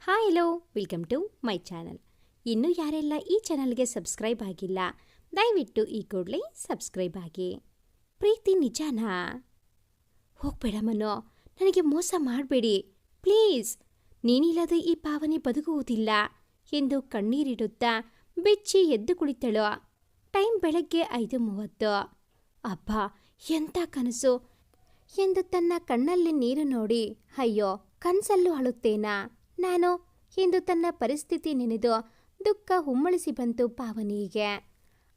Hi hello welcome to my channel. ಇನ್ನೂ ಯಾರೆಲ್ಲ ಈ ಚಾನಲ್ಗೆ ಸಬ್ಸ್ಕ್ರೈಬ್ ಆಗಿಲ್ಲ, ದಯವಿಟ್ಟು ಈ ಕೂಡಲೇ ಸಬ್ಸ್ಕ್ರೈಬ್ ಆಗಿ. ಪ್ರೀತಿ ನಿಜಾನಾ? ಹೋಗ್ಬೇಡ ಮನೋ, ನನಗೆ ಮೋಸ ಮಾಡಬೇಡಿ ಪ್ಲೀಸ್. ನೀನಿಲ್ಲದೆ ಈ ಪಾವನಿ ಬದುಕುವುದಿಲ್ಲ ಎಂದು ಕಣ್ಣೀರಿಡುತ್ತಾ ಬೆಚ್ಚಿ ಎದ್ದು ಕುಳಿತಳು. ಟೈಮ್ ಬೆಳಗ್ಗೆ 5:30. ಅಬ್ಬಾ, ಎಂಥ ಕನಸು ಎಂದು ತನ್ನ ಕಣ್ಣಲ್ಲಿ ನೀರು ನೋಡಿ, ಅಯ್ಯೋ ಕನಸಲ್ಲೂ ಅಳುತ್ತೇನಾ ನಾನು ಎಂದು ತನ್ನ ಪರಿಸ್ಥಿತಿ ನೆನೆದು ದುಃಖ ಹುಮ್ಮಳಿಸಿ ಬಂತು ಪಾವನಿಗೆ.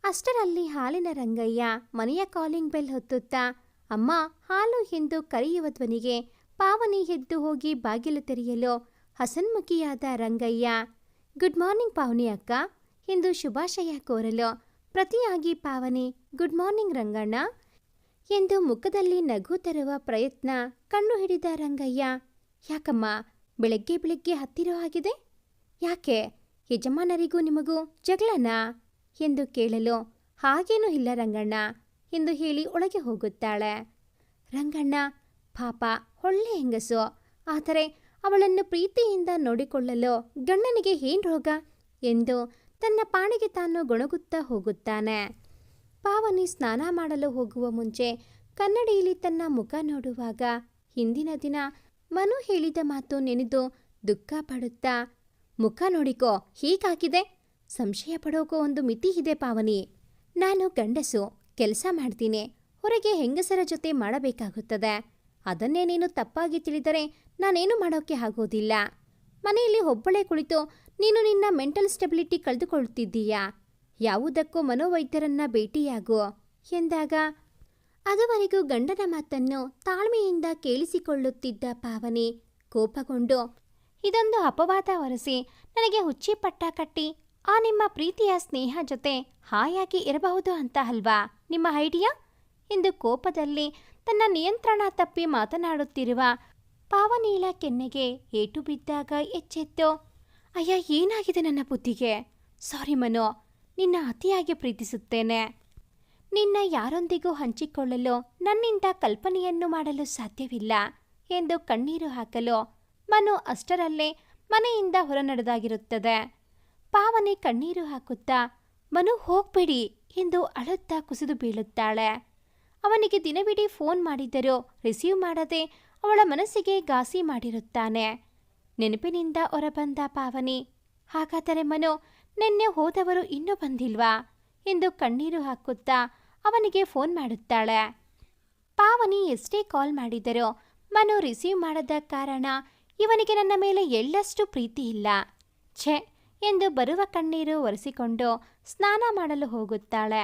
ಅಷ್ಟರಲ್ಲಿ ಹಾಲಿನ ರಂಗಯ್ಯ ಮನೆಯ ಕಾಲಿಂಗ್ ಬೆಲ್ ಹೊತ್ತುತ್ತಾ ಅಮ್ಮ ಹಾಲು ಎಂದು ಕರೆಯುವ ಧ್ವನಿಗೆ ಪಾವನಿ ಎದ್ದು ಹೋಗಿ ಬಾಗಿಲು ತೆರೆಯಲು ಹಸನ್ಮುಖಿಯಾದ ರಂಗಯ್ಯ ಗುಡ್ ಮಾರ್ನಿಂಗ್ ಪಾವನಿ ಅಕ್ಕ ಎಂದು ಶುಭಾಶಯ ಕೋರಲು ಪ್ರತಿಯಾಗಿ ಪಾವನಿ ಗುಡ್ ಮಾರ್ನಿಂಗ್ ರಂಗಣ್ಣ ಎಂದು ಮುಖದಲ್ಲಿ ನಗು ತರುವ ಪ್ರಯತ್ನ ಕಣ್ಣು ಹಿಡಿದ ರಂಗಯ್ಯ, ಯಾಕಮ್ಮ ಬೆಳಗ್ಗೆ ಬೆಳಗ್ಗೆ ಹತ್ತಿರ ಆಗಿದೆ, ಯಾಕೆ ಯಜಮಾನರಿಗೂ ನಿಮಗೂ ಜಗಳನಾ ಎಂದು ಕೇಳಲು ಹಾಗೇನೂ ಇಲ್ಲ ರಂಗಣ್ಣ ಎಂದು ಹೇಳಿ ಒಳಗೆ ಹೋಗುತ್ತಾಳೆ. ರಂಗಣ್ಣ ಪಾಪ ಒಳ್ಳೆ ಹೆಂಗಸು, ಆದರೆ ಅವಳನ್ನು ಪ್ರೀತಿಯಿಂದ ನೋಡಿಕೊಳ್ಳಲು ಗಂಡನಿಗೆ ಏನ್ ರೋಗ ಎಂದು ತನ್ನ ಪಾಣಿಗೆ ತಾನು ಗೊಣಗುತ್ತಾ ಹೋಗುತ್ತಾನೆ. ಪಾವನಿ ಸ್ನಾನ ಮಾಡಲು ಹೋಗುವ ಮುಂಚೆ ಕನ್ನಡಿಯಲ್ಲಿ ತನ್ನ ಮುಖ ನೋಡುವಾಗ ಹಿಂದಿನ ದಿನ ಮನು ಹೇಳಿದ ಮಾತು ನೆನೆದು ದುಃಖ ಪಡುತ್ತಾ, ಮುಖ ನೋಡಿಕೋ ಹೀಗಾಗಿದೆ, ಸಂಶಯ ಪಡೋಕೋ ಒಂದು ಮಿತಿ ಇದೆ ಪಾವನಿ. ನಾನು ಗಂಡಸು, ಕೆಲಸ ಮಾಡ್ತೀನಿ, ಹೊರಗೆ ಹೆಂಗಸರ ಜೊತೆ ಮಾಡಬೇಕಾಗುತ್ತದೆ. ಅದನ್ನೇ ನೀನು ತಪ್ಪಾಗಿ ತಿಳಿದರೆ ನಾನೇನು ಮಾಡೋಕ್ಕೆ ಆಗೋದಿಲ್ಲ. ಮನೆಯಲ್ಲಿ ಒಬ್ಬಳೇ ಕುಳಿತು ನೀನು ನಿನ್ನ ಮೆಂಟಲ್ ಸ್ಟೆಬಿಲಿಟಿ ಕಳೆದುಕೊಳ್ಳುತ್ತಿದ್ದೀಯಾ, ಯಾವುದಕ್ಕೂ ಮನೋವೈದ್ಯರನ್ನ ಭೇಟಿಯಾಗು ಎಂದಾಗ ಅದುವರೆಗೂ ಗಂಡನ ಮಾತನ್ನು ತಾಳ್ಮೆಯಿಂದ ಕೇಳಿಸಿಕೊಳ್ಳುತ್ತಿದ್ದ ಪಾವನಿ ಕೋಪಗೊಂಡು, ಇದೊಂದು ಅಪವಾದ ಹೊರಸಿ ನನಗೆ ಹುಚ್ಚಿ ಪಟ್ಟ ಕಟ್ಟಿ ಆ ನಿಮ್ಮ ಪ್ರೀತಿಯ ಸ್ನೇಹ ಜೊತೆ ಹಾಯಾಗಿ ಇರಬಹುದು ಅಂತ ಅಲ್ವಾ ನಿಮ್ಮ ಐಡಿಯಾ ಎಂದು ಕೋಪದಲ್ಲಿ ತನ್ನ ನಿಯಂತ್ರಣ ತಪ್ಪಿ ಮಾತನಾಡುತ್ತಿರುವ ಪಾವನಿಯ ಕೆನ್ನೆಗೆ ಏಟು ಬಿದ್ದಾಗ ಎಚ್ಚೆತ್ತು, ಅಯ್ಯ ಏನಾಗಿದೆ ನನ್ನ ಬುದ್ಧಿಗೆ, ಸಾರಿ ಮನೋ, ನಿನ್ನ ಅತಿಯಾಗಿ ಪ್ರೀತಿಸುತ್ತೇನೆ. ನಿನ್ನ ಯಾರೊಂದಿಗೂ ಹಂಚಿಕೊಳ್ಳಲು ನನ್ನಿಂದ ಕಲ್ಪನೆಯನ್ನು ಮಾಡಲು ಸಾಧ್ಯವಿಲ್ಲ ಎಂದು ಕಣ್ಣೀರು ಹಾಕಲು ಮನು ಅಷ್ಟರಲ್ಲೇ ಮನೆಯಿಂದ ಹೊರ ನಡೆದಾಗಿರುತ್ತದೆ. ಪಾವನಿ ಕಣ್ಣೀರು ಹಾಕುತ್ತಾ ಮನು ಹೋಗ್ಬೇಡಿ ಎಂದು ಅಳುತ್ತಾ ಕುಸಿದು ಬೀಳುತ್ತಾಳೆ. ಅವನಿಗೆ ದಿನವಿಡೀ ಫೋನ್ ಮಾಡಿದರೂ ರಿಸೀವ್ ಮಾಡದೆ ಅವಳ ಮನಸ್ಸಿಗೆ ಘಾಸಿ ಮಾಡಿರುತ್ತಾನೆ. ನೆನಪಿನಿಂದ ಹೊರಬಂದ ಪಾವನಿ, ಹಾಗಾದರೆ ಮನು ನಿನ್ನೆ ಹೋದವರು ಇನ್ನೂ ಬಂದಿಲ್ವಾ ಎಂದು ಕಣ್ಣೀರು ಹಾಕುತ್ತಾ ಅವನಿಗೆ ಫೋನ್ ಮಾಡುತ್ತಾಳೆ. ಪಾವನಿ ಎಷ್ಟೇ ಕಾಲ್ ಮಾಡಿದರೂ ಮನು ರಿಸೀವ್ ಮಾಡದ ಕಾರಣ ಇವನಿಗೆ ನನ್ನ ಮೇಲೆ ಎಳ್ಳಷ್ಟು ಪ್ರೀತಿ ಇಲ್ಲ ಛೆ ಎಂದು ಬರುವ ಕಣ್ಣೀರು ಒರೆಸಿಕೊಂಡು ಸ್ನಾನ ಮಾಡಲು ಹೋಗುತ್ತಾಳೆ.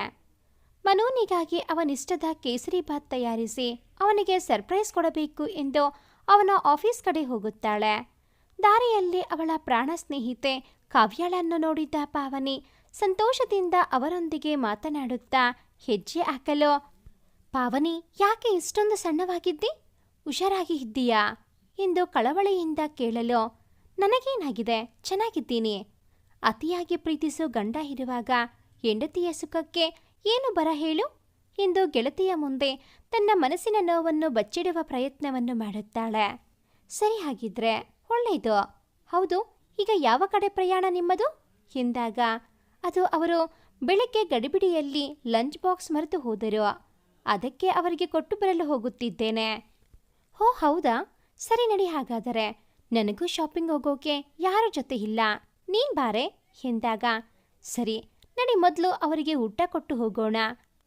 ಮನೂನಿಗಾಗಿ ಅವನಿಷ್ಟದ ಕೇಸರಿ ಬಾತ್ ತಯಾರಿಸಿ ಅವನಿಗೆ ಸರ್ಪ್ರೈಸ್ ಕೊಡಬೇಕು ಎಂದು ಅವನ ಆಫೀಸ್ ಕಡೆ ಹೋಗುತ್ತಾಳೆ. ದಾರಿಯಲ್ಲಿ ಅವಳ ಪ್ರಾಣ ಸ್ನೇಹಿತೆ ಕಾವ್ಯಾಳನ್ನು ನೋಡಿದ್ದ ಪಾವನಿ ಸಂತೋಷದಿಂದ ಅವರೊಂದಿಗೆ ಮಾತನಾಡುತ್ತಾ ಹೆಜ್ಜೆ ಹಾಕಲು, ಪಾವನಿ ಯಾಕೆ ಇಷ್ಟೊಂದು ಸಣ್ಣವಾಗಿದ್ದಿ, ಹುಷಾರಾಗಿ ಇದ್ದೀಯಾ ಎಂದು ಕಳವಳೆಯಿಂದ ಕೇಳಲು, ನನಗೇನಾಗಿದೆ, ಚೆನ್ನಾಗಿದ್ದೀನಿ. ಅತಿಯಾಗಿ ಪ್ರೀತಿಸೋ ಗಂಡ ಇರುವಾಗ ಹೆಂಡತಿಯ ಸುಖಕ್ಕೆ ಏನು ಬರ ಹೇಳು ಎಂದು ಗೆಳತಿಯ ಮುಂದೆ ತನ್ನ ಮನಸ್ಸಿನ ನೋವನ್ನು ಬಚ್ಚಿಡುವ ಪ್ರಯತ್ನವನ್ನು ಮಾಡುತ್ತಾಳೆ. ಸರಿ ಹಾಗಿದ್ರೆ ಒಳ್ಳೆಯದು. ಹೌದು, ಈಗ ಯಾವ ಕಡೆ ಪ್ರಯಾಣ ನಿಮ್ಮದು ಎಂದಾಗ ಅದು ಅವರು ಬೆಳಗ್ಗೆ ಗಡಿಬಿಡಿಯಲ್ಲಿ ಲಂಚ್ ಬಾಕ್ಸ್ ಮರೆತು ಹೋದರು, ಅದಕ್ಕೆ ಅವರಿಗೆ ಕೊಟ್ಟು ಬರಲು ಹೋಗುತ್ತಿದ್ದೇನೆ. ಓ ಹೌದಾ, ಸರಿ ನಡಿ, ಹಾಗಾದರೆ ನನಗೂ ಶಾಪಿಂಗ್ ಹೋಗೋಕೆ ಯಾರ ಜೊತೆ ಇಲ್ಲ, ನೀನ್ ಬಾರೆ ಎಂದಾಗ ಸರಿ ನಡಿ, ಮೊದಲು ಅವರಿಗೆ ಊಟ ಕೊಟ್ಟು ಹೋಗೋಣ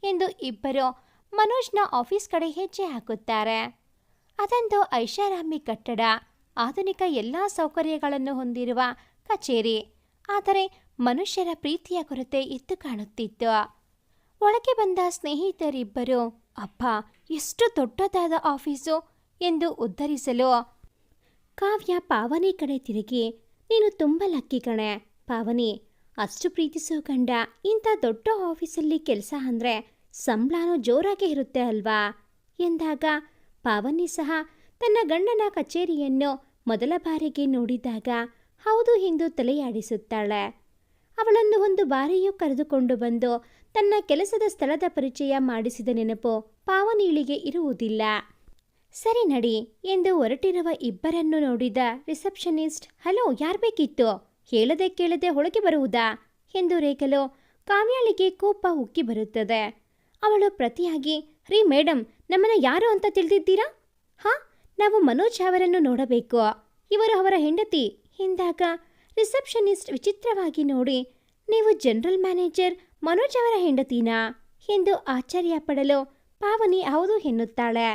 ಎಂದು ಇಬ್ಬರು ಮನೋಜ್ನ ಆಫೀಸ್ ಕಡೆ ಹೆಜ್ಜೆ ಹಾಕುತ್ತಾರೆ. ಅದೊಂದು ಐಷಾರಾಮಿ ಕಟ್ಟಡ, ಆಧುನಿಕ ಎಲ್ಲ ಸೌಕರ್ಯಗಳನ್ನು ಹೊಂದಿರುವ ಕಚೇರಿ, ಆದರೆ ಮನುಷ್ಯರ ಪ್ರೀತಿಯ ಕೊರತೆ ಎದ್ದು ಕಾಣುತ್ತಿತ್ತು. ಒಳಗೆ ಬಂದ ಸ್ನೇಹಿತರಿಬ್ಬರು ಅಪ್ಪ ಎಷ್ಟು ದೊಡ್ಡದಾದ ಆಫೀಸು ಎಂದು ಉದ್ಧರಿಸಲು ಕಾವ್ಯ ಪಾವನಿ ಕಡೆ ತಿರುಗಿ, ನೀನು ತುಂಬ ಲಕ್ಕಿ ಕಣೆ ಪಾವನಿ, ಅಷ್ಟು ಪ್ರೀತಿಸೋ ಗಂಡ ಇಂಥ ದೊಡ್ಡ ಆಫೀಸಲ್ಲಿ ಕೆಲಸ ಅಂದರೆ ಸಂಬಳನೂ ಜೋರಾಗಿ ಇರುತ್ತೆ ಅಲ್ವಾ ಎಂದಾಗ ಪಾವನಿ ಸಹ ತನ್ನ ಗಂಡನ ಕಚೇರಿಯನ್ನು ಮೊದಲ ಬಾರಿಗೆ ನೋಡಿದಾಗ ಹೌದು ಎಂದು ತಲೆಯಾಡಿಸುತ್ತಾಳೆ. ಅವಳನ್ನು ಒಂದು ಬಾರಿಯೂ ಕರೆದುಕೊಂಡು ಬಂದು ತನ್ನ ಕೆಲಸದ ಸ್ಥಳದ ಪರಿಚಯ ಮಾಡಿಸಿದ ನೆನಪು ಪಾವನಿಳಿಗೆ ಇರುವುದಿಲ್ಲ. ಸರಿ ನಡಿ ಎಂದು ಹೊರಟಿರುವ ಇಬ್ಬರನ್ನು ನೋಡಿದ ರಿಸೆಪ್ಷನಿಸ್ಟ್, ಹಲೋ, ಯಾರು ಬೇಕಿತ್ತು? ಹೇಳದೆ ಕೇಳದೆ ಒಳಗೆ ಬರುವುದಾ ಎಂದು ರೇಗಲು ಕಾವ್ಯಾಳಿಗೆ ಕೋಪ ಉಕ್ಕಿ ಬರುತ್ತದೆ. ಅವಳು ಪ್ರತಿಯಾಗಿ, ರೀ ಮೇಡಮ್, ನಮ್ಮನ್ನ ಯಾರು ಅಂತ ತಿಳಿದಿದ್ದೀರಾ? ಹಾ, ನಾವು ಮನೋಜ್ ಅವರನ್ನು ನೋಡಬೇಕು, ಇವರು ಅವರ ಹೆಂಡತಿ ಎಂದಾಗ ರಿಸೆಪ್ಷನಿಸ್ಟ್ ವಿಚಿತ್ರವಾಗಿ ನೋಡಿ, ನೀವು ಜನರಲ್ ಮ್ಯಾನೇಜರ್ ಮನೋಜ್ ಅವರ ಹೆಂಡತಿನಾ ಎಂದು ಆಶ್ಚರ್ಯ ಪಡಲು ಪಾವನಿ ಹೌದು ಎನ್ನುತ್ತಾಳೆ.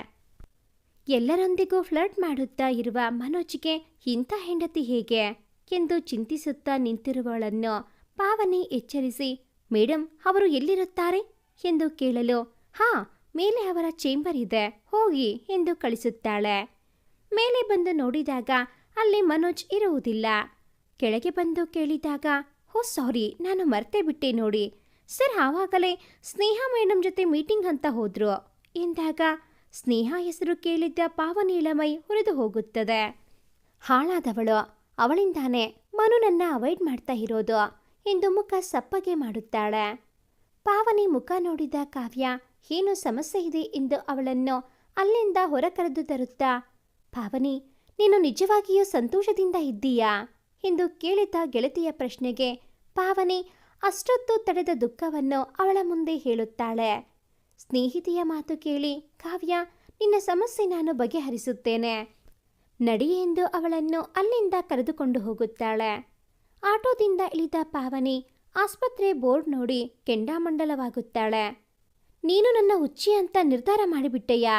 ಎಲ್ಲರೊಂದಿಗೂ ಫ್ಲರ್ಟ್ ಮಾಡುತ್ತಾ ಇರುವ ಮನೋಜ್ಗೆ ಇಂಥ ಹೆಂಡತಿ ಹೇಗೆ ಎಂದು ಚಿಂತಿಸುತ್ತಾ ನಿಂತಿರುವವಳನ್ನು ಪಾವನಿ ಎಚ್ಚರಿಸಿ, ಮೇಡಮ್, ಅವರು ಎಲ್ಲಿರುತ್ತಾರೆ ಎಂದು ಕೇಳಲು, ಹಾ, ಮೇಲೆ ಅವರ ಚೇಂಬರ್ ಇದೆ, ಹೋಗಿ ಎಂದು ಕಳಿಸುತ್ತಾಳೆ. ಮೇಲೆ ಬಂದು ನೋಡಿದಾಗ ಅಲ್ಲಿ ಮನೋಜ್ ಇರುವುದಿಲ್ಲ. ಕೆಳಗೆ ಬಂದು ಕೇಳಿದಾಗ, ಓ ಸಾರಿ, ನಾನು ಮರ್ತೇ ಬಿಟ್ಟೆ ನೋಡಿ ಸರ್, ಆವಾಗಲೇ ಸ್ನೇಹಾ ಮೇಡಮ್ ಜೊತೆ ಮೀಟಿಂಗ್ ಅಂತ ಹೋದ್ರು ಎಂದಾಗ ಸ್ನೇಹಾ ಹೆಸರು ಕೇಳಿದ್ದ ಪಾವನಿಯ ಮೈ ಹುರಿದು ಹೋಗುತ್ತದೆ. ಹಾಳಾದವಳು, ಅವಳಿಂದಾನೆ ಮನು ನನ್ನ ಅವಾಯ್ಡ್ ಮಾಡ್ತಾ ಇರೋದು ಎಂದು ಮುಖ ಸಪ್ಪಗೆ ಮಾಡುತ್ತಾಳೆ. ಪಾವನಿ ಮುಖ ನೋಡಿದ ಕಾವ್ಯ ಏನು ಸಮಸ್ಯೆ ಇದೆ ಎಂದು ಅವಳನ್ನು ಅಲ್ಲಿಂದ ಹೊರ ಕರೆದು ತರುತ್ತಾ, ಪಾವನಿ, ನೀನು ನಿಜವಾಗಿಯೂ ಸಂತೋಷದಿಂದ ಇದ್ದೀಯಾ ಎಂದು ಕೇಳಿದ ಗೆಳತಿಯ ಪ್ರಶ್ನೆಗೆ ಪಾವನಿ ಅಷ್ಟೊತ್ತು ತಡೆದ ದುಃಖವನ್ನು ಅವಳ ಮುಂದೆ ಹೇಳುತ್ತಾಳೆ. ಸ್ನೇಹಿತೆಯ ಮಾತು ಕೇಳಿ ಕಾವ್ಯ, ನಿನ್ನ ಸಮಸ್ಯೆ ನಾನು ಬಗೆಹರಿಸುತ್ತೇನೆ, ನಡಿ ಎಂದು ಅವಳನ್ನು ಅಲ್ಲಿಂದ ಕರೆದುಕೊಂಡು ಹೋಗುತ್ತಾಳೆ. ಆಟೋದಿಂದ ಇಳಿದ ಪಾವನಿ ಆಸ್ಪತ್ರೆ ಬೋರ್ಡ್ ನೋಡಿ ಕೆಂಡಾಮಂಡಲವಾಗುತ್ತಾಳೆ. ನೀನು ನನ್ನ ಹುಚ್ಚಿ ಅಂತ ನಿರ್ಧಾರ ಮಾಡಿಬಿಟ್ಟೆಯಾ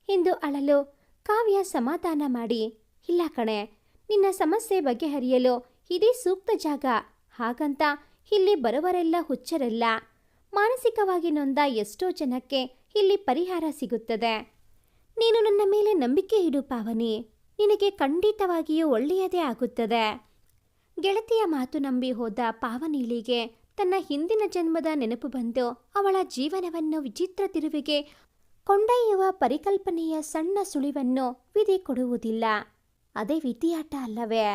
ಎಂದು ಅಳಲು ಕಾವ್ಯ ಸಮಾಧಾನ ಮಾಡಿ, ಇಲ್ಲ ಕಣೆ, ನಿನ್ನ ಸಮಸ್ಯೆ ಬಗೆಹರಿಯಲು ಇದೇ ಸೂಕ್ತ ಜಾಗ, ಹಾಗಂತ ಇಲ್ಲಿ ಬರುವರೆಲ್ಲ ಹುಚ್ಚರಲ್ಲ, ಮಾನಸಿಕವಾಗಿ ನೊಂದ ಎಷ್ಟೋ ಜನಕ್ಕೆ ಇಲ್ಲಿ ಪರಿಹಾರ ಸಿಗುತ್ತದೆ. ನೀನು ನನ್ನ ಮೇಲೆ ನಂಬಿಕೆ ಇಡು ಪಾವನಿ, ನಿನಗೆ ಖಂಡಿತವಾಗಿಯೂ ಒಳ್ಳೆಯದೇ ಆಗುತ್ತದೆ. ಗೆಳತಿಯ ಮಾತು ನಂಬಿ ಹೋದ ಪಾವನಿಳಿಗೆ ತನ್ನ ಹಿಂದಿನ ಜನ್ಮದ ನೆನಪು ಬಂದು ಅವಳ ಜೀವನವನ್ನು ವಿಚಿತ್ರ ತಿರುವಿಗೆ ಕೊಂಡೊಯ್ಯುವ ಪರಿಕಲ್ಪನೆಯ ಸಣ್ಣ ಸುಳಿವನ್ನು ವಿಧಿ ಕೊಡುವುದಿಲ್ಲ. ಅದೇ ವಿಧಿಯಾಟ ಅಲ್ಲವೇ?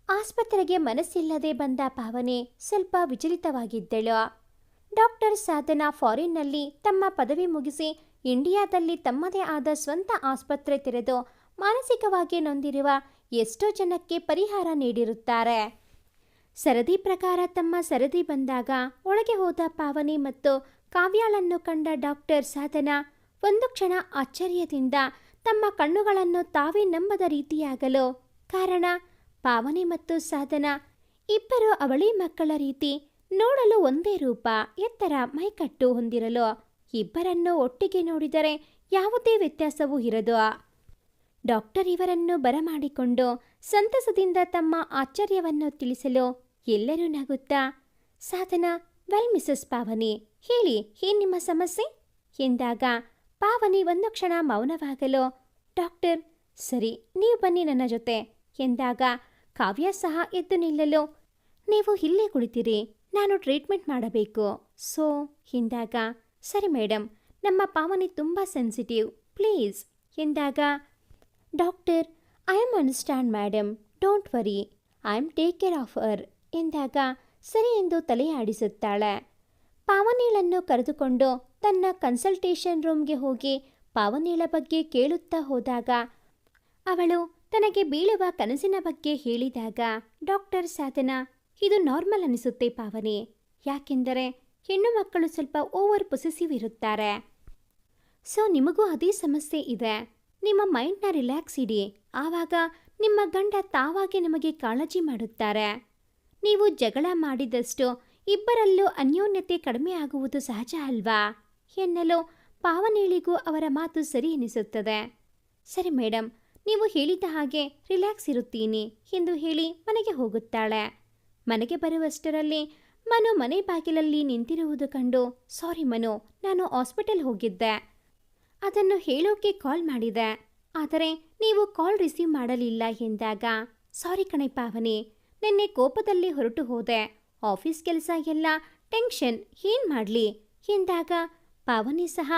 ಆಸ್ಪತ್ರೆಗೆ ಮನಸ್ಸಿಲ್ಲದೆ ಬಂದ ಪಾವನಿ ಸ್ವಲ್ಪ ವಿಚಲಿತವಾಗಿದ್ದಳು. ಡಾಕ್ಟರ್ ಸಾಧನಾ ಫಾರಿನ್ನಲ್ಲಿ ತಮ್ಮ ಪದವಿ ಮುಗಿಸಿ ಇಂಡಿಯಾದಲ್ಲಿ ತಮ್ಮದೇ ಆದ ಸ್ವಂತ ಆಸ್ಪತ್ರೆ ತೆರೆದು ಮಾನಸಿಕವಾಗಿ ನೊಂದಿರುವ ಎಷ್ಟೋ ಜನಕ್ಕೆ ಪರಿಹಾರ ನೀಡಿರುತ್ತಾರೆ. ಸರದಿ ಪ್ರಕಾರ ತಮ್ಮ ಸರದಿ ಬಂದಾಗ ಒಳಗೆ ಹೋದ ಪಾವನಿ ಮತ್ತು ಕಾವ್ಯಾಳನ್ನು ಕಂಡ ಡಾಕ್ಟರ್ ಸಾಧನಾ ಒಂದು ಕ್ಷಣ ಆಶ್ಚರ್ಯದಿಂದ ತಮ್ಮ ಕಣ್ಣುಗಳನ್ನು ತಾವೇ ನಂಬದ ರೀತಿಯಾಗಲು ಕಾರಣ, ಪಾವನಿ ಮತ್ತು ಸಾಧನಾ ಇಬ್ಬರು ಅವಳಿ ಮಕ್ಕಳ ರೀತಿ ನೋಡಲು ಒಂದೇ ರೂಪ, ಎತ್ತರ, ಮೈಕಟ್ಟು ಹೊಂದಿರಲು ಇಬ್ಬರನ್ನು ಒಟ್ಟಿಗೆ ನೋಡಿದರೆ ಯಾವುದೇ ವ್ಯತ್ಯಾಸವೂ ಇರದು. ಡಾಕ್ಟರ್ ಇವರನ್ನು ಬರಮಾಡಿಕೊಂಡು ಸಂತಸದಿಂದ ತಮ್ಮ ಆಶ್ಚರ್ಯವನ್ನು ತಿಳಿಸಲು ಎಲ್ಲರೂ ನಗುತ್ತಾ, ಸಾಧನಾ, ವೆಲ್ ಮಿಸಸ್ ಪಾವನಿ, ಹೇಳಿ ಏನ್ ನಿಮ್ಮ ಸಮಸ್ಯೆ ಎಂದಾಗ ಪಾವನಿ ಒಂದು ಕ್ಷಣ ಮೌನವಾಗಲು, ಡಾಕ್ಟರ್, ಸರಿ, ನೀವು ಬನ್ನಿ ನನ್ನ ಜೊತೆ ಎಂದಾಗ ಕಾವ್ಯ ಸಹ ಎದ್ದು ನಿಲ್ಲಲು, ನೀವು ಇಲ್ಲೇ ಕುಳಿತಿರಿ, ನಾನು ಟ್ರೀಟ್ಮೆಂಟ್ ಮಾಡಬೇಕು ಸೊ ಎಂದಾಗ, ಸರಿ ಮೇಡಮ್, ನಮ್ಮ ಪಾವನಿ ತುಂಬ ಸೆನ್ಸಿಟಿವ್, ಪ್ಲೀಸ್ ಎಂದಾಗ doctor, I am understand madam, don't worry, I am take care of her ಎಂದಾಗ ಸರಿ ಎಂದು ತಲೆಯಾಡಿಸುತ್ತಾಳೆ. ಪಾವನಿಳನ್ನು ಕರೆದುಕೊಂಡು ತನ್ನ ಕನ್ಸಲ್ಟೇಷನ್ ರೂಮ್ಗೆ ಹೋಗಿ ಪಾವನಿಳ ಬಗ್ಗೆ ಕೇಳುತ್ತಾ ಹೋದಾಗ ಅವಳು ತನಗೆ ಬೀಳುವ ಕನಸಿನ ಬಗ್ಗೆ ಹೇಳಿದಾಗ ಡಾಕ್ಟರ್ ಸಾಧನಾ, ಇದು ನಾರ್ಮಲ್ ಅನಿಸುತ್ತೆ ಪಾವನಿ, ಯಾಕೆಂದರೆ ಹೆಣ್ಣು ಮಕ್ಕಳು ಸ್ವಲ್ಪ ಓವರ್ ಪೊಸೆಸಿವ್ ಇರುತ್ತಾರೆ. ಸೊ ನಿಮಗೂ ಅದೇ ಸಮಸ್ಯೆ ಇದೆ, ನಿಮ್ಮ ಮೈಂಡ್ನ ರಿಲ್ಯಾಕ್ಸ್ ಇಡಿ, ಆವಾಗ ನಿಮ್ಮ ಗಂಡ ತಾವಾಗೆ ನಿಮಗೆ ಕಾಳಜಿ ಮಾಡುತ್ತಾರೆ. ನೀವು ಜಗಳ ಮಾಡಿದಷ್ಟು ಇಬ್ಬರಲ್ಲೂ ಅನ್ಯೋನ್ಯತೆ ಕಡಿಮೆ ಆಗುವುದು ಸಹಜ ಅಲ್ವಾ ಎನ್ನಲು ಪಾವನಿಳಿಗೂ ಅವರ ಮಾತು ಸರಿ ಎನಿಸುತ್ತದೆ. ಸರಿ ಮೇಡಮ್, ನೀವು ಹೇಳಿದ ಹಾಗೆ ರಿಲ್ಯಾಕ್ಸ್ ಇರುತ್ತೀನಿ ಎಂದು ಹೇಳಿ ಮನೆಗೆ ಹೋಗುತ್ತಾಳೆ. ಮನೆಗೆ ಬರುವಷ್ಟರಲ್ಲಿ ಮನು ಮನೆ ಬಾಗಿಲಲ್ಲಿ ನಿಂತಿರುವುದು ಕಂಡು, ಸಾರಿ ಮನು, ನಾನು ಹಾಸ್ಪಿಟಲ್ ಹೋಗಿದ್ದೆ, ಅದನ್ನು ಹೇಳೋಕೆ ಕಾಲ್ ಮಾಡಿದೆ, ಆದರೆ ನೀವು ಕಾಲ್ ರಿಸೀವ್ ಮಾಡಲಿಲ್ಲ ಎಂದಾಗ, ಸಾರಿ ಕಣೆ ಪಾವನಿ, ನಿನ್ನೆ ಕೋಪದಲ್ಲಿ ಹೊರಟು ಹೋದೆ, ಆಫೀಸ್ ಕೆಲಸ ಎಲ್ಲ ಟೆನ್ಷನ್, ಏನು ಮಾಡಲಿ ಎಂದಾಗ ಪಾವನಿ ಸಹ,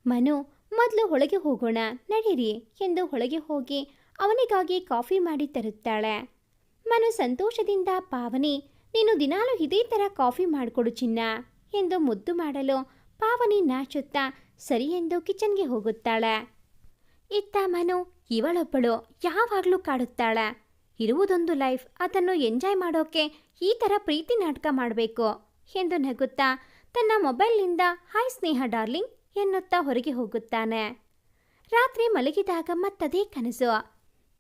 ಮನು, ಮೊದಲು ಒಳಗೆ ಹೋಗೋಣ ನಡೀರಿ ಎಂದು ಒಳಗೆ ಹೋಗಿ ಅವನಿಗಾಗಿ ಕಾಫಿ ಮಾಡಿ ತರುತ್ತಾಳೆ. ಮನು ಸಂತೋಷದಿಂದ, ಪಾವನಿ, ನೀನು ದಿನಾಲೂ ಇದೇ ಥರ ಕಾಫಿ ಮಾಡಿಕೊಡು ಚಿನ್ನ ಎಂದು ಮುದ್ದು ಮಾಡಲು ಪಾವನಿ ನಾಚುತ್ತಾ ಸರಿ ಎಂದು ಕಿಚನ್ಗೆ ಹೋಗುತ್ತಾಳೆ. ಇತ್ತ ಮನು ಇವಳೊಬ್ಬಳು ಯಾವಾಗಲೂ ಕಾಡುತ್ತಾಳೆ. ಇರುವುದೊಂದು ಲೈಫ್, ಅದನ್ನು ಎಂಜಾಯ್ ಮಾಡೋಕೆ ಈ ಥರ ಪ್ರೀತಿ ನಾಟಕ ಮಾಡಬೇಕು ಎಂದು ನಗುತ್ತಾ ತನ್ನ ಮೊಬೈಲ್ನಿಂದ ಹಾಯ್ ಸ್ನೇಹ ಡಾರ್ಲಿಂಗ್ ಎನ್ನುತ್ತಾ ಹೊರಗೆ ಹೋಗುತ್ತಾನೆ. ರಾತ್ರಿ ಮಲಗಿದಾಗ ಮತ್ತದೇ ಕನಸು.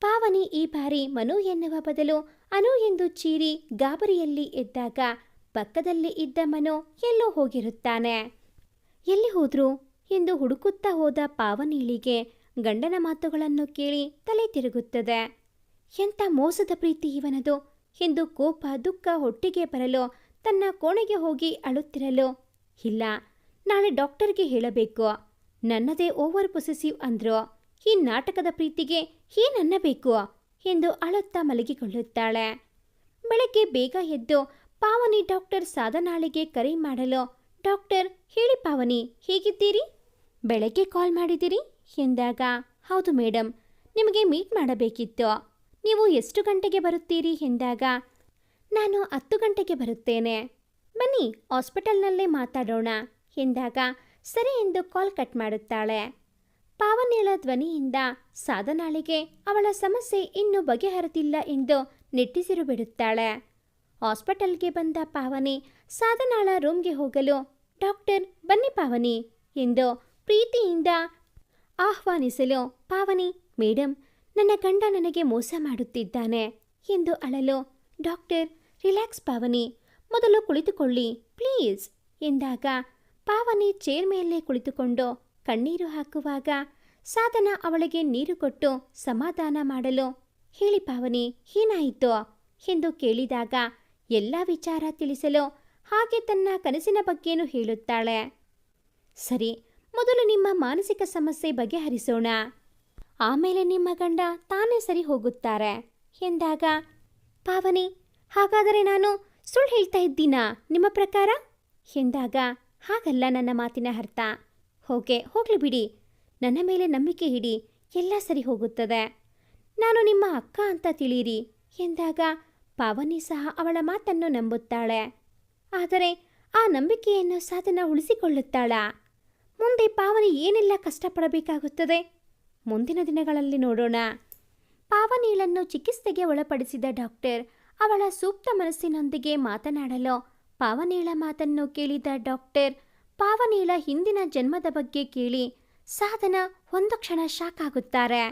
ಪಾವನಿ ಈ ಬಾರಿ ಮನು ಎನ್ನುವ ಬದಲು ಅನು ಎಂದು ಚೀರಿ ಗಾಬರಿಯಲ್ಲಿ ಎದ್ದಾಗ ಪಕ್ಕದಲ್ಲಿ ಇದ್ದ ಮನು ಎಲ್ಲೋ ಹೋಗಿರುತ್ತಾನೆ. ಎಲ್ಲಿ ಹೋದ್ರು ಎಂದು ಹುಡುಕುತ್ತಾ ಹೋದ ಪಾವನಿಳಿಗೆ ಗಂಡನ ಮಾತುಗಳನ್ನು ಕೇಳಿ ತಲೆ ತಿರುಗುತ್ತದೆ. ಎಂಥ ಮೋಸದ ಪ್ರೀತಿ ಇವನದು ಎಂದು ಕೋಪ ದುಃಖ ಹೊಟ್ಟಿಗೆ ಬರಲು ತನ್ನ ಕೋಣೆಗೆ ಹೋಗಿ ಅಳುತ್ತಿರಲು, ಇಲ್ಲ ನಾಳೆ ಡಾಕ್ಟರ್ಗೆ ಹೇಳಬೇಕು, ನನ್ನದೇ ಓವರ್ ಪೊಸೆಸಿವ್ ಅಂದ್ರು, ಈ ನಾಟಕದ ಪ್ರೀತಿಗೆ ಏನನ್ನಬೇಕು ಎಂದು ಅಳುತ್ತಾ ಮಲಗಿಕೊಳ್ಳುತ್ತಾಳೆ. ಬೆಳಗ್ಗೆ ಬೇಗ ಎದ್ದು ಪಾವನಿ ಡಾಕ್ಟರ್ ಸಾಧನಾಳಿಗೆ ಕರೆ ಮಾಡಲು, ಡಾಕ್ಟರ್ ಹೇಳಿ ಪಾವನಿ ಹೇಗಿದ್ದೀರಿ, ಬೆಳಗ್ಗೆ ಕಾಲ್ ಮಾಡಿದ್ದೀರಿ ಎಂದಾಗ, ಹೌದು ಮೇಡಮ್, ನಿಮಗೆ ಮೀಟ್ ಮಾಡಬೇಕಿತ್ತು, ನೀವು ಎಷ್ಟು ಗಂಟೆಗೆ ಬರುತ್ತೀರಿ ಎಂದಾಗ, ನಾನು 10 ಗಂಟೆಗೆ ಬರುತ್ತೇನೆ, ಬನ್ನಿ ಹಾಸ್ಪಿಟಲ್ನಲ್ಲೇ ಮಾತಾಡೋಣ ಎಂದಾಗ ಸರಿ ಎಂದು ಕಾಲ್ ಕಟ್ ಮಾಡುತ್ತಾಳೆ. ಪಾವನಿಳ ಧ್ವನಿಯಿಂದ ಸಾಧನಾಳಿಗೆ ಅವಳ ಸಮಸ್ಯೆ ಇನ್ನೂ ಬಗೆಹರಿದಿಲ್ಲ ಎಂದು ನಿಟ್ಟುಸಿರು ಬಿಡುತ್ತಾಳೆ. ಹಾಸ್ಪಿಟಲ್ಗೆ ಬಂದ ಪಾವನಿ ಸಾಧನಾಳ ರೂಮ್ಗೆ ಹೋಗಲು, ಡಾಕ್ಟರ್ ಬನ್ನಿ ಪಾವನಿ ಎಂದು ಪ್ರೀತಿಯಿಂದ ಆಹ್ವಾನಿಸಲು, ಪಾವನಿ ಮೇಡಮ್ ನನ್ನ ಗಂಡ ನನಗೆ ಮೋಸ ಮಾಡುತ್ತಿದ್ದಾನೆ ಎಂದು ಅಳಲು, ಡಾಕ್ಟರ್ ರಿಲ್ಯಾಕ್ಸ್ ಪಾವನಿ, ಮೊದಲು ಕುಳಿತುಕೊಳ್ಳಿ ಪ್ಲೀಸ್ ಎಂದಾಗ ಪಾವನಿ ಚೇರ್ ಮೇಲೆ ಕುಳಿತುಕೊಂಡು ಕಣ್ಣೀರು ಹಾಕುವಾಗ ಸಾಧನ ಅವಳಿಗೆ ನೀರು ಕೊಟ್ಟು ಸಮಾಧಾನ ಮಾಡಲು, ಹೇಳಿ ಪಾವನಿ ಏನಾಯಿತು ಎಂದು ಕೇಳಿದಾಗ ಎಲ್ಲ ವಿಚಾರ ತಿಳಿಸಲು ಹಾಗೆ ತನ್ನ ಕನಸಿನ ಬಗ್ಗೆನೂ ಹೇಳುತ್ತಾಳೆ. ಸರಿ, ಮೊದಲು ನಿಮ್ಮ ಮಾನಸಿಕ ಸಮಸ್ಯೆ ಬಗೆಹರಿಸೋಣ, ಆಮೇಲೆ ನಿಮ್ಮ ಗಂಡ ತಾನೇ ಸರಿ ಹೋಗುತ್ತಾರೆ ಎಂದಾಗ, ಪಾವನಿ ಹಾಗಾದರೆ ನಾನು ಸುಳ್ಳು ಹೇಳ್ತಾ ಇದ್ದೀನಾ ನಿಮ್ಮ ಪ್ರಕಾರ ಎಂದಾಗ, ಹಾಗಲ್ಲ ನನ್ನ ಮಾತಿನ ಅರ್ಥ, ಹೋಗಲಿ ಬಿಡಿ, ನನ್ನ ಮೇಲೆ ನಂಬಿಕೆ ಇಡಿ, ಎಲ್ಲ ಸರಿ ಹೋಗುತ್ತದೆ, ನಾನು ನಿಮ್ಮ ಅಕ್ಕ ಅಂತ ತಿಳಿಯಿರಿ ಎಂದಾಗ ಪಾವನಿ ಸಹ ಅವಳ ಮಾತನ್ನು ನಂಬುತ್ತಾಳೆ. ಆದರೆ ಆ ನಂಬಿಕೆಯನ್ನು ಸಾಧನ ಉಳಿಸಿಕೊಳ್ಳುತ್ತಾಳಾ? ಮುಂದೆ ಪಾವನಿ ಏನೆಲ್ಲ ಕಷ್ಟಪಡಬೇಕಾಗುತ್ತದೆ ಮುಂದಿನ ದಿನಗಳಲ್ಲಿ ನೋಡೋಣ. ಪಾವನಿಳನ್ನು ಚಿಕಿತ್ಸೆಗೆ ಒಳಪಡಿಸಿದ ಡಾಕ್ಟರ್ ಅವಳ ಸೂಕ್ತ ಮನಸ್ಸಿನೊಂದಿಗೆ ಮಾತನಾಡಲು, ಪಾವನಿಳ ಮಾತನ್ನು ಕೇಳಿದ ಡಾಕ್ಟರ್ ಪಾವನಿಳ ಹಿಂದಿನ ಜನ್ಮದ ಬಗ್ಗೆ ಕೇಳಿ ಸಾಧನ ಒಂದು ಕ್ಷಣ ಶಾಕ್ ಆಗುತ್ತಾರೆ.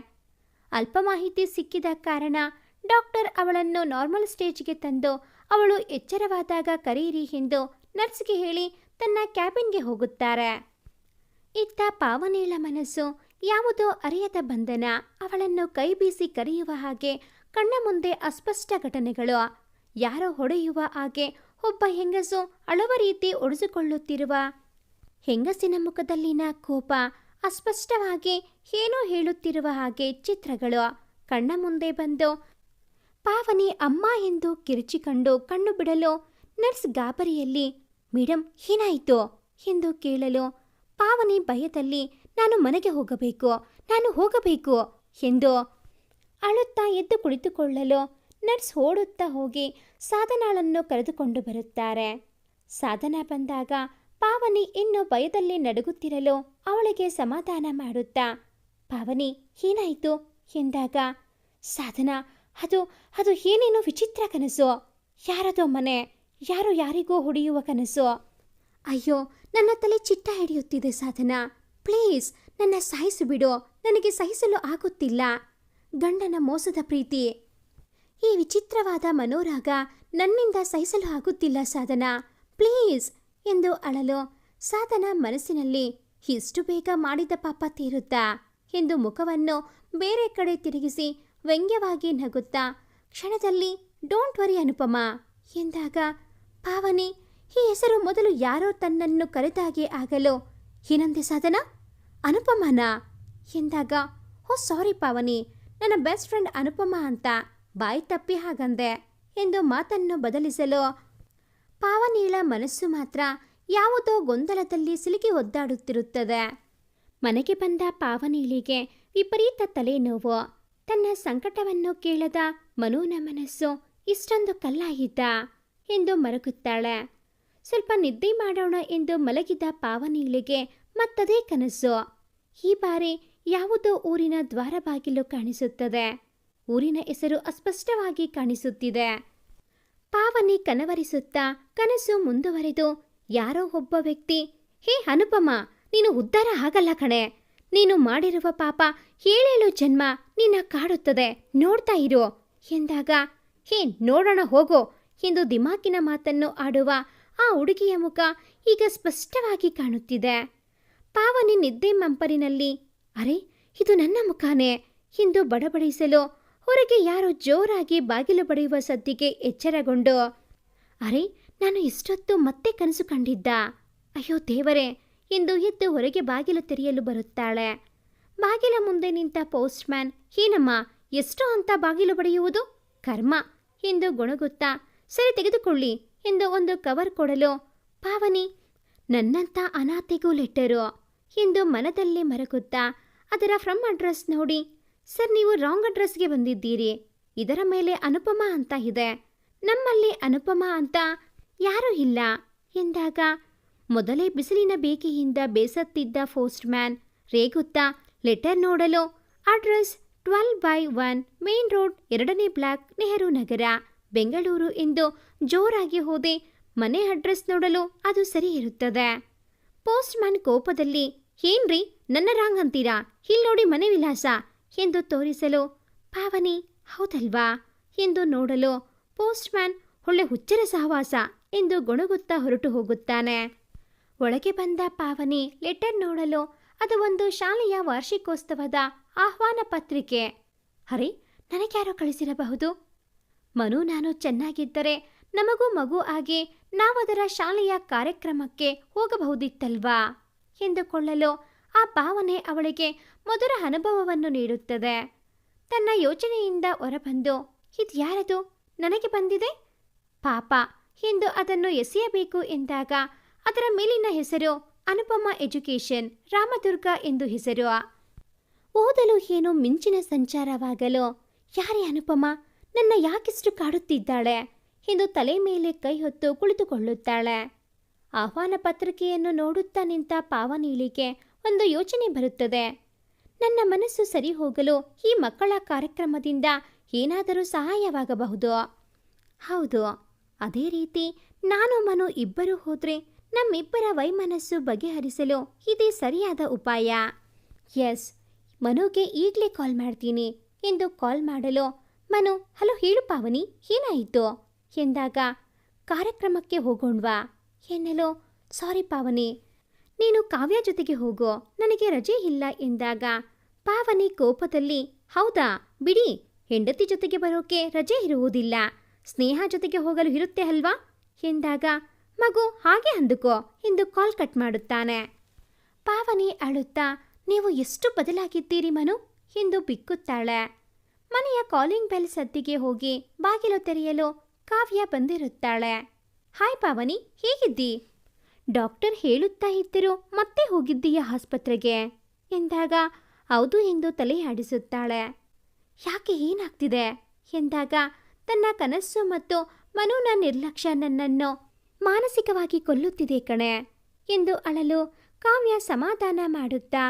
ಅಲ್ಪ ಮಾಹಿತಿ ಸಿಕ್ಕಿದ ಕಾರಣ ಡಾಕ್ಟರ್ ಅವಳನ್ನು ನಾರ್ಮಲ್ ಸ್ಟೇಜ್ಗೆ ತಂದು ಅವಳು ಎಚ್ಚರವಾದಾಗ ಕರೆಯಿರಿ ಎಂದು ನರ್ಸ್ಗೆ ಹೇಳಿ ತನ್ನ ಕ್ಯಾಬಿನ್ಗೆ ಹೋಗುತ್ತಾರೆ. ಇತ್ತ ಪಾವನಿಳ ಮನಸ್ಸು ಯಾವುದೋ ಅರಿಯದ ಬಂಧನ ಅವಳನ್ನು ಕೈ ಬೀಸಿ ಕರೆಯುವ ಹಾಗೆ, ಕಣ್ಣ ಮುಂದೆ ಅಸ್ಪಷ್ಟ ಘಟನೆಗಳು, ಯಾರೋ ಹೊಡೆಯುವ ಹಾಗೆ, ಒಬ್ಬ ಹೆಂಗಸು ಅಳುವ ರೀತಿ ಒಡೆಸಿಕೊಳ್ಳುತ್ತಿರುವ, ಹೆಂಗಸಿನ ಮುಖದಲ್ಲಿನ ಕೋಪ ಅಸ್ಪಷ್ಟವಾಗಿ ಏನೋ ಹೇಳುತ್ತಿರುವ ಹಾಗೆ ಚಿತ್ರಗಳು ಕಣ್ಣ ಮುಂದೆ ಬಂದು ಪಾವನಿ ಅಮ್ಮ ಎಂದು ಕಿರುಚಿಕೊಂಡು ಕಣ್ಣು ಬಿಡಲು ನರ್ಸ್ ಗಾಬರಿಯಲ್ಲಿ, ಮೇಡಮ್ ಏನಾಯಿತು ಎಂದು ಕೇಳಲು ಪಾವನಿ ಭಯದಲ್ಲಿ, ನಾನು ಮನೆಗೆ ಹೋಗಬೇಕು ಎಂದು ಅಳುತ್ತಾ ಎದ್ದು ಕುಳಿತುಕೊಳ್ಳಲು ನರ್ಸ್ ಓಡುತ್ತಾ ಹೋಗಿ ಸಾಧನಾಳನ್ನು ಕರೆದುಕೊಂಡು ಬರುತ್ತಾರೆ. ಸಾಧನ ಬಂದಾಗ ಪಾವನಿ ಇನ್ನೂ ಭಯದಲ್ಲಿ ನಡುಗುತ್ತಿರಲು ಅವಳಿಗೆ ಸಮಾಧಾನ ಮಾಡುತ್ತಾ, ಪಾವನಿ ಏನಾಯಿತು ಎಂದಾಗ, ಸಾಧನ ಅದು ಏನೇನೋ ವಿಚಿತ್ರ ಕನಸು, ಯಾರದೋ ಮನೆ, ಯಾರೋ ಯಾರಿಗೋ ಹೊಡೆಯುವ ಕನಸು, ಅಯ್ಯೋ ನನ್ನ ತಲೆ ಚಿಟ್ಟ ಹಿಡಿಯುತ್ತಿದೆ ಸಾಧನ, ಪ್ಲೀಸ್ ನನ್ನ ಸಾಯಿಸಿಬಿಡು, ನನಗೆ ಸಹಿಸಲು ಆಗುತ್ತಿಲ್ಲ, ಗಂಡನ ಮೋಸದ ಪ್ರೀತಿ, ಈ ವಿಚಿತ್ರವಾದ ಮನೋರಾಗ ನನ್ನಿಂದ ಸಹಿಸಲು ಆಗುತ್ತಿಲ್ಲ ಸಾಧನ, ಪ್ಲೀಸ್ ಎಂದು ಅಳಲು ಸಾಧನ ಮನಸ್ಸಿನಲ್ಲಿ ಇಷ್ಟು ಬೇಗ ಮಾಡಿದ ಪಾಪ ತೀರುತ್ತಾ ಎಂದು ಮುಖವನ್ನು ಬೇರೆ ಕಡೆ ತಿರುಗಿಸಿ ವ್ಯಂಗ್ಯವಾಗಿ ನಗುತ್ತಾ ಕ್ಷಣದಲ್ಲಿ ಡೋಂಟ್ ವರಿ ಅನುಪಮ ಎಂದಾಗ, ಪಾವನಿ ಈ ಹೆಸರು ಮೊದಲು ಯಾರೋ ತನ್ನನ್ನು ಕರೆದಾಗೆ ಆಗಲು, ಏನಂದೆ ಸಾಧನ, ಅನುಪಮನಾ ಎಂದಾಗ, ಓ ಸಾರಿ ಪಾವನಿ, ನನ್ನ ಬೆಸ್ಟ್ ಫ್ರೆಂಡ್ ಅನುಪಮ ಅಂತ ಬಾಯಿ ತಪ್ಪಿ ಹಾಗಂದೆ ಎಂದು ಮಾತನ್ನು ಬದಲಿಸಲು ಪಾವನಿಳ ಮನಸ್ಸು ಮಾತ್ರ ಯಾವುದೋ ಗೊಂದಲದಲ್ಲಿ ಸಿಲುಕಿ ಒದ್ದಾಡುತ್ತಿರುತ್ತದೆ. ಮನೆಗೆ ಬಂದ ಪಾವನಿಳಿಗೆ ವಿಪರೀತ ತಲೆನೋವು. ತನ್ನ ಸಂಕಟವನ್ನು ಕೇಳದ ಮನುನ ಮನಸ್ಸು ಇಷ್ಟೊಂದು ಕಲ್ಲಾಯಿತಾ ಎಂದು ಮರಗುತ್ತಾಳೆ. ಸ್ವಲ್ಪ ನಿದ್ದೆ ಮಾಡೋಣ ಎಂದು ಮಲಗಿದ ಪಾವನಿಳಿಗೆ ಮತ್ತದೇ ಕನಸು. ಈ ಬಾರಿ ಯಾವುದೋ ಊರಿನ ದ್ವಾರ ಬಾಗಿಲು ಕಾಣಿಸುತ್ತದೆ. ಊರಿನ ಹೆಸರು ಅಸ್ಪಷ್ಟವಾಗಿ ಕಾಣಿಸುತ್ತಿದೆ. ಪಾವನಿ ಕನವರಿಸುತ್ತಾ ಕನಸು ಮುಂದುವರೆದು ಯಾರೋ ಒಬ್ಬ ವ್ಯಕ್ತಿ, ಹೇ ಅನುಪಮ, ನೀನು ಉದ್ಧಾರ ಆಗಲ್ಲ ಕಣೆ. ನೀನು ಮಾಡಿರುವ ಪಾಪ 7 ಜನ್ಮ ನಿನ್ನ ಕಾಡುತ್ತದೆ, ನೋಡ್ತಾ ಇರು ಎಂದಾಗ, ಹೇ ನೋಡೋಣ ಹೋಗೋ ಎಂದು ದಿಮಾಕಿನ ಮಾತನ್ನು ಆಡುವ ಆ ಹುಡುಗಿಯ ಮುಖ ಈಗ ಸ್ಪಷ್ಟವಾಗಿ ಕಾಣುತ್ತಿದೆ. ಪಾವನಿ ನಿದ್ದೆ ಮಂಪರಿನಲ್ಲಿ, ಅರೆ ಇದು ನನ್ನ ಮುಖಾನೇ ಎಂದು ಬಡಬಡಿಸಲು ಹೊರಗೆ ಯಾರೋ ಜೋರಾಗಿ ಬಾಗಿಲು ಬಡಿಯುವ ಸದ್ದಿಗೆ ಎಚ್ಚರಗೊಂಡು, ಅರೆ ನಾನು ಇಷ್ಟೊತ್ತು ಮತ್ತೆ ಕನಸು ಕಂಡಿದ್ದ, ಅಯ್ಯೋ ದೇವರೇ ಎಂದು ಎದ್ದು ಹೊರಗೆ ಬಾಗಿಲು ತೆರೆಯಲು ಬರುತ್ತಾಳೆ. ಬಾಗಿಲ ಮುಂದೆ ನಿಂತ ಪೋಸ್ಟ್ ಮ್ಯಾನ್, ಏನಮ್ಮ ಎಷ್ಟು ಅಂತ ಬಾಗಿಲು ಬಡಿಯುವುದು, ಕರ್ಮ ಎಂದು ಗೊಣಗುತ್ತಾ, ಸರಿ ತೆಗೆದುಕೊಳ್ಳಿ ಎಂದು ಒಂದು ಕವರ್ ಕೊಡಲು ಪಾವನಿ, ನನ್ನಂಥ ಅನಾಥೆಗೂ ಲೆಟರು ಎಂದು ಮನದಲ್ಲೇ ಮರಗುತ್ತಾ ಅದರ ಫ್ರಮ್ ಅಡ್ರೆಸ್ ನೋಡಿ, ಸರ್ ನೀವು ರಾಂಗ್ ಅಡ್ರೆಸ್ಗೆ ಬಂದಿದ್ದೀರಿ, ಇದರ ಮೇಲೆ ಅನುಪಮ ಅಂತ ಇದೆ, ನಮ್ಮಲ್ಲಿ ಅನುಪಮ ಅಂತ ಯಾರೂ ಇಲ್ಲ ಎಂದಾಗ ಮೊದಲೇ ಬಿಸಿಲಿನ ಬೇಕೆಯಿಂದ ಬೇಸತ್ತಿದ್ದ ಪೋಸ್ಟ್ ಮ್ಯಾನ್ ರೇಗುತ್ತಾ ಲೆಟರ್ ನೋಡಲು ಅಡ್ರೆಸ್ 12/1 ಮೇನ್ ರೋಡ್ 2ನೇ ಬ್ಲಾಕ್, ನೆಹರು ನಗರ, ಬೆಂಗಳೂರು ಎಂದು ಜೋರಾಗಿ ಹೋದೆ. ಮನೆ ಅಡ್ರೆಸ್ ನೋಡಲು ಅದು ಸರಿ ಇರುತ್ತದೆ. ಪೋಸ್ಟ್ ಮ್ಯಾನ್ ಕೋಪದಲ್ಲಿ, ಏನ್ರಿ ನನ್ನ ರಾಂಗ್ ಅಂತೀರಾ, ಇಲ್ಲಿ ನೋಡಿ ಮನೆ ವಿಳಾಸ ಎಂದು ತೋರಿಸಲು ಪಾವನಿ, ಹೌದಲ್ವಾ ಎಂದು ನೋಡಲು ಪೋಸ್ಟ್ ಮ್ಯಾನ್, ಒಳ್ಳೆ ಹುಚ್ಚರ ಸಹವಾಸ ಎಂದು ಗೊಣಗುತ್ತಾ ಹೊರಟು ಹೋಗುತ್ತಾನೆ. ಒಳಗೆ ಬಂದ ಪಾವನಿ ಲೆಟರ್ ನೋಡಲು ಅದು ಒಂದು ಶಾಲೆಯ ವಾರ್ಷಿಕೋತ್ಸವದ ಆಹ್ವಾನ ಪತ್ರಿಕೆ. ಅರೆ ನನಗ್ಯಾರೋ ಕಳಿಸಿರಬಹುದು. ಮನು ನಾನು ಚೆನ್ನಾಗಿದ್ದರೆ ನಮಗೂ ಮಗು ಆಗಿ ನಾವದರ ಶಾಲೆಯ ಕಾರ್ಯಕ್ರಮಕ್ಕೆ ಹೋಗಬಹುದಿತ್ತಲ್ವಾ ಎಂದುಕೊಳ್ಳಲು ಆ ಭಾವನೆ ಅವಳಿಗೆ ಮಧುರ ಅನುಭವವನ್ನು ನೀಡುತ್ತದೆ. ತನ್ನ ಯೋಚನೆಯಿಂದ ಹೊರಬಂದು, ಇದ್ಯಾರದು ನನಗೆ ಬಂದಿದೆ ಪಾಪ ಎಂದು ಅದನ್ನು ಎಸೆಯಬೇಕು ಎಂದಾಗ ಅದರ ಮೇಲಿನ ಹೆಸರು ಅನುಪಮ ಎಜುಕೇಶನ್, ರಾಮದುರ್ಗ ಎಂದು ಹೆಸರು. ಓದಲು ಏನೋ ಮಿಂಚಿನ ಸಂಚಾರವಾಗಲು, ಯಾರೇ ಅನುಪಮ, ನನ್ನ ಯಾಕಿಷ್ಟು ಕಾಡುತ್ತಿದ್ದಾಳೆ ಎಂದು ತಲೆ ಮೇಲೆ ಕೈ ಹೊತ್ತು ಕುಳಿತುಕೊಳ್ಳುತ್ತಾಳೆ. ಆಹ್ವಾನ ಪತ್ರಿಕೆಯನ್ನು ನೋಡುತ್ತಾ ನಿಂತ ಪಾವನಿಳಿಗೆ ಒಂದು ಯೋಚನೆ ಬರುತ್ತದೆ. ನನ್ನ ಮನಸ್ಸು ಸರಿ ಹೋಗಲು ಈ ಮಕ್ಕಳ ಕಾರ್ಯಕ್ರಮದಿಂದ ಏನಾದರೂ ಸಹಾಯವಾಗಬಹುದು. ಹೌದು, ಅದೇ ರೀತಿ ನಾನು ಮನು ಇಬ್ಬರು ಹೋದರೆ ನಮ್ಮಿಬ್ಬರ ವೈಮನಸ್ಸು ಬಗೆಹರಿಸಲು ಇದೇ ಸರಿಯಾದ ಉಪಾಯ. ಎಸ್, ಮನುಗೆ ಈಗಲೇ ಕಾಲ್ ಮಾಡ್ತೀನಿ ಎಂದು ಕಾಲ್ ಮಾಡಲು ಮನು, ಹಲೋ ಹೇಳು ಪಾವನಿ, ಏನಾಯಿತು ಎಂದಾಗ, ಕಾರ್ಯಕ್ರಮಕ್ಕೆ ಹೋಗೋಣ್ವಾ ಎನ್ನಲು, ಸಾರಿ ಪಾವನಿ, ನೀನು ಕಾವ್ಯ ಜೊತೆಗೆ ಹೋಗೋ, ನನಗೆ ರಜೆ ಇಲ್ಲ ಎಂದಾಗ ಪಾವನಿ ಕೋಪದಲ್ಲಿ, ಹೌದಾ ಬಿಡಿ, ಹೆಂಡತಿ ಜೊತೆಗೆ ಬರೋಕೆ ರಜೆ ಇರುವುದಿಲ್ಲ, ಸ್ನೇಹ ಜೊತೆಗೆ ಹೋಗಲು ಇರುತ್ತೆ ಅಲ್ವಾ ಎಂದಾಗ, ಮಗು ಹಾಗೆ ಅಂದುಕೋ ಎಂದು ಕಾಲ್ ಕಟ್ ಮಾಡುತ್ತಾನೆ. ಪಾವನಿ ಅಳುತ್ತಾ, ನೀವು ಎಷ್ಟು ಬದಲಾಗಿದ್ದೀರಿ ಮನು ಎಂದು ಬಿಕ್ಕುತ್ತಾಳೆ. ಮನೆಯ ಕಾಲಿಂಗ್ ಬೆಲ್ ಸದ್ದಿಗೆ ಹೋಗಿ ಬಾಗಿಲು ತೆರೆಯಲು ಕಾವ್ಯ ಬಂದಿರುತ್ತಾಳೆ. ಹಾಯ್ ಪಾವನಿ, ಹೇಗಿದ್ದಿ? ಡಾಕ್ಟರ್ ಹೇಳುತ್ತಾ ಇದ್ದರು ಮತ್ತೆ ಹೋಗಿದ್ದೀಯಾ ಆಸ್ಪತ್ರೆಗೆ ಎಂದಾಗ, ಹೌದು ಎಂದು ತಲೆ ಆಡಿಸುತ್ತಾಳೆ. ಯಾಕೆ ಏನಾಗ್ತಿದೆ ಎಂದಾಗ, ತನ್ನ ಕನಸು ಮತ್ತು ಮನುನ ನಿರ್ಲಕ್ಷ್ಯ ನನ್ನನ್ನು ಮಾನಸಿಕವಾಗಿ ಕೊಲ್ಲುತ್ತಿದೆ ಕಣೆ ಎಂದು ಅಳಲು ಕಾವ್ಯ ಸಮಾಧಾನ ಮಾಡುತ್ತಾ,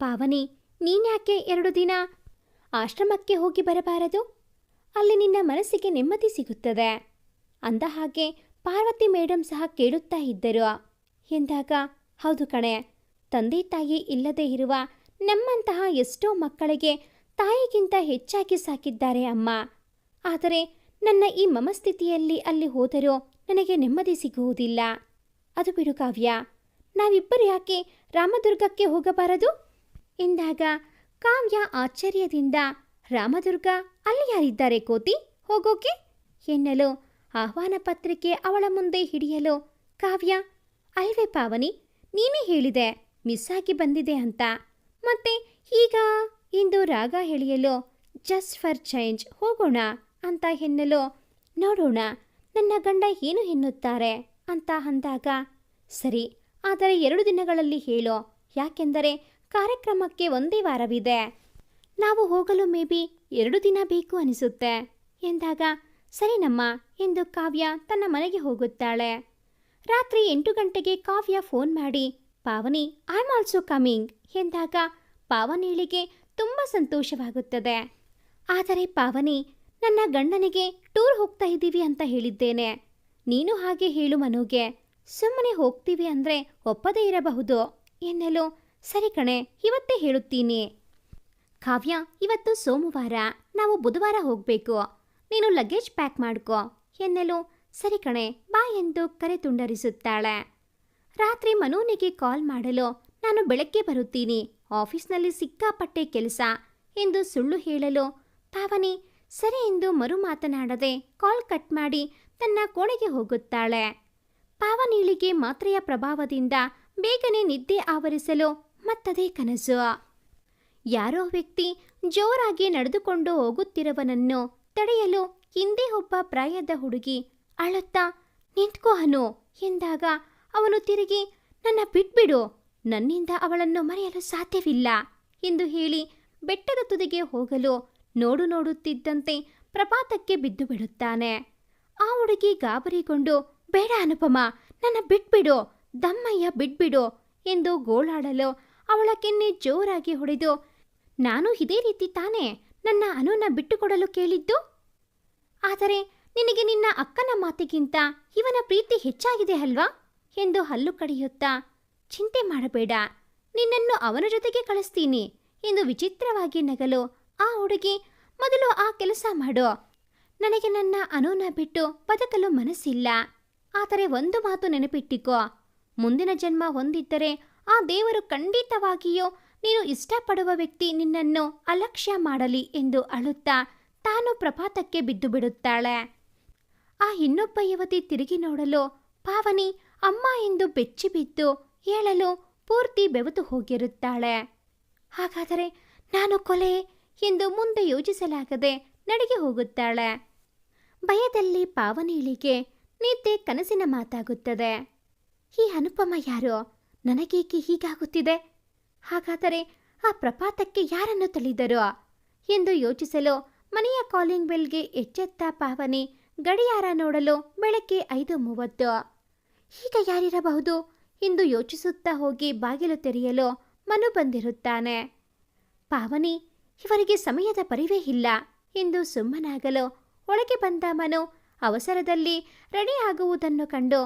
ಪಾವನಿ ನೀನ್ಯಾಕೆ 2 ದಿನ ಆಶ್ರಮಕ್ಕೆ ಹೋಗಿ ಬರಬಾರದು? ಅಲ್ಲಿ ನಿನ್ನ ಮನಸ್ಸಿಗೆ ನೆಮ್ಮದಿ ಸಿಗುತ್ತದೆ. ಅಂದ ಹಾಗೆ ಪಾರ್ವತಿ ಮೇಡಮ್ ಸಹ ಕೇಳುತ್ತಾ ಇದ್ದರು ಎಂದಾಗ, ಹೌದು ಕಣೆ, ತಂದೆ ತಾಯಿ ಇಲ್ಲದೆ ಇರುವ ನಮ್ಮಂತಹ ಎಷ್ಟೋ ಮಕ್ಕಳಿಗೆ ತಾಯಿಗಿಂತ ಹೆಚ್ಚಾಗಿ ಸಾಕಿದ್ದಾರೆ ಅಮ್ಮ. ಆದರೆ ನನ್ನ ಈ ಮಮಸ್ಥಿತಿಯಲ್ಲಿ ಅಲ್ಲಿ ಹೋದರೂ ನನಗೆ ನೆಮ್ಮದಿ ಸಿಗುವುದಿಲ್ಲ. ಅದು ಬಿಡು ಕಾವ್ಯ, ನಾವಿಬ್ಬರು ಯಾಕೆ ರಾಮದುರ್ಗಕ್ಕೆ ಹೋಗಬಾರದು ಎಂದಾಗ ಕಾವ್ಯ ಆಶ್ಚರ್ಯದಿಂದ, ರಾಮದುರ್ಗ ಅಲ್ಲಿ ಯಾರಿದ್ದಾರೆ ಕೋತಿ ಹೋಗೋಕೆ ಎನ್ನಲು ಆಹ್ವಾನ ಪತ್ರಿಕೆ ಅವಳ ಮುಂದೆ ಹಿಡಿಯಲು ಕಾವ್ಯ, ಅಲ್ವೇ ಪಾವನಿ, ನೀನೇ ಹೇಳಿದೆ ಮಿಸ್ ಆಗಿ ಬಂದಿದೆ ಅಂತ, ಮತ್ತೆ ಈಗ ಇಂದು ರಾಗ ಎಳೆಯಲು ಜಸ್ಟ್ ಫಾರ್ ಚೇಂಜ್ ಹೋಗೋಣ ಅಂತ ಎನ್ನಲು, ನೋಡೋಣ ನನ್ನ ಗಂಡ ಏನು ಎನ್ನುತ್ತಾರೆ ಅಂತ ಅಂದಾಗ, ಸರಿ ಆದರೆ 2 ದಿನಗಳಲ್ಲಿ ಹೇಳೋ, ಯಾಕೆಂದರೆ ಕಾರ್ಯಕ್ರಮಕ್ಕೆ ಒಂದೇ ವಾರವಿದೆ, ನಾವು ಹೋಗಲು ಮೇಬಿ 2 ದಿನ ಬೇಕು ಅನಿಸುತ್ತೆ ಎಂದಾಗ, ಸರಿನಮ್ಮ ಎಂದು ಕಾವ್ಯ ತನ್ನ ಮನೆಗೆ ಹೋಗುತ್ತಾಳೆ. ರಾತ್ರಿ 8 ಗಂಟೆಗೆ ಕಾವ್ಯ ಫೋನ್ ಮಾಡಿ, ಪಾವನಿ ಐ ಆಮ್ ಆಲ್ಸೋ ಕಮಿಂಗ್ ಎಂದಾಗ ಪಾವನಿಳಿಗೆ ತುಂಬ ಸಂತೋಷವಾಗುತ್ತದೆ. ಆದರೆ ಪಾವನಿ, ನನ್ನ ಗಂಡನಿಗೆ ಟೂರ್ ಹೋಗ್ತಾ ಇದ್ದೀವಿ ಅಂತ ಹೇಳಿದ್ದೇನೆ. ನೀನು ಹಾಗೆ ಹೇಳು ಮನುಗೆ. ಸುಮ್ಮನೆ ಹೋಗ್ತೀವಿ ಅಂದರೆ ಒಪ್ಪದೇ ಇರಬಹುದು ಎನ್ನಲು, ಸರಿ ಕಣೆ, ಇವತ್ತೇ ಹೇಳುತ್ತೀನಿ. ಕಾವ್ಯ, ಇವತ್ತು ಸೋಮವಾರ, ನಾವು ಬುಧವಾರ ಹೋಗಬೇಕು. ನೀನು ಲಗೇಜ್ ಪ್ಯಾಕ್ ಮಾಡ್ಕೊ ಎನ್ನಲು, ಸರಿ ಕಣೆ ಬಾ ಎಂದು ಕರೆ ತುಂಡರಿಸುತ್ತಾಳೆ. ರಾತ್ರಿ ಮನೋನಿಗೆ ಕಾಲ್ ಮಾಡಲು, ನಾನು ಬೆಳಗ್ಗೆ ಬರುತ್ತೀನಿ, ಆಫೀಸ್ನಲ್ಲಿ ಸಿಕ್ಕಾಪಟ್ಟೆ ಕೆಲಸ ಎಂದು ಸುಳ್ಳು ಹೇಳಲು, ಪಾವನಿ ಸರಿ ಎಂದು ಮರು ಮಾತನಾಡದೆ ಕಾಲ್ ಕಟ್ ಮಾಡಿ ತನ್ನ ಕೋಣೆಗೆ ಹೋಗುತ್ತಾಳೆ. ಪಾವನಿಳಿಗೆ ಮಾತ್ರೆಯ ಪ್ರಭಾವದಿಂದ ಬೇಗನೆ ನಿದ್ದೆ ಆವರಿಸಲು ಮತ್ತದೇ ಕನಸು. ಯಾರೋ ವ್ಯಕ್ತಿ ಜೋರಾಗಿ ನಡೆದುಕೊಂಡು ಹೋಗುತ್ತಿರುವನನ್ನು ತಡೆಯಲು ಹಿಂದೆ ಒಬ್ಬ ಪ್ರಾಯದ ಹುಡುಗಿ ಅಳುತ್ತಾ, ನಿಂತ್ಕೋ ಅನು ಎಂದಾಗ ಅವನು ತಿರುಗಿ, ನನ್ನ ಬಿಟ್ಬಿಡು, ನನ್ನಿಂದ ಅವಳನ್ನು ಮರೆಯಲು ಸಾಧ್ಯವಿಲ್ಲ ಎಂದು ಹೇಳಿ ಬೆಟ್ಟದ ತುದಿಗೆ ಹೋಗಲು ನೋಡುತ್ತಿದ್ದಂತೆ ಪ್ರಪಾತಕ್ಕೆ ಬಿದ್ದು ಬಿಡುತ್ತಾನೆ. ಆ ಹುಡುಗಿ ಗಾಬರಿಗೊಂಡು, ಬೇಡ ಅನುಪಮ, ನನ್ನ ಬಿಟ್ಬಿಡು, ದಮ್ಮಯ್ಯ ಬಿಟ್ಬಿಡು ಎಂದು ಗೋಳಾಡಲು ಅವಳ ಕೆನ್ನೆ ಜೋರಾಗಿ ಹೊಡೆದು, ನಾನು ಇದೇ ರೀತಿ ತಾನೇ ನನ್ನ ಅನುನ ಬಿಟ್ಟುಕೊಡಲು ಕೇಳಿದ್ದು? ಆದರೆ ನಿನಗೆ ನಿನ್ನ ಅಕ್ಕನ ಮಾತಿಗಿಂತ ಇವನ ಪ್ರೀತಿ ಹೆಚ್ಚಾಗಿದೆ ಅಲ್ವಾ ಎಂದು ಹಲ್ಲು ಕಡಿಯುತ್ತಾ, ಚಿಂತೆ ಮಾಡಬೇಡ, ನಿನ್ನನ್ನು ಅವನ ಜೊತೆಗೆ ಕಳಿಸ್ತೀನಿ ಎಂದು ವಿಚಿತ್ರವಾಗಿ ನಗಲು ಆ ಹುಡುಗಿ, ಮೊದಲು ಆ ಕೆಲಸ ಮಾಡು, ನನಗೆ ನನ್ನ ಅನುನ ಬಿಟ್ಟು ಬದುಕಲು ಮನಸ್ಸಿಲ್ಲ. ಆದರೆ ಒಂದು ಮಾತು ನೆನಪಿಟ್ಟಿಕೋ, ಮುಂದಿನ ಜನ್ಮ ಹೊಂದಿದ್ದರೆ ಆ ದೇವರು ಖಂಡಿತವಾಗಿಯೂ ನೀನು ಇಷ್ಟಪಡುವ ವ್ಯಕ್ತಿ ನಿನ್ನನ್ನು ಅಲಕ್ಷ್ಯ ಮಾಡಲಿ ಎಂದು ಅಳುತ್ತಾ ತಾನು ಪ್ರಪಾತಕ್ಕೆ ಬಿದ್ದು ಬಿಡುತ್ತಾಳೆ. ಆ ಇನ್ನೊಬ್ಬ ಯುವತಿ ತಿರುಗಿ ನೋಡಲು ಪಾವನಿ ಅಮ್ಮ ಎಂದು ಬೆಚ್ಚಿ ಬಿದ್ದು ಹೇಳಲು ಪೂರ್ತಿ ಬೆವತು ಹೋಗಿರುತ್ತಾಳೆ. ಹಾಗಾದರೆ ನಾನು ಕೊಲೆ ಎಂದು ಮುಂದೆ ಯೋಚಿಸಲಾಗದೆ ನಡಿಗೆ ಹೋಗುತ್ತಾಳೆ. ಭಯದಲ್ಲಿ ಪಾವನಿಳಿಗೆ ನಿದ್ದೆ ಕನಸಿನ ಮಾತಾಗುತ್ತದೆ. ಈ ಅನುಪಮ ಯಾರೋ, ನನಗೇಕೆ ಹೀಗಾಗುತ್ತಿದೆ? ಹಾಗಾದರೆ ಆ ಪ್ರಪಾತಕ್ಕೆ ಯಾರನ್ನು ತಳ್ಳಿದರು ಎಂದು ಯೋಚಿಸಲು ಮನೆಯ ಕಾಲಿಂಗ್ ಬೆಲ್ಗೆ ಎಚ್ಚೆತ್ತ ಪಾವನಿ ಗಡಿಯಾರ ನೋಡಲು ಬೆಳಗ್ಗೆ 5:30. ಈಗ ಯಾರಿರಬಹುದು ಎಂದು ಯೋಚಿಸುತ್ತಾ ಹೋಗಿ ಬಾಗಿಲು ತೆರೆಯಲು ಮನು ಬಂದಿರುತ್ತಾನೆ. ಪಾವನಿ, ಇವರಿಗೆ ಸಮಯದ ಪರಿವೇ ಇಲ್ಲ ಎಂದು ಸುಮ್ಮನಾಗಲು ಒಳಗೆ ಬಂದ ಮನು ಅವಸರದಲ್ಲಿ ರೆಡಿ ಆಗುವುದನ್ನು ಕಂಡು,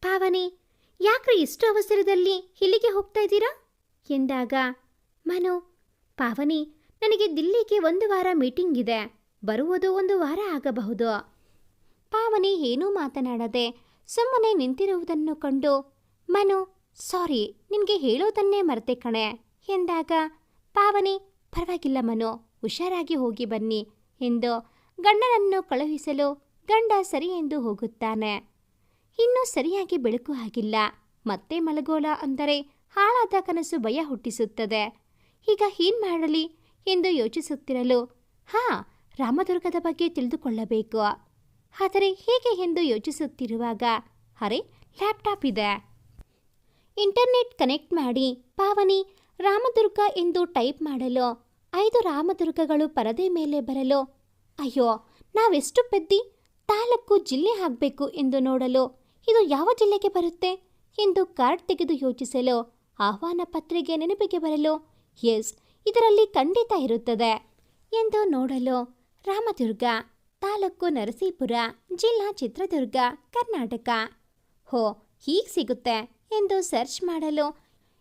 ಪಾವನಿ, ಯಾಕ್ರಿ ಇಷ್ಟು ಅವಸರದಲ್ಲಿ ಇಲ್ಲಿಗೆ ಹೋಗ್ತಾ ಇದ್ದೀರಾ ಎಂದಾಗ ಮನು, ಪಾವನಿ, ನನಗೆ ದಿಲ್ಲಿಗೆ 1 ವಾರ ಮೀಟಿಂಗ್ ಇದೆ, ಬರುವುದು 1 ವಾರ ಆಗಬಹುದು. ಪಾವನಿ ಏನೂ ಮಾತನಾಡದೆ ಸುಮ್ಮನೆ ನಿಂತಿರುವುದನ್ನು ಕಂಡು ಮನು, ಸಾರಿ, ನಿನಗೆ ಹೇಳೋದನ್ನೇ ಮರೆತೆ ಕಣೆ ಎಂದಾಗ ಪಾವನಿ, ಪರವಾಗಿಲ್ಲ ಮನು, ಹುಷಾರಾಗಿ ಹೋಗಿ ಬನ್ನಿ ಎಂದು ಗಂಡನನ್ನು ಕಳುಹಿಸಲು ಗಂಡ ಸರಿ ಎಂದು ಹೋಗುತ್ತಾನೆ. ಇನ್ನೂ ಸರಿಯಾಗಿ ಬೆಳಕು ಆಗಿಲ್ಲ, ಮತ್ತೆ ಮಲಗೋಲ ಅಂದರೆ ಹಾಳಾದ ಕನಸು ಭಯ ಹುಟ್ಟಿಸುತ್ತದೆ. ಈಗ ಏನ್ ಮಾಡಲಿ ಎಂದು ಯೋಚಿಸುತ್ತಿರಲು, ರಾಮದುರ್ಗದ ಬಗ್ಗೆ ತಿಳಿದುಕೊಳ್ಳಬೇಕು, ಆದರೆ ಹೇಗೆ ಎಂದು ಯೋಚಿಸುತ್ತಿರುವಾಗ, ಅರೆ, ಲ್ಯಾಪ್ಟಾಪ್ ಇದೆ. ಇಂಟರ್ನೆಟ್ ಕನೆಕ್ಟ್ ಮಾಡಿ ಪಾವನಿ ರಾಮದುರ್ಗ ಎಂದು ಟೈಪ್ ಮಾಡಲು 5 ರಾಮದುರ್ಗಗಳು ಪರದೆ ಮೇಲೆ ಬರಲು, ಅಯ್ಯೋ, ನಾವೆಷ್ಟು ಪೆದ್ದಿ, ತಾಲೂಕು ಜಿಲ್ಲೆ ಆಗಬೇಕು ಎಂದು ನೋಡಲು ಇದು ಯಾವ ಜಿಲ್ಲೆಗೆ ಬರುತ್ತೆ ಎಂದು ಕಾರ್ಡ್ ತೆಗೆದು ಯೋಚಿಸಲು ಆಹ್ವಾನ ಪತ್ರಿಕೆ ನೆನಪಿಗೆ ಬರಲು, ಎಸ್, ಇದರಲ್ಲಿ ಖಂಡಿತ ಇರುತ್ತದೆ ಎಂದು ನೋಡಲು ರಾಮದುರ್ಗ, ತಾಲೂಕು ನರಸೀಪುರ, ಜಿಲ್ಲಾ ಚಿತ್ರದುರ್ಗ, ಕರ್ನಾಟಕ. ಹೋ, ಹೀಗೆ ಸಿಗುತ್ತೆ ಎಂದು ಸರ್ಚ್ ಮಾಡಲು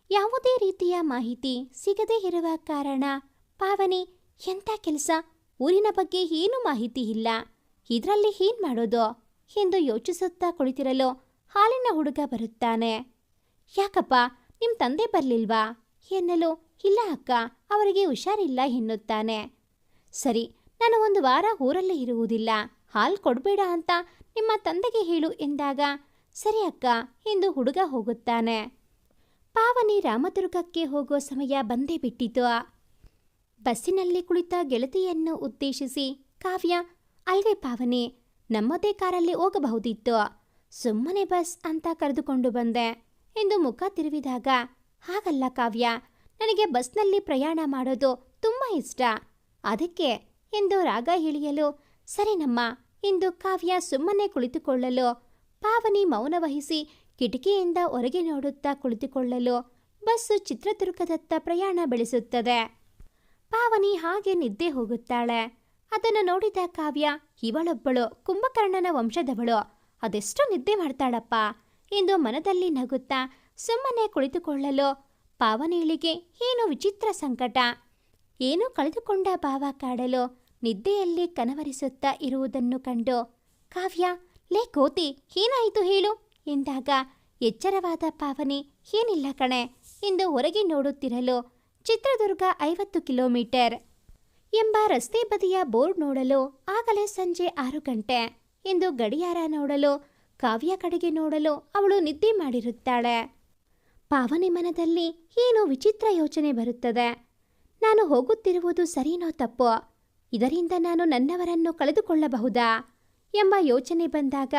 ಯಾವುದೇ ರೀತಿಯ ಮಾಹಿತಿ ಸಿಗದೇ ಇರುವ ಕಾರಣ ಪಾವನಿ, ಎಂಥ ಕೆಲಸ, ಊರಿನ ಬಗ್ಗೆ ಏನೂ ಮಾಹಿತಿ ಇಲ್ಲ, ಇದರಲ್ಲಿ ಏನು ಮಾಡೋದು ಎಂದು ಯೋಚಿಸುತ್ತಾ ಕುಳಿತಿರಲು ಹಾಲಿನ ಹುಡುಗ ಬರುತ್ತಾನೆ. ಯಾಕಪ್ಪ, ನಿಮ್ಮ ತಂದೆ ಬರಲಿಲ್ವಾ ಎನ್ನಲು, ಇಲ್ಲ ಅಕ್ಕ, ಅವರಿಗೆ ಹುಷಾರಿಲ್ಲ ಎನ್ನುತ್ತಾನೆ. ಸರಿ, ನಾನು 1 ವಾರ ಊರಲ್ಲೇ ಇರುವುದಿಲ್ಲ, ಹಾಲು ಕೊಡಬೇಡ ಅಂತ ನಿಮ್ಮ ತಂದೆಗೆ ಹೇಳು ಎಂದಾಗ, ಸರಿ ಅಕ್ಕ ಎಂದು ಹುಡುಗ ಹೋಗುತ್ತಾನೆ. ಪಾವನಿ ರಾಮದುರ್ಗಕ್ಕೆ ಹೋಗೋ ಸಮಯ ಬಂದೇ ಬಿಟ್ಟಿತು. ಬಸ್ಸಿನಲ್ಲಿ ಕುಳಿತ ಗೆಳತಿಯನ್ನು ಉದ್ದೇಶಿಸಿ ಕಾವ್ಯ, ಅಲ್ವೇ ಪಾವನಿ, ನಮ್ಮದೇ ಕಾರಲ್ಲಿ ಹೋಗಬಹುದಿತ್ತು, ಸುಮ್ಮನೆ ಬಸ್ ಅಂತ ಕರೆದುಕೊಂಡು ಬಂದೆ ಎಂದು ಮುಖ ತಿರುವಿದಾಗ, ಹಾಗಲ್ಲ ಕಾವ್ಯ, ನನಗೆ ಬಸ್ನಲ್ಲಿ ಪ್ರಯಾಣ ಮಾಡೋದು ತುಂಬ ಇಷ್ಟ, ಅದಕ್ಕೆ ಎಂದು ರಾಗ ಇಳಿಯಲು, ಸರಿನಮ್ಮ ಎಂದು ಕಾವ್ಯ ಸುಮ್ಮನೆ ಕುಳಿತುಕೊಳ್ಳಲು ಪಾವನಿ ಮೌನ ವಹಿಸಿ ಕಿಟಕಿಯಿಂದ ಹೊರಗೆ ನೋಡುತ್ತಾ ಕುಳಿತುಕೊಳ್ಳಲು ಬಸ್ಸು ಚಿತ್ರದುರ್ಗದತ್ತ ಪ್ರಯಾಣ ಬೆಳೆಸುತ್ತದೆ. ಪಾವನಿ ಹಾಗೆ ನಿದ್ದೆ ಹೋಗುತ್ತಾಳೆ. ಅದನ್ನು ನೋಡಿದ ಕಾವ್ಯ, ಇವಳೊಬ್ಬಳು ಕುಂಭಕರ್ಣನ ವಂಶದವಳು, ಅದೆಷ್ಟು ನಿದ್ದೆ ಮಾಡ್ತಾಳಪ್ಪ ಎಂದು ಮನದಲ್ಲಿ ನಗುತ್ತಾ ಸುಮ್ಮನೆ ಕುಳಿತುಕೊಳ್ಳಲು ಪಾವನಿಳಿಗೆ ಏನೋ ವಿಚಿತ್ರ ಸಂಕಟ, ಏನೋ ಕಳೆದುಕೊಂಡ ಭಾವ ಕಾಡಲು ನಿದ್ದೆಯಲ್ಲಿ ಕನವರಿಸುತ್ತಾ ಇರುವುದನ್ನು ಕಂಡು ಕಾವ್ಯ, ಲೇ ಕೋತಿ, ಏನಾಯಿತು ಹೇಳು ಎಂದಾಗ ಎಚ್ಚರವಾದ ಪಾವನಿ, ಏನಿಲ್ಲ ಕಣೆ ಎಂದು ಹೊರಗೆ ನೋಡುತ್ತಿರಲು ಚಿತ್ರದುರ್ಗ 50 ಕಿಲೋಮೀಟರ್ ಎಂಬ ರಸ್ತೆ ಬದಿಯ ಬೋರ್ಡ್ ನೋಡಲು ಆಗಲೇ ಸಂಜೆ 6 ಗಂಟೆ ಎಂದು ಗಡಿಯಾರ ನೋಡಲು ಕಾವ್ಯ ಕಡೆಗೆ ನೋಡಲು ಅವಳು ನಿದ್ದೆ ಮಾಡಿರುತ್ತಾಳೆ. ಪಾವನಿ ಮನದಲ್ಲಿ ಏನೋ ವಿಚಿತ್ರ ಯೋಚನೆ ಬರುತ್ತದೆ. ನಾನು ಹೋಗುತ್ತಿರುವುದು ಸರಿನೋ ತಪ್ಪೋ, ಇದರಿಂದ ನಾನು ನನ್ನವರನ್ನು ಕಳೆದುಕೊಳ್ಳಬಹುದಾ ಎಂಬ ಯೋಚನೆ ಬಂದಾಗ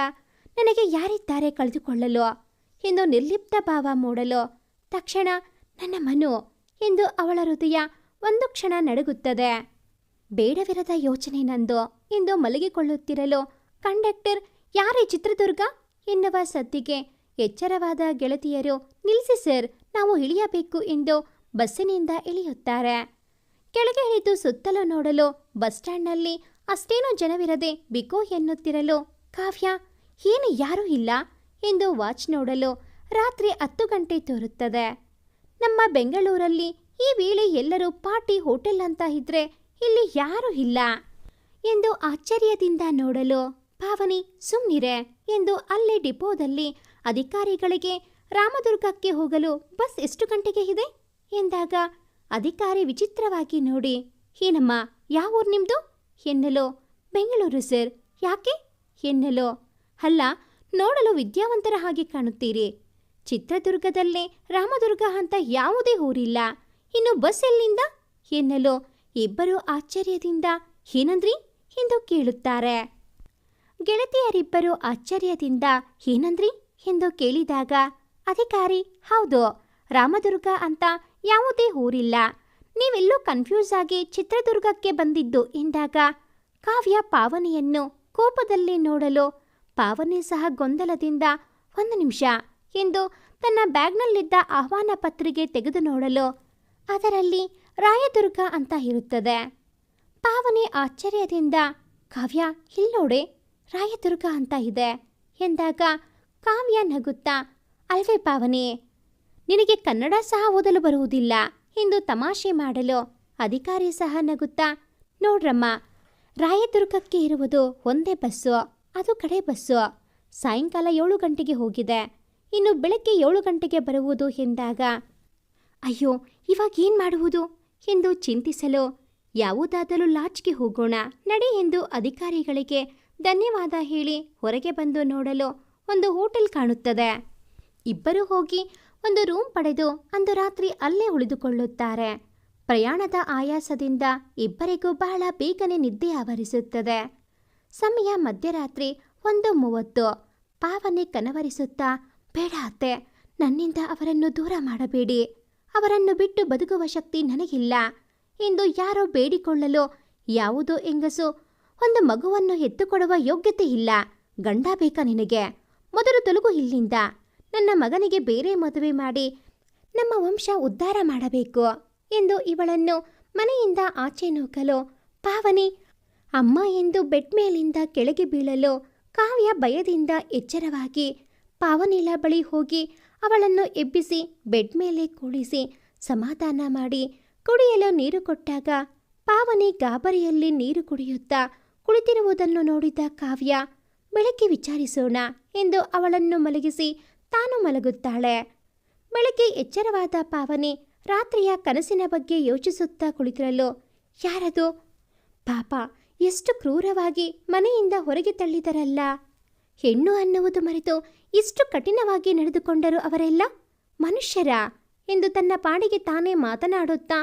ನನಗೆ ಯಾರಿದ್ದಾರೆ ಕಳೆದುಕೊಳ್ಳಲು ಎಂದು ನಿರ್ಲಿಪ್ತ ಭಾವ ಮೂಡಲು ತಕ್ಷಣ ನನ್ನ ಮನು ಎಂದು ಅವಳ ಹೃದಯ ಒಂದು ಕ್ಷಣ ನಡುಗುತ್ತದೆ. ಬೇಡವಿರದ ಯೋಚನೆ ನಂದು ಎಂದು ಮಲಗಿಕೊಳ್ಳುತ್ತಿರಲು ಕಂಡಕ್ಟರ್, ಯಾರೇ ಚಿತ್ರದುರ್ಗ ಎನ್ನುವ ಸದ್ದಿಗೆ ಎಚ್ಚರವಾದ ಗೆಳತಿಯರು, ನಿಲ್ಲಿಸಿ ಸರ್, ನಾವು ಇಳಿಯಬೇಕು ಎಂದು ಬಸ್ಸಿನಿಂದ ಇಳಿಯುತ್ತಾರೆ. ಕೆಳಗೆ ಇಳಿದು ಸುತ್ತಲೂ ನೋಡಲು ಬಸ್ ಸ್ಟ್ಯಾಂಡ್ನಲ್ಲಿ ಅಷ್ಟೇನೂ ಜನವಿರದೆ ಬಿಕೋ ಎನ್ನುತ್ತಿರಲು ಕಾವ್ಯ, ಏನು ಯಾರೂ ಇಲ್ಲ ಎಂದು ವಾಚ್ ನೋಡಲು ರಾತ್ರಿ 10 ಗಂಟೆ ತೋರುತ್ತದೆ. ನಮ್ಮ ಬೆಂಗಳೂರಲ್ಲಿ ಈ ವೇಳೆ ಎಲ್ಲರೂ ಪಾರ್ಟಿ ಹೋಟೆಲ್ ಅಂತ ಇದ್ರೆ ಇಲ್ಲಿ ಯಾರೂ ಇಲ್ಲ ಎಂದು ಆಶ್ಚರ್ಯದಿಂದ ನೋಡಲು ಪಾವನಿ, ಸುಮ್ನಿರೆ ಎಂದು ಅಲ್ಲೇ ಡಿಪೋದಲ್ಲಿ ಅಧಿಕಾರಿಗಳಿಗೆ ರಾಮದುರ್ಗಕ್ಕೆ ಹೋಗಲು ಬಸ್ ಎಷ್ಟು ಗಂಟೆಗೆ ಇದೆ ಎಂದಾಗ ಅಧಿಕಾರಿ ವಿಚಿತ್ರವಾಗಿ ನೋಡಿ, ಏನಮ್ಮ, ಯಾವ ಊರು ನಿಮ್ಮದು ಎನ್ನಲು, ಬೆಂಗಳೂರು ಸರ್, ಯಾಕೆ ಎನ್ನಲು, ಅಲ್ಲ, ನೋಡಲು ವಿದ್ಯಾವಂತರ ಹಾಗೆ ಕಾಣುತ್ತೀರಿ, ಚಿತ್ರದುರ್ಗದಲ್ಲೇ ರಾಮದುರ್ಗ ಅಂತ ಯಾವುದೇ ಊರಿಲ್ಲ, ಇನ್ನು ಬಸ್ ಎಲ್ಲಿಂದ ಎನ್ನಲು ಇಬ್ಬರು ಆಶ್ಚರ್ಯದಿಂದ ಏನಂದ್ರಿ ಎಂದು ಕೇಳುತ್ತಾರೆ. ಗೆಳತಿಯರಿಬ್ಬರು ಆಶ್ಚರ್ಯದಿಂದ ಏನಂದ್ರಿ ಎಂದು ಕೇಳಿದಾಗ ಅಧಿಕಾರಿ, ಹೌದು, ರಾಮದುರ್ಗ ಅಂತ ಯಾವುದೇ ಊರಿಲ್ಲ, ನೀವೆಲ್ಲೋ ಕನ್ಫ್ಯೂಸ್ ಆಗಿ ಚಿತ್ರದುರ್ಗಕ್ಕೆ ಬಂದಿದ್ದು ಎಂದಾಗ ಕಾವ್ಯ ಪಾವನಿಯನ್ನು ಕೋಪದಲ್ಲಿ ನೋಡಲು ಪಾವನಿ ಸಹ ಗೊಂದಲದಿಂದ 1 ನಿಮಿಷ ಎಂದು ತನ್ನ ಬ್ಯಾಗ್ನಲ್ಲಿದ್ದ ಆಹ್ವಾನ ಪತ್ರಿಕೆ ತೆಗೆದು ನೋಡಲು ಅದರಲ್ಲಿ ರಾಯದುರ್ಗ ಅಂತ ಇರುತ್ತದೆ. ಪಾವನಿ ಆಶ್ಚರ್ಯದಿಂದ, ಕಾವ್ಯ, ಇಲ್ಲೋಡೆ, ರಾಯದುರ್ಗ ಅಂತ ಇದೆ ಎಂದಾಗ ಕಾವ್ಯ ನಗುತ್ತಾ, ಅಲ್ವೇ ಪಾವನಿ, ನಿನಗೆ ಕನ್ನಡ ಸಹ ಓದಲು ಬರುವುದಿಲ್ಲ ಎಂದು ತಮಾಷೆ ಮಾಡಲು ಅಧಿಕಾರಿ ಸಹ ನಗುತ್ತಾ, ನೋಡ್ರಮ್ಮ, ರಾಯದುರ್ಗಕ್ಕೆ ಇರುವುದು ಒಂದೇ ಬಸ್ಸು, ಅದು ಕಡೆ ಬಸ್ಸು, ಸಾಯಂಕಾಲ 7 ಗಂಟೆಗೆ ಹೋಗಿದೆ, ಇನ್ನು ಬೆಳಗ್ಗೆ 7 ಗಂಟೆಗೆ ಬರುವುದು ಎಂದಾಗ ಅಯ್ಯೋ, ಇವಾಗೇನು ಮಾಡುವುದು ಎಂದು ಚಿಂತಿಸಲು ಯಾವುದಾದರೂ ಲಾಡ್ಜ್ಗೆ ಹೋಗೋಣ ನಡೆ ಎಂದು ಅಧಿಕಾರಿಗಳಿಗೆ ಧನ್ಯವಾದ ಹೇಳಿ ಹೊರಗೆ ಬಂದು ನೋಡಲು ಒಂದು ಹೋಟೆಲ್ ಕಾಣುತ್ತದೆ. ಇಬ್ಬರು ಹೋಗಿ ಒಂದು ರೂಮ್ ಪಡೆದು ಅಂದು ರಾತ್ರಿ ಅಲ್ಲೇ ಉಳಿದುಕೊಳ್ಳುತ್ತಾರೆ. ಪ್ರಯಾಣದ ಆಯಾಸದಿಂದ ಇಬ್ಬರಿಗೂ ಬಹಳ ಬೇಗನೆ ನಿದ್ದೆ ಆವರಿಸುತ್ತದೆ. ಸಮಯ ಮಧ್ಯರಾತ್ರಿ 1:30. ಪಾವನಿ ಕನವರಿಸುತ್ತಾ, ಬೇಡ ಅತ್ತೆ, ನನ್ನಿಂದ ಅವರನ್ನು ದೂರ ಮಾಡಬೇಡಿ, ಅವರನ್ನು ಬಿಟ್ಟು ಬದುಕುವ ಶಕ್ತಿ ನನಗಿಲ್ಲ ಎಂದು ಯಾರೋ ಬೇಡಿಕೊಳ್ಳಲು ಯಾವುದೋ ಹೆಂಗಸು, ಒಂದು ಮಗುವನ್ನು ಎತ್ತುಕೊಡುವ ಯೋಗ್ಯತೆ ಇಲ್ಲ, ಗಂಡ ಬೇಕಾ ನಿನಗೆ, ಮೊದಲು ತೊಲಗು ಇಲ್ಲಿಂದ, ನನ್ನ ಮಗನಿಗೆ ಬೇರೆ ಮದುವೆ ಮಾಡಿ ನಮ್ಮ ವಂಶ ಉದ್ಧಾರ ಮಾಡಬೇಕು ಎಂದು ಇವಳನ್ನು ಮನೆಯಿಂದ ಆಚೆ ನೂಕಲು ಪಾವನಿ ಅಮ್ಮ ಎಂದು ಬೆಡ್ ಮೇಲಿಂದ ಕೆಳಗೆ ಬೀಳಲು ಕಾವ್ಯ ಭಯದಿಂದ ಎಚ್ಚರವಾಗಿ ಪಾವನಿಲ ಬಳಿ ಹೋಗಿ ಅವಳನ್ನು ಎಬ್ಬಿಸಿ ಬೆಡ್ ಮೇಲೆ ಕೂಳಿಸಿ ಸಮಾಧಾನ ಮಾಡಿ ಕುಡಿಯಲು ನೀರು ಕೊಟ್ಟಾಗ ಪಾವನಿ ಗಾಬರಿಯಲ್ಲಿ ನೀರು ಕುಡಿಯುತ್ತಾ ಕುಳಿತಿರುವುದನ್ನು ನೋಡಿದ ಕಾವ್ಯ, ಬೆಳಗ್ಗೆ ವಿಚಾರಿಸೋಣ ಎಂದು ಅವಳನ್ನು ಮಲಗಿಸಿ ತಾನು ಮಲಗುತ್ತಾಳೆ. ಬೆಳಗ್ಗೆ ಎಚ್ಚರವಾದ ಪಾವನಿ ರಾತ್ರಿಯ ಕನಸಿನ ಬಗ್ಗೆ ಯೋಚಿಸುತ್ತಾ ಕುಳಿತಿರಲು, ಯಾರದು? ಪಾಪ, ಎಷ್ಟು ಕ್ರೂರವಾಗಿ ಮನೆಯಿಂದ ಹೊರಗೆ ತಳ್ಳಿದರಲ್ಲ, ಹೆಣ್ಣು ಅನ್ನುವುದು ಮರೆತು ಇಷ್ಟು ಕಠಿಣವಾಗಿ ನಡೆದುಕೊಂಡರು ಅವರೆಲ್ಲ ಮನುಷ್ಯರ ಎಂದು ತನ್ನ ಪಾಡಿಗೆ ತಾನೇ ಮಾತನಾಡುತ್ತಾ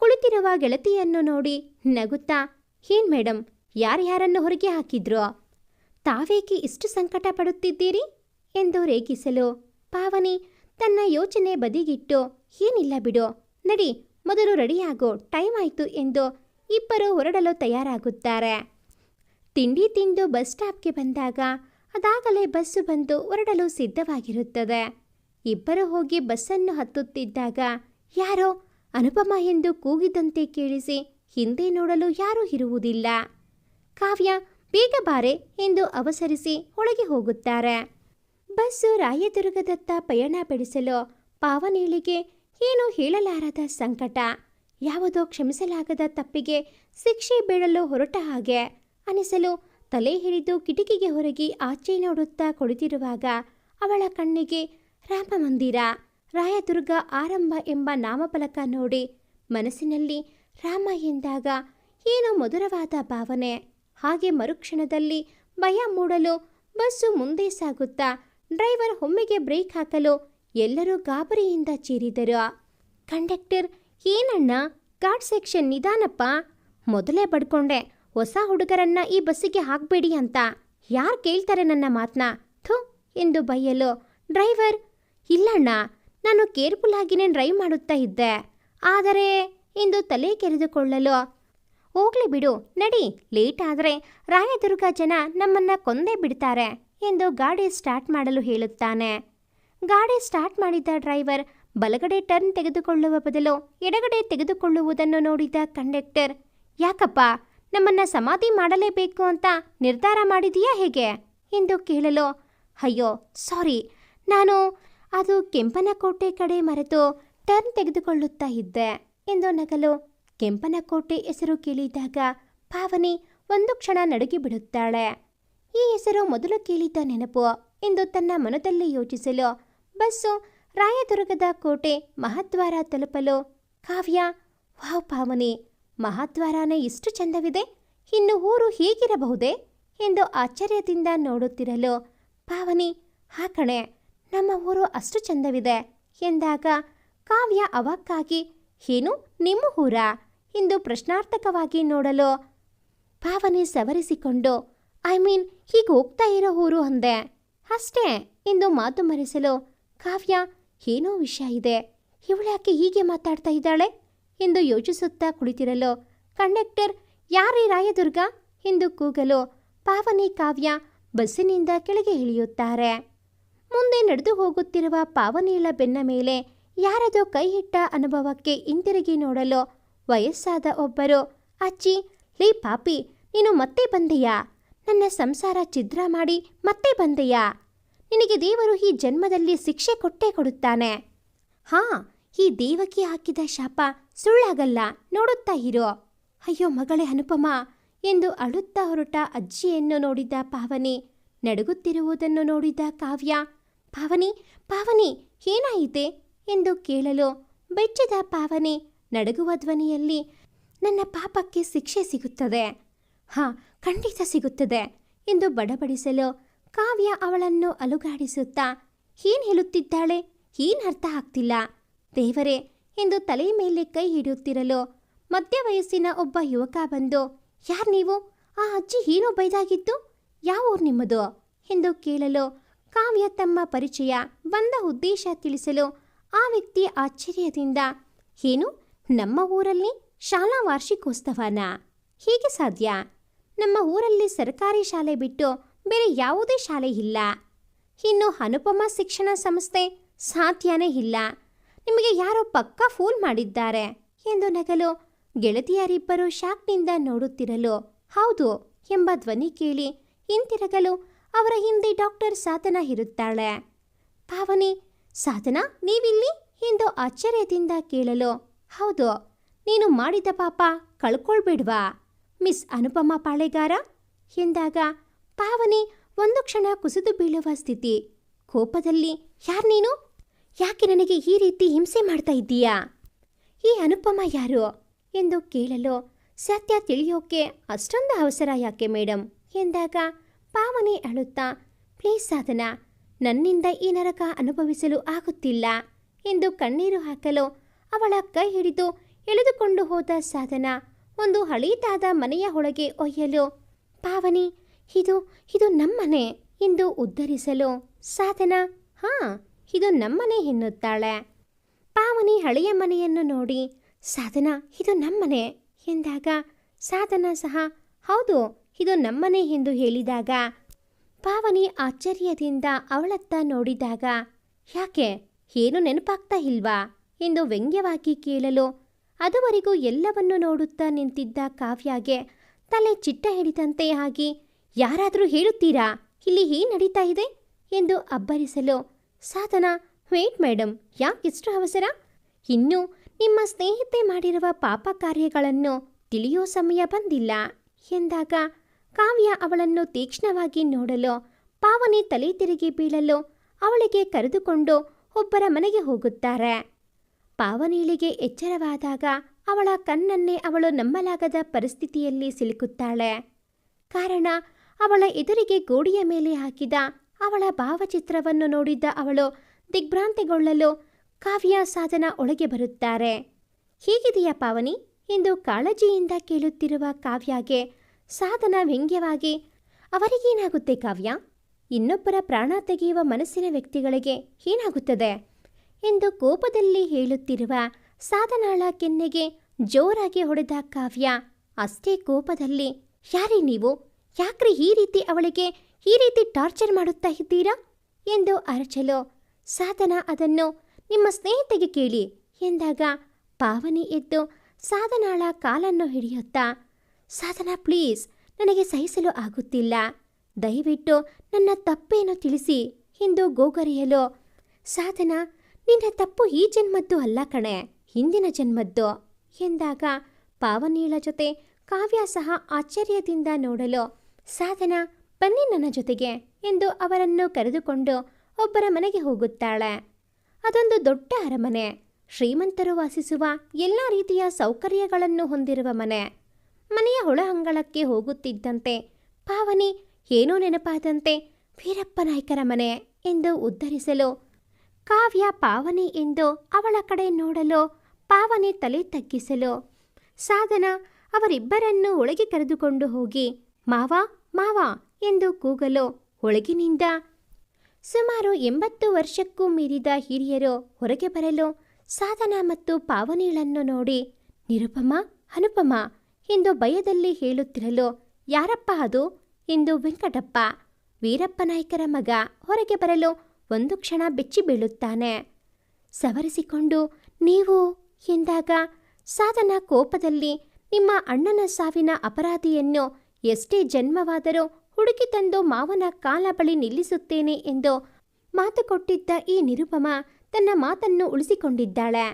ಕುಳಿತಿರುವ ಗೆಳತಿಯನ್ನು ನೋಡಿ ನಗುತ್ತಾ, ಏನ್ ಮೇಡಮ್, ಯಾರ್ಯಾರನ್ನು ಹೊರಗೆ ಹಾಕಿದ್ರು, ತಾವೇಕೆ ಇಷ್ಟು ಸಂಕಟ ಪಡುತ್ತಿದ್ದೀರಿ ಎಂದು ರೇಗಿಸಲು ಪಾವನಿ ತನ್ನ ಯೋಚನೆ ಬದಿಗಿಟ್ಟು, ಏನಿಲ್ಲ ಬಿಡು, ನಡಿ, ಮೊದಲು ರೆಡಿಯಾಗೋ, ಟೈಮ್ ಆಯಿತು ಎಂದು ಇಬ್ಬರು ಹೊರಡಲು ತಯಾರಾಗುತ್ತಾರೆ. ತಿಂಡಿ ತಿಂದು ಬಸ್ ಸ್ಟಾಪ್ಗೆ ಬಂದಾಗ ಅದಾಗಲೇ ಬಸ್ಸು ಬಂದು ಹೊರಡಲು ಸಿದ್ಧವಾಗಿರುತ್ತದೆ. ಇಬ್ಬರು ಹೋಗಿ ಬಸ್ಸನ್ನು ಹತ್ತುತ್ತಿದ್ದಾಗ ಯಾರೋ ಅನುಪಮ ಎಂದು ಕೂಗಿದಂತೆ ಕೇಳಿಸಿ ಹಿಂದೆ ನೋಡಲು ಯಾರೂ ಇರುವುದಿಲ್ಲ. ಕಾವ್ಯ ಬೇಗ ಬಾರೆ ಎಂದು ಅವಸರಿಸಿ ಒಳಗೆ ಹೋಗುತ್ತಾರೆ. ಬಸ್ಸು ರಾಯದುರ್ಗದತ್ತ ಪಯಣ ಬೆಳೆಸಲು ಪಾವನೇಳಿಗೆ ಏನೂ ಹೇಳಲಾರದ ಸಂಕಟ, ಯಾವುದೋ ಕ್ಷಮಿಸಲಾಗದ ತಪ್ಪಿಗೆ ಶಿಕ್ಷೆ ಬೀಳಲು ಹೊರಟ ಹಾಗೆ ಅನಿಸಲು ತಲೆ ಹಿಡಿದು ಕಿಟಕಿಗೆ ಹೊರಗೆ ಆಚೆ ನೋಡುತ್ತಾ ಕುಳಿತಿರುವಾಗ ಅವಳ ಕಣ್ಣಿಗೆ ರಾಮಮಂದಿರ, ರಾಯದುರ್ಗ ಆರಂಭ ಎಂಬ ನಾಮಫಲಕ ನೋಡಿ ಮನಸ್ಸಿನಲ್ಲಿ ರಾಮ ಎಂದಾಗ ಏನೋ ಮಧುರವಾದ ಭಾವನೆ. ಹಾಗೆ ಮರುಕ್ಷಣದಲ್ಲಿ ಭಯ ಮೂಡಲು ಬಸ್ಸು ಮುಂದೆ ಸಾಗುತ್ತಾ ಡ್ರೈವರ್ ಒಮ್ಮೆಗೆ ಬ್ರೇಕ್ ಹಾಕಲು ಎಲ್ಲರೂ ಗಾಬರಿಯಿಂದ ಚೀರಿದರು. ಕಂಡಕ್ಟರ್, ಏನಣ್ಣ ಗಾರ್ಡ್ ಸೆಕ್ಷನ್ ನಿಧಾನಪ್ಪ, ಮೊದಲೇ ಬಡ್ಕೊಂಡೆ ಹೊಸ ಹುಡುಗರನ್ನ ಈ ಬಸ್ಸಿಗೆ ಹಾಕಬೇಡಿ ಅಂತ, ಯಾರು ಕೇಳ್ತಾರೆ ನನ್ನ ಮಾತನ್ನ, ಥು ಎಂದು ಬೈಯಲು ಡ್ರೈವರ್, ಇಲ್ಲಣ್ಣ ನಾನು ಕೇರ್ಫುಲ್ ಆಗಿನೇ ಡ್ರೈವ್ ಮಾಡುತ್ತಾ ಇದ್ದೆ, ಆದರೆ ಎಂದು ತಲೆ ಕೆರೆದುಕೊಳ್ಳಲು, ಹೋಗ್ಲಿ ಬಿಡು ನಡಿ, ಲೇಟ್ ಆದರೆ ರಾಯದುರ್ಗ ಜನ ನಮ್ಮನ್ನ ಕೊಂದೇ ಬಿಡ್ತಾರೆ ಎಂದು ಗಾಡಿ ಸ್ಟಾರ್ಟ್ ಮಾಡಲು ಹೇಳುತ್ತಾನೆ. ಗಾಡಿ ಸ್ಟಾರ್ಟ್ ಮಾಡಿದ ಡ್ರೈವರ್ ಬಲಗಡೆ ಟರ್ನ್ ತೆಗೆದುಕೊಳ್ಳುವ ಬದಲು ಎಡಗಡೆ ತೆಗೆದುಕೊಳ್ಳುವುದನ್ನು ನೋಡಿದ ಕಂಡಕ್ಟರ್, ಯಾಕಪ್ಪ ನಮ್ಮನ್ನ ಸಮಾಧಿ ಮಾಡಲೇಬೇಕು ಅಂತ ನಿರ್ಧಾರ ಮಾಡಿದೀಯಾ ಹೇಗೆ ಎಂದು ಕೇಳಲು, ಅಯ್ಯೋ ಸಾರಿ, ನಾನು ಅದು ಕೆಂಪನಕೋಟೆ ಕಡೆ ಮರೆತು ಟರ್ನ್ ತೆಗೆದುಕೊಳ್ಳುತ್ತಾ ಇದ್ದೆ ಎಂದು ನಗಲು ಕೆಂಪನಕೋಟೆ ಹೆಸರು ಕೇಳಿದಾಗ ಪಾವನಿ ಒಂದು ಕ್ಷಣ ನಡುಗಿ ಬಿಡುತ್ತಾಳೆ. ಈ ಹೆಸರು ಮೊದಲು ಕೇಳಿದ ನೆನಪು ಎಂದು ತನ್ನ ಮನದಲ್ಲಿ ಯೋಚಿಸಲು ಬಸ್ಸು ರಾಯದುರ್ಗದ ಕೋಟೆ ಮಹಾದ್ವಾರ ತಲುಪಲು ಕಾವ್ಯ, ವಾವ್ ಪಾವನಿ, ಮಹಾದ್ವಾರನೇ ಇಷ್ಟು ಚಂದವಿದೆ, ಇನ್ನು ಊರು ಹೀಗಿರಬಹುದೇ ಎಂದು ಆಶ್ಚರ್ಯದಿಂದ ನೋಡುತ್ತಿರಲು ಪಾವನಿ, ಹಾ ಕಣೆ ನಮ್ಮ ಊರು ಅಷ್ಟು ಚಂದವಿದೆ ಎಂದಾಗ ಕಾವ್ಯ ಅವಾಕ್ಕಾಗಿ, ಏನು ನಿಮ್ಮ ಊರಾ ಎಂದು ಪ್ರಶ್ನಾರ್ಥಕವಾಗಿ ನೋಡಲು ಪಾವನಿ ಸವರಿಸಿಕೊಂಡು, ಐ ಮೀನ್ ಹೀಗೆ ಹೋಗ್ತಾ ಇರೋ ಊರು ಅಂದೆ ಅಷ್ಟೇ ಎಂದು ಮಾತು ಮರೆಸಲು ಕಾವ್ಯ, ಏನೋ ವಿಷಯ ಇದೆ, ಇವಳ್ಯಾಕೆ ಹೀಗೆ ಮಾತಾಡ್ತಾ ಇದ್ದಾಳೆ ಎಂದು ಯೋಚಿಸುತ್ತಾ ಕುಳಿತಿರಲು ಕಂಡಕ್ಟರ್, ಯಾರೀ ರಾಯದುರ್ಗ ಎಂದು ಕೂಗಲು ಪಾವನಿ ಕಾವ್ಯ ಬಸ್ಸಿನಿಂದ ಕೆಳಗೆ ಇಳಿಯುತ್ತಾರೆ. ಮುಂದೆ ನಡೆದು ಹೋಗುತ್ತಿರುವ ಪಾವನಿಯ ಬೆನ್ನ ಮೇಲೆ ಯಾರದೋ ಕೈ ಇಟ್ಟ ಅನುಭವಕ್ಕೆ ಹಿಂತಿರುಗಿ ನೋಡಲು ವಯಸ್ಸಾದ ಒಬ್ಬರು, ಅಜ್ಜಿ, ಲೇ ಪಾಪಿ, ನೀನು ಮತ್ತೆ ಬಂದೆಯಾ, ನನ್ನ ಸಂಸಾರ ಛಿದ್ರ ಮಾಡಿ ಮತ್ತೆ ಬಂದೆಯಾ, ನಿನಗೆ ದೇವರು ಈ ಜನ್ಮದಲ್ಲಿ ಶಿಕ್ಷೆ ಕೊಟ್ಟೇ ಕೊಡುತ್ತಾನೆ. ಹಾ, ಈ ದೇವಕಿ ಹಾಕಿದ ಶಾಪ ಸುಳ್ಳಾಗಲ್ಲ, ನೋಡುತ್ತಾ ಇರೋ. ಅಯ್ಯೋ ಮಗಳೇ ಅನುಪಮ ಎಂದು ಅಳುತ್ತಾ ಹೊರಟ ಅಜ್ಜಿಯನ್ನು ನೋಡಿದ ಪಾವನಿ ನಡುಗುತ್ತಿರುವುದನ್ನು ನೋಡಿದ ಕಾವ್ಯ, ಪಾವನಿ ಪಾವನಿ ಏನಾಯಿತೆ ಎಂದು ಕೇಳಲು ಬೆಚ್ಚಿದ ಪಾವನಿ ನಡುಗುವ ಧ್ವನಿಯಲ್ಲಿ, ನನ್ನ ಪಾಪಕ್ಕೆ ಶಿಕ್ಷೆ ಸಿಗುತ್ತದೆ, ಹಾ ಖಂಡಿತ ಸಿಗುತ್ತದೆ ಎಂದು ಬಡಬಡಿಸಲು ಕಾವ್ಯ ಅವಳನ್ನು ಅಲುಗಾಡಿಸುತ್ತಾ, ಏನ್ ಹೇಳುತ್ತಿದ್ದಾಳೆ, ಏನ್ ಅರ್ಥ ಆಗ್ತಿಲ್ಲ ದೇವರೇ ಎಂದು ತಲೆ ಮೇಲೆ ಕೈ ಹಿಡಿಯುತ್ತಿರಲು ಮಧ್ಯ ವಯಸ್ಸಿನ ಒಬ್ಬ ಯುವಕ ಬಂದು, ಯಾರ್ ನೀವು, ಆ ಅಜ್ಜಿ ಏನೋ ಬೈದಾಗಿತ್ತು, ಯಾವ ಊರು ನಿಮ್ಮದು ಎಂದು ಕೇಳಲು ಕಾವ್ಯ ತಮ್ಮ ಪರಿಚಯ ಬಂದ ಉದ್ದೇಶ ತಿಳಿಸಲು ಆ ವ್ಯಕ್ತಿ ಆಶ್ಚರ್ಯದಿಂದ, ಏನು ನಮ್ಮ ಊರಲ್ಲಿ ಶಾಲಾ ವಾರ್ಷಿಕೋತ್ಸವನಾ, ಹೀಗೆ ಸಾಧ್ಯ, ನಮ್ಮ ಊರಲ್ಲಿ ಸರ್ಕಾರಿ ಶಾಲೆ ಬಿಟ್ಟು ಬೇರೆ ಯಾವುದೇ ಶಾಲೆ ಇಲ್ಲ, ಇನ್ನು ಅನುಪಮ ಶಿಕ್ಷಣ ಸಂಸ್ಥೆ ಸಾಧ್ಯನೇ ಇಲ್ಲ, ನಿಮಗೆ ಯಾರೋ ಪಕ್ಕಾ ಫೂಲ್ ಮಾಡಿದ್ದಾರೆ ಎಂದು ನಗಲು ಗೆಳತಿಯರಿಬ್ಬರು ಶಾಕ್ನಿಂದ ನೋಡುತ್ತಿರಲು ಹೌದು ಎಂಬ ಧ್ವನಿ ಕೇಳಿ ಹಿಂತಿರುಗಲು ಅವರ ಹಿಂದೆ ಡಾಕ್ಟರ್ ಸಾಧನಾ ಇರುತ್ತಾಳೆ. ಪಾವನಿ, ಸಾಧನಾ ನೀವಿಲ್ಲಿ ಎಂದು ಆಶ್ಚರ್ಯದಿಂದ ಕೇಳಲು, ಹೌದು, ನೀನು ಮಾಡಿದ ಪಾಪ ಕಳ್ಕೊಳ್ಬೇಡ್ವಾ ಮಿಸ್ ಅನುಪಮ ಪಾಳೆಗಾರ ಎಂದಾಗ ಪಾವನಿ ಒಂದು ಕ್ಷಣ ಕುಸಿದು ಬೀಳುವ ಸ್ಥಿತಿ. ಕೋಪದಲ್ಲಿ, ಯಾರ್ ನೀನು, ಯಾಕೆ ನನಗೆ ಈ ರೀತಿ ಹಿಂಸೆ ಮಾಡ್ತಾ ಇದ್ದೀಯಾ, ಈ ಅನುಪಮ ಯಾರು ಎಂದು ಕೇಳಲು ಸತ್ಯ ತಿಳಿಯೋಕೆ ಅಷ್ಟೊಂದು ಅವಸರ ಯಾಕೆ ಮೇಡಮ್ ಎಂದಾಗ ಪಾವನಿ ಅಳುತ್ತಾ, ಪ್ಲೀಸ್ ಸಾಧನಾ, ನನ್ನಿಂದ ಈ ನರಕ ಅನುಭವಿಸಲು ಆಗುತ್ತಿಲ್ಲ ಎಂದು ಕಣ್ಣೀರು ಹಾಕಲು ಅವಳ ಕೈ ಹಿಡಿದು ಎಳೆದುಕೊಂಡು ಹೋದ ಸಾಧನಾ ಒಂದು ಹಳೀತಾದ ಮನೆಯ ಒಳಗೆ ಒಯ್ಯಲು ಪಾವನಿ, ಇದು ನಮ್ಮನೆ ಎಂದು ಉದ್ಧರಿಸಲು ಸಾಧನಾ, ಹಾ ಇದು ನಮ್ಮನೆ ಎನ್ನುತ್ತಾಳೆ. ಪಾವನಿ ಹಳೆಯ ಮನೆಯನ್ನು ನೋಡಿ ಸಾಧನಾ ಇದು ನಮ್ಮನೆ ಎಂದಾಗ ಸಾಧನಾ ಸಹ ಹೌದು ಇದು ನಮ್ಮನೆ ಎಂದು ಹೇಳಿದಾಗ ಪಾವನಿ ಆಶ್ಚರ್ಯದಿಂದ ಅವಳತ್ತ ನೋಡಿದಾಗ, ಯಾಕೆ ಏನು ನೆನಪಾಗ್ತಾ ಇಲ್ವಾ ಎಂದು ವ್ಯಂಗ್ಯವಾಗಿ ಕೇಳಲು ಅದುವರೆಗೂ ಎಲ್ಲವನ್ನೂ ನೋಡುತ್ತಾ ನಿಂತಿದ್ದ ಕಾವ್ಯಗೆ ತಲೆ ಚಿಟ್ಟ ಹಿಡಿದಂತೆ ಆಗಿ, ಯಾರಾದರೂ ಹೇಳುತ್ತೀರಾ ಇಲ್ಲಿ ಏನು ನಡೀತಾ ಇದೆ ಎಂದು ಅಬ್ಬರಿಸಲು ಸಾಧನಾ, ವೇಟ್ ಮೇಡಮ್, ಯಾಕಿಷ್ಟು ಅವಸರ? ಇನ್ನೂ ನಿಮ್ಮ ಸ್ನೇಹಿತೆ ಮಾಡಿರುವ ಪಾಪ ಕಾರ್ಯಗಳನ್ನು ತಿಳಿಯೋ ಸಮಯ ಬಂದಿಲ್ಲ ಎಂದಾಗ ಕಾವ್ಯ ಅವಳನ್ನು ತೀಕ್ಷ್ಣವಾಗಿ ನೋಡಲು ಪಾವನಿ ತಲೆ ತಿರುಗಿ ಬೀಳಲು ಅವಳಿಗೆ ಕರೆದುಕೊಂಡು ಒಬ್ಬರ ಮನೆಗೆ ಹೋಗುತ್ತಾರೆ. ಪಾವನಿಳಿಗೆ ಎಚ್ಚರವಾದಾಗ ಅವಳ ಕಣ್ಣನ್ನೇ ಅವಳು ನಂಬಲಾಗದ ಪರಿಸ್ಥಿತಿಯಲ್ಲಿ ಸಿಲುಕುತ್ತಾಳೆ. ಕಾರಣ, ಅವಳ ಎದುರಿಗೆ ಗೋಡೆಯ ಮೇಲೆ ಹಾಕಿದ ಅವಳ ಭಾವಚಿತ್ರವನ್ನು ನೋಡಿದ್ದ ಅವಳು ದಿಗ್ಭ್ರಾಂತಿಗೊಳ್ಳಲು ಕಾವ್ಯ ಸಾಧನ ಒಳಗೆ ಬರುತ್ತಾರೆ. ಹೇಗಿದೆಯಾ ಪಾವನಿ ಎಂದು ಕಾಳಜಿಯಿಂದ ಕೇಳುತ್ತಿರುವ ಕಾವ್ಯಗೆ ಸಾಧನ ವ್ಯಂಗ್ಯವಾಗಿ, ಅವರಿಗೇನಾಗುತ್ತೆ ಕಾವ್ಯ? ಇನ್ನೊಬ್ಬರ ಪ್ರಾಣ ತೆಗೆಯುವ ಮನಸ್ಸಿನ ವ್ಯಕ್ತಿಗಳಿಗೆ ಏನಾಗುತ್ತದೆ ಎಂದು ಕೋಪದಲ್ಲಿ ಹೇಳುತ್ತಿರುವ ಸಾಧನಾಳ ಕೆನ್ನೆಗೆ ಜೋರಾಗಿ ಹೊಡೆದ ಕಾವ್ಯ ಅಷ್ಟೇ ಕೋಪದಲ್ಲಿ, ಯಾರೇ ನೀವು? ಯಾಕ್ರಿ ಈ ರೀತಿ ಅವಳಿಗೆ ಈ ರೀತಿ ಟಾರ್ಚರ್ ಮಾಡುತ್ತಾ ಇದ್ದೀರಾ ಎಂದು ಅರಚಲು ಸಾಧನ ಅದನ್ನು ನಿಮ್ಮ ಸ್ನೇಹಿತೆಗೆ ಕೇಳಿ ಎಂದಾಗ ಪಾವನಿ ಎದ್ದು ಸಾಧನಾಳ ಕಾಲನ್ನು ಹಿಡಿಯುತ್ತಾ, ಸಾಧನ ಪ್ಲೀಸ್, ನನಗೆ ಸಹಿಸಲು ಆಗುತ್ತಿಲ್ಲ, ದಯವಿಟ್ಟು ನನ್ನ ತಪ್ಪೇನು ತಿಳಿಸಿ ಎಂದು ಗೋಗರೆಯಲು ಸಾಧನ, ನಿನ್ನ ತಪ್ಪು ಈ ಜನ್ಮದ್ದು ಅಲ್ಲ ಕಣೆ, ಹಿಂದಿನ ಜನ್ಮದ್ದು ಎಂದಾಗ ಪಾವನಿಳ ಜೊತೆ ಕಾವ್ಯ ಸಹ ಆಶ್ಚರ್ಯದಿಂದ ನೋಡಲು ಸಾಧನ, ಬನ್ನಿ ನನ್ನ ಜೊತೆಗೆ ಎಂದು ಅವರನ್ನು ಕರೆದುಕೊಂಡು ಒಬ್ಬರ ಮನೆಗೆ ಹೋಗುತ್ತಾಳೆ. ಅದೊಂದು ದೊಡ್ಡ ಅರಮನೆ, ಶ್ರೀಮಂತರು ವಾಸಿಸುವ ಎಲ್ಲ ರೀತಿಯ ಸೌಕರ್ಯಗಳನ್ನು ಹೊಂದಿರುವ ಮನೆ. ಮನೆಯ ಒಳಅಂಗಳಕ್ಕೆ ಹೋಗುತ್ತಿದ್ದಂತೆ ಪಾವನಿ ಏನೋ ನೆನಪಾದಂತೆ ವೀರಪ್ಪ ನಾಯ್ಕರ ಮನೆ ಎಂದು ಉದ್ಧರಿಸಲು ಕಾವ್ಯ ಪಾವನಿ ಎಂದು ಅವಳ ಕಡೆ ನೋಡಲು ಪಾವನಿ ತಲೆ ತಗ್ಗಿಸಲು ಸಾಧನ ಅವರಿಬ್ಬರನ್ನು ಒಳಗೆ ಕರೆದುಕೊಂಡು ಹೋಗಿ ಮಾವ ಮಾವ ಎಂದು ಕೂಗಲು ಒಳಗಿನಿಂದ ಸುಮಾರು 80 ವರ್ಷಕ್ಕೂ ಮೀರಿದ ಹಿರಿಯರು ಹೊರಗೆ ಬರಲು ಸಾಧನ ಮತ್ತು ಪಾವನಿಳನ್ನು ನೋಡಿ ನಿರುಪಮ ಅನುಪಮ ಎಂದು ಭಯದಲ್ಲಿ ಹೇಳುತ್ತಿರಲು, ಯಾರಪ್ಪ ಅದು ಎಂದು ವೆಂಕಟಪ್ಪ, ವೀರಪ್ಪ ನಾಯ್ಕರ ಮಗ, ಹೊರಗೆ ಬರಲು ಒಂದು ಕ್ಷಣ ಬೆಚ್ಚಿ ಬೀಳುತ್ತಾನೆ. ಸವರಿಸಿಕೊಂಡು ನೀವು ಎಂದಾಗ ಸಾಧನ ಕೋಪದಲ್ಲಿ, ನಿಮ್ಮ ಅಣ್ಣನ ಸಾವಿನ ಅಪರಾಧಿಯನ್ನು ಎಷ್ಟೇ ಜನ್ಮವಾದರೂ ಹುಡುಕಿ ತಂದು ಮಾವನ ಕಾಲ ಬಳಿ ನಿಲ್ಲಿಸುತ್ತೇನೆ ಎಂದು ಮಾತು ಕೊಟ್ಟಿದ್ದ ಈ ನಿರುಪಮ ತನ್ನ ಮಾತನ್ನು ಉಳಿಸಿಕೊಂಡಿದ್ದಾಳೆ.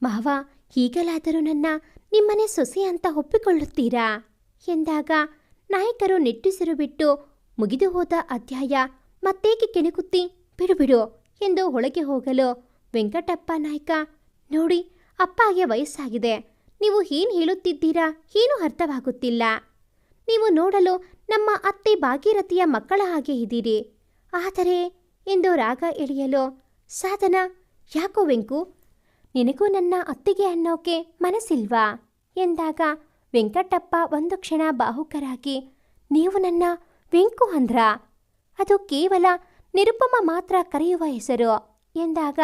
ಮಾವ, ಈಗಲಾದರೂ ನನ್ನ ನಿಮ್ಮನೆ ಸೊಸೆ ಅಂತ ಒಪ್ಪಿಕೊಳ್ಳುತ್ತೀರಾ ಎಂದಾಗ ನಾಯಕರು ನಿಟ್ಟುಸಿರು ಬಿಟ್ಟು, ಮುಗಿದು ಹೋದ ಅಧ್ಯಾಯ ಮತ್ತೇಕೆ ಕೆಣಕುತ್ತಿ, ಬಿಡು ಬಿಡು ಎಂದು ಒಳಗೆ ಹೋಗಲು ವೆಂಕಟಪ್ಪ ನಾಯ್ಕ, ನೋಡಿ ಅಪ್ಪಗೆ ವಯಸ್ಸಾಗಿದೆ, ನೀವು ಏನು ಹೇಳುತ್ತಿದ್ದೀರಾ ಏನೂ ಅರ್ಥವಾಗುತ್ತಿಲ್ಲ, ನೀವು ನೋಡಲು ನಮ್ಮ ಅತ್ತೆ ಭಾಗೀರಥಿಯ ಮಕ್ಕಳ ಹಾಗೆ ಇದ್ದೀರಿ, ಆದರೆ ಎಂದು ರಾಗ ಎಳೆಯಲು ಸಾಧನ, ಯಾಕೋ ವೆಂಕು, ನಿನಗೂ ನನ್ನ ಅತ್ತಿಗೆ ಅನ್ನೋಕೆ ಮನಸ್ಸಿಲ್ವಾ ಎಂದಾಗ ವೆಂಕಟಪ್ಪ ಒಂದು ಕ್ಷಣ ಬಾಹುಕರಾಗಿ, ನೀವು ನನ್ನ ವೆಂಕು ಅಂದ್ರ, ಅದು ಕೇವಲ ನಿರುಪಮ ಮಾತ್ರ ಕರೆಯುವ ಹೆಸರು ಎಂದಾಗ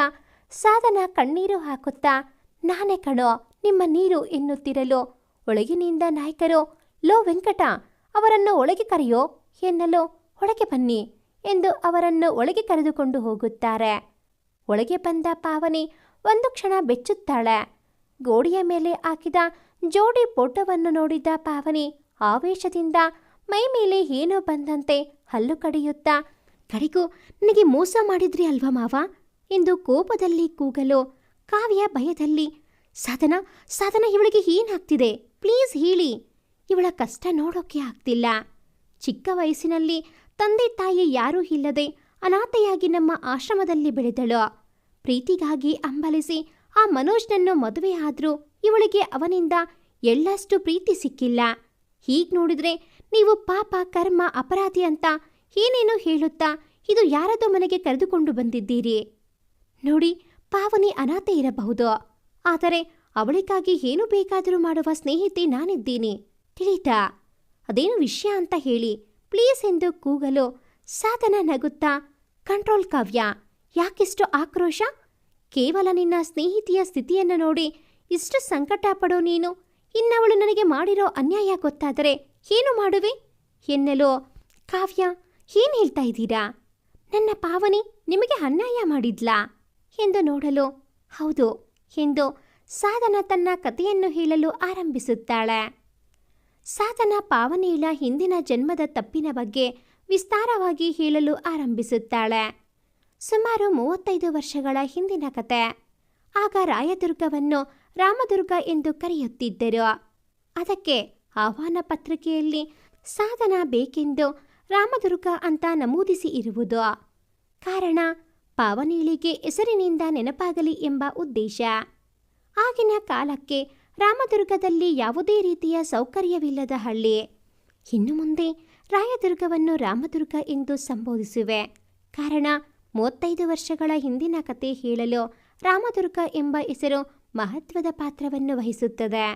ಸಾಧನ ಕಣ್ಣೀರು ಹಾಕುತ್ತಾ, ನಾನೇ ಕಣೋ ನಿಮ್ಮ ನೀರು ಎನ್ನುತ್ತಿರಲು ಒಳಗಿನಿಂದ ನಾಯ್ಕರು, ಲೋ ವೆಂಕಟ, ಅವರನ್ನು ಒಳಗೆ ಕರೆಯೋ ಎನ್ನಲು ಒಳಗೆ ಬನ್ನಿ ಎಂದು ಅವರನ್ನು ಒಳಗೆ ಕರೆದುಕೊಂಡು ಹೋಗುತ್ತಾರೆ. ಒಳಗೆ ಬಂದ ಪಾವನಿ ಒಂದು ಕ್ಷಣ ಬೆಚ್ಚುತ್ತಾಳೆ. ಗೋಡೆಯ ಮೇಲೆ ಹಾಕಿದ ಜೋಡಿ ಫೋಟೋವನ್ನು ನೋಡಿದ ಪಾವನಿ ಆವೇಶದಿಂದ ಮೈ ಮೇಲೆ ಏನೋ ಬಂದಂತೆ ಹಲ್ಲು ಕಡಿಯುತ್ತಾ, ಕಡೆಗೂ ನನಗೆ ಮೋಸ ಮಾಡಿದ್ರಿ ಅಲ್ವಾ ಮಾವ ಎಂದು ಕೋಪದಲ್ಲಿ ಕೂಗಲು ಕಾವ್ಯ ಭಯದಲ್ಲಿ, ಸಾಧನ ಸಾಧನ ಇವಳಿಗೆ ಏನಾಗ್ತಿದೆ ಪ್ಲೀಸ್ ಹೇಳಿ, ಇವಳ ಕಷ್ಟ ನೋಡೋಕೆ ಆಗ್ತಿಲ್ಲ, ಚಿಕ್ಕ ವಯಸ್ಸಿನಲ್ಲಿ ತಂದೆ ತಾಯಿ ಯಾರೂ ಇಲ್ಲದೆ ಅನಾಥೆಯಾಗಿ ನಮ್ಮ ಆಶ್ರಮದಲ್ಲಿ ಬೆಳೆದಳು, ಪ್ರೀತಿಗಾಗಿ ಹಂಬಲಿಸಿ ಆ ಮನೋಜ್ನನ್ನು ಮದುವೆ ಆದರೂ ಇವಳಿಗೆ ಅವನಿಂದ ಎಳ್ಳಷ್ಟು ಪ್ರೀತಿ ಸಿಕ್ಕಿಲ್ಲ, ಹೀಗೆ ನೋಡಿದ್ರೆ ನೀವು ಪಾಪ ಕರ್ಮ ಅಪರಾಧಿ ಅಂತ ಏನೇನೋ ಹೇಳುತ್ತಾ ಇದು ಯಾರದೋ ಮನೆಗೆ ಕರೆದುಕೊಂಡು ಬಂದಿದ್ದೀರಿ. ನೋಡಿ, ಪಾವನಿ ಅನಾಥೆ ಇರಬಹುದು, ಆದರೆ ಅವಳಿಗಾಗಿ ಏನು ಬೇಕಾದರೂ ಮಾಡುವ ಸ್ನೇಹಿತೆ ನಾನಿದ್ದೀನಿ, ತಿಳಿತಾ? ಅದೇನು ವಿಷಯ ಅಂತ ಹೇಳಿ ಪ್ಲೀಸ್ ಎಂದು ಕೂಗಲು ಸಾಧನ ನಗುತ್ತಾ, ಕಂಟ್ರೋಲ್ ಕಾವ್ಯ, ಯಾಕಿಷ್ಟು ಆಕ್ರೋಶ? ಕೇವಲ ನಿನ್ನ ಸ್ನೇಹಿತೆಯ ಸ್ಥಿತಿಯನ್ನು ನೋಡಿ ಇಷ್ಟು ಸಂಕಟ ಪಡೋ ನೀನು, ಇನ್ನವಳು ನನಗೆ ಮಾಡಿರೋ ಅನ್ಯಾಯ ಗೊತ್ತಾದರೆ ಏನು ಮಾಡುವೆ ಎನ್ನಲು ಕಾವ್ಯ, ಏನು ಹೇಳ್ತಾ ಇದ್ದೀರಾ? ನನ್ನ ಪಾವನಿ ನಿಮಗೆ ಅನ್ಯಾಯ ಮಾಡಿದ್ಲಾ ಎಂದು ನೋಡಲು ಹೌದು ಎಂದು ಸಾಧನ ತನ್ನ ಕಥೆಯನ್ನು ಹೇಳಲು ಆರಂಭಿಸುತ್ತಾಳೆ. ಸಾಧನ ಪಾವನಿಳ ಹಿಂದಿನ ಜನ್ಮದ ತಪ್ಪಿನ ಬಗ್ಗೆ ವಿಸ್ತಾರವಾಗಿ ಹೇಳಲು ಆರಂಭಿಸುತ್ತಾಳೆ. ಸುಮಾರು 35 ವರ್ಷಗಳ ಹಿಂದಿನ ಕತೆ. ಆಗ ರಾಯದುರ್ಗವನ್ನು ರಾಮದುರ್ಗ ಎಂದು ಕರೆಯುತ್ತಿದ್ದರು. ಅದಕ್ಕೆ ಆಹ್ವಾನ ಪತ್ರಿಕೆಯಲ್ಲಿ ಸಾಧನ ಬೇಕೆಂದು ರಾಮದುರ್ಗ ಅಂತ ನಮೂದಿಸಿ ಇರುವುದು. ಕಾರಣ ಪಾವನಿಳಿಗೆ ಹೆಸರಿನಿಂದ ನೆನಪಾಗಲಿ ಎಂಬ ಉದ್ದೇಶ. ಆಗಿನ ಕಾಲಕ್ಕೆ ರಾಮದುರ್ಗದಲ್ಲಿ ಯಾವುದೇ ರೀತಿಯ ಸೌಕರ್ಯವಿಲ್ಲದ ಹಳ್ಳಿ. ಇನ್ನು ಮುಂದೆ ರಾಯದುರ್ಗವನ್ನು ರಾಮದುರ್ಗ ಎಂದು ಸಂಬೋಧಿಸುವೆ. ಕಾರಣ 35 ವರ್ಷಗಳ ಹಿಂದಿನ ಕತೆ ಹೇಳಲು ರಾಮದುರ್ಗ ಎಂಬ ಹೆಸರು ಮಹತ್ವದ ಪಾತ್ರವನ್ನು ವಹಿಸುತ್ತದೆ.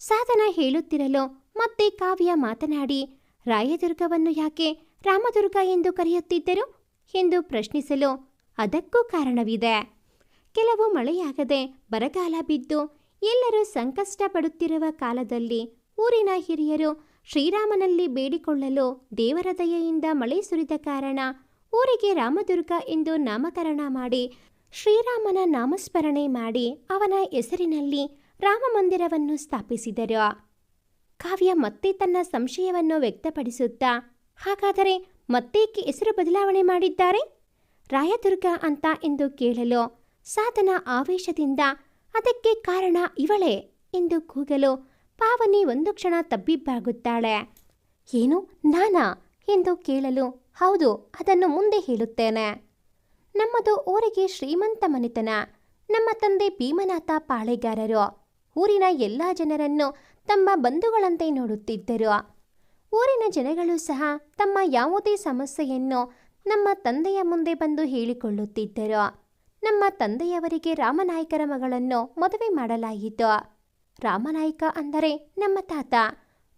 ಸಾಧನ ಹೇಳುತ್ತಿರಲು ಮತ್ತೆ ಕಾವ್ಯ ಮಾತನಾಡಿ ರಾಯದುರ್ಗವನ್ನು ಯಾಕೆ ರಾಮದುರ್ಗ ಎಂದು ಕರೆಯುತ್ತಿದ್ದರು ಎಂದು ಪ್ರಶ್ನಿಸಲು ಅದಕ್ಕೂ ಕಾರಣವಿದೆ. ಕೆಲವು ಮಳೆಯಾಗದೆ ಬರಗಾಲ ಬಿದ್ದು ಎಲ್ಲರೂ ಸಂಕಷ್ಟ ಪಡುತ್ತಿರುವ ಕಾಲದಲ್ಲಿ ಊರಿನ ಹಿರಿಯರು ಶ್ರೀರಾಮನಲ್ಲಿ ಬೇಡಿಕೊಳ್ಳಲು ದೇವರ ದಯೆಯಿಂದ ಮಳೆ ಸುರಿದ ಕಾರಣ ಊರಿಗೆ ರಾಮದುರ್ಗ ಎಂದು ನಾಮಕರಣ ಮಾಡಿ ಶ್ರೀರಾಮನ ನಾಮಸ್ಮರಣೆ ಮಾಡಿ ಅವನ ಹೆಸರಿನಲ್ಲಿ ರಾಮ ಮಂದಿರವನ್ನು ಸ್ಥಾಪಿಸಿದರು. ಕಾವ್ಯ ಮತ್ತೆ ತನ್ನ ಸಂಶಯವನ್ನು ವ್ಯಕ್ತಪಡಿಸುತ್ತಾ, ಹಾಗಾದರೆ ಮತ್ತೇಕೆ ಹೆಸರು ಬದಲಾವಣೆ ಮಾಡಿದ್ದಾರೆ ರಾಯದುರ್ಗ ಅಂತ ಎಂದು ಕೇಳಲು ಸಾಧನ ಆವೇಶದಿಂದ ಅದಕ್ಕೆ ಕಾರಣ ಇವಳೇ ಎಂದು ಕೂಗಲು ಪಾವನಿ ಒಂದು ಕ್ಷಣ ತಬ್ಬಿಬ್ಬಾಗುತ್ತಾಳೆ. ಏನು ನಾನಾ ಎಂದು ಕೇಳಲು ಹೌದು, ಅದನ್ನು ಮುಂದೆ ಹೇಳುತ್ತೇನೆ. ನಮ್ಮದು ಊರಿಗೆ ಶ್ರೀಮಂತ ಮನೆತನ. ನಮ್ಮ ತಂದೆ ಭೀಮನಾಥ ಪಾಳೆಗಾರರು. ಊರಿನ ಎಲ್ಲ ಜನರನ್ನು ತಮ್ಮ ಬಂಧುಗಳಂತೆ ನೋಡುತ್ತಿದ್ದರು. ಊರಿನ ಜನಗಳು ಸಹ ತಮ್ಮ ಯಾವುದೇ ಸಮಸ್ಯೆಯನ್ನು ನಮ್ಮ ತಂದೆಯ ಮುಂದೆ ಬಂದು ಹೇಳಿಕೊಳ್ಳುತ್ತಿದ್ದರು. ನಮ್ಮ ತಂದೆಯವರಿಗೆ ರಾಮನಾಯ್ಕರ ಮಗಳನ್ನು ಮದುವೆ ಮಾಡಲಾಯಿತು. ರಾಮನಾಯ್ಕ ಅಂದರೆ ನಮ್ಮ ತಾತ,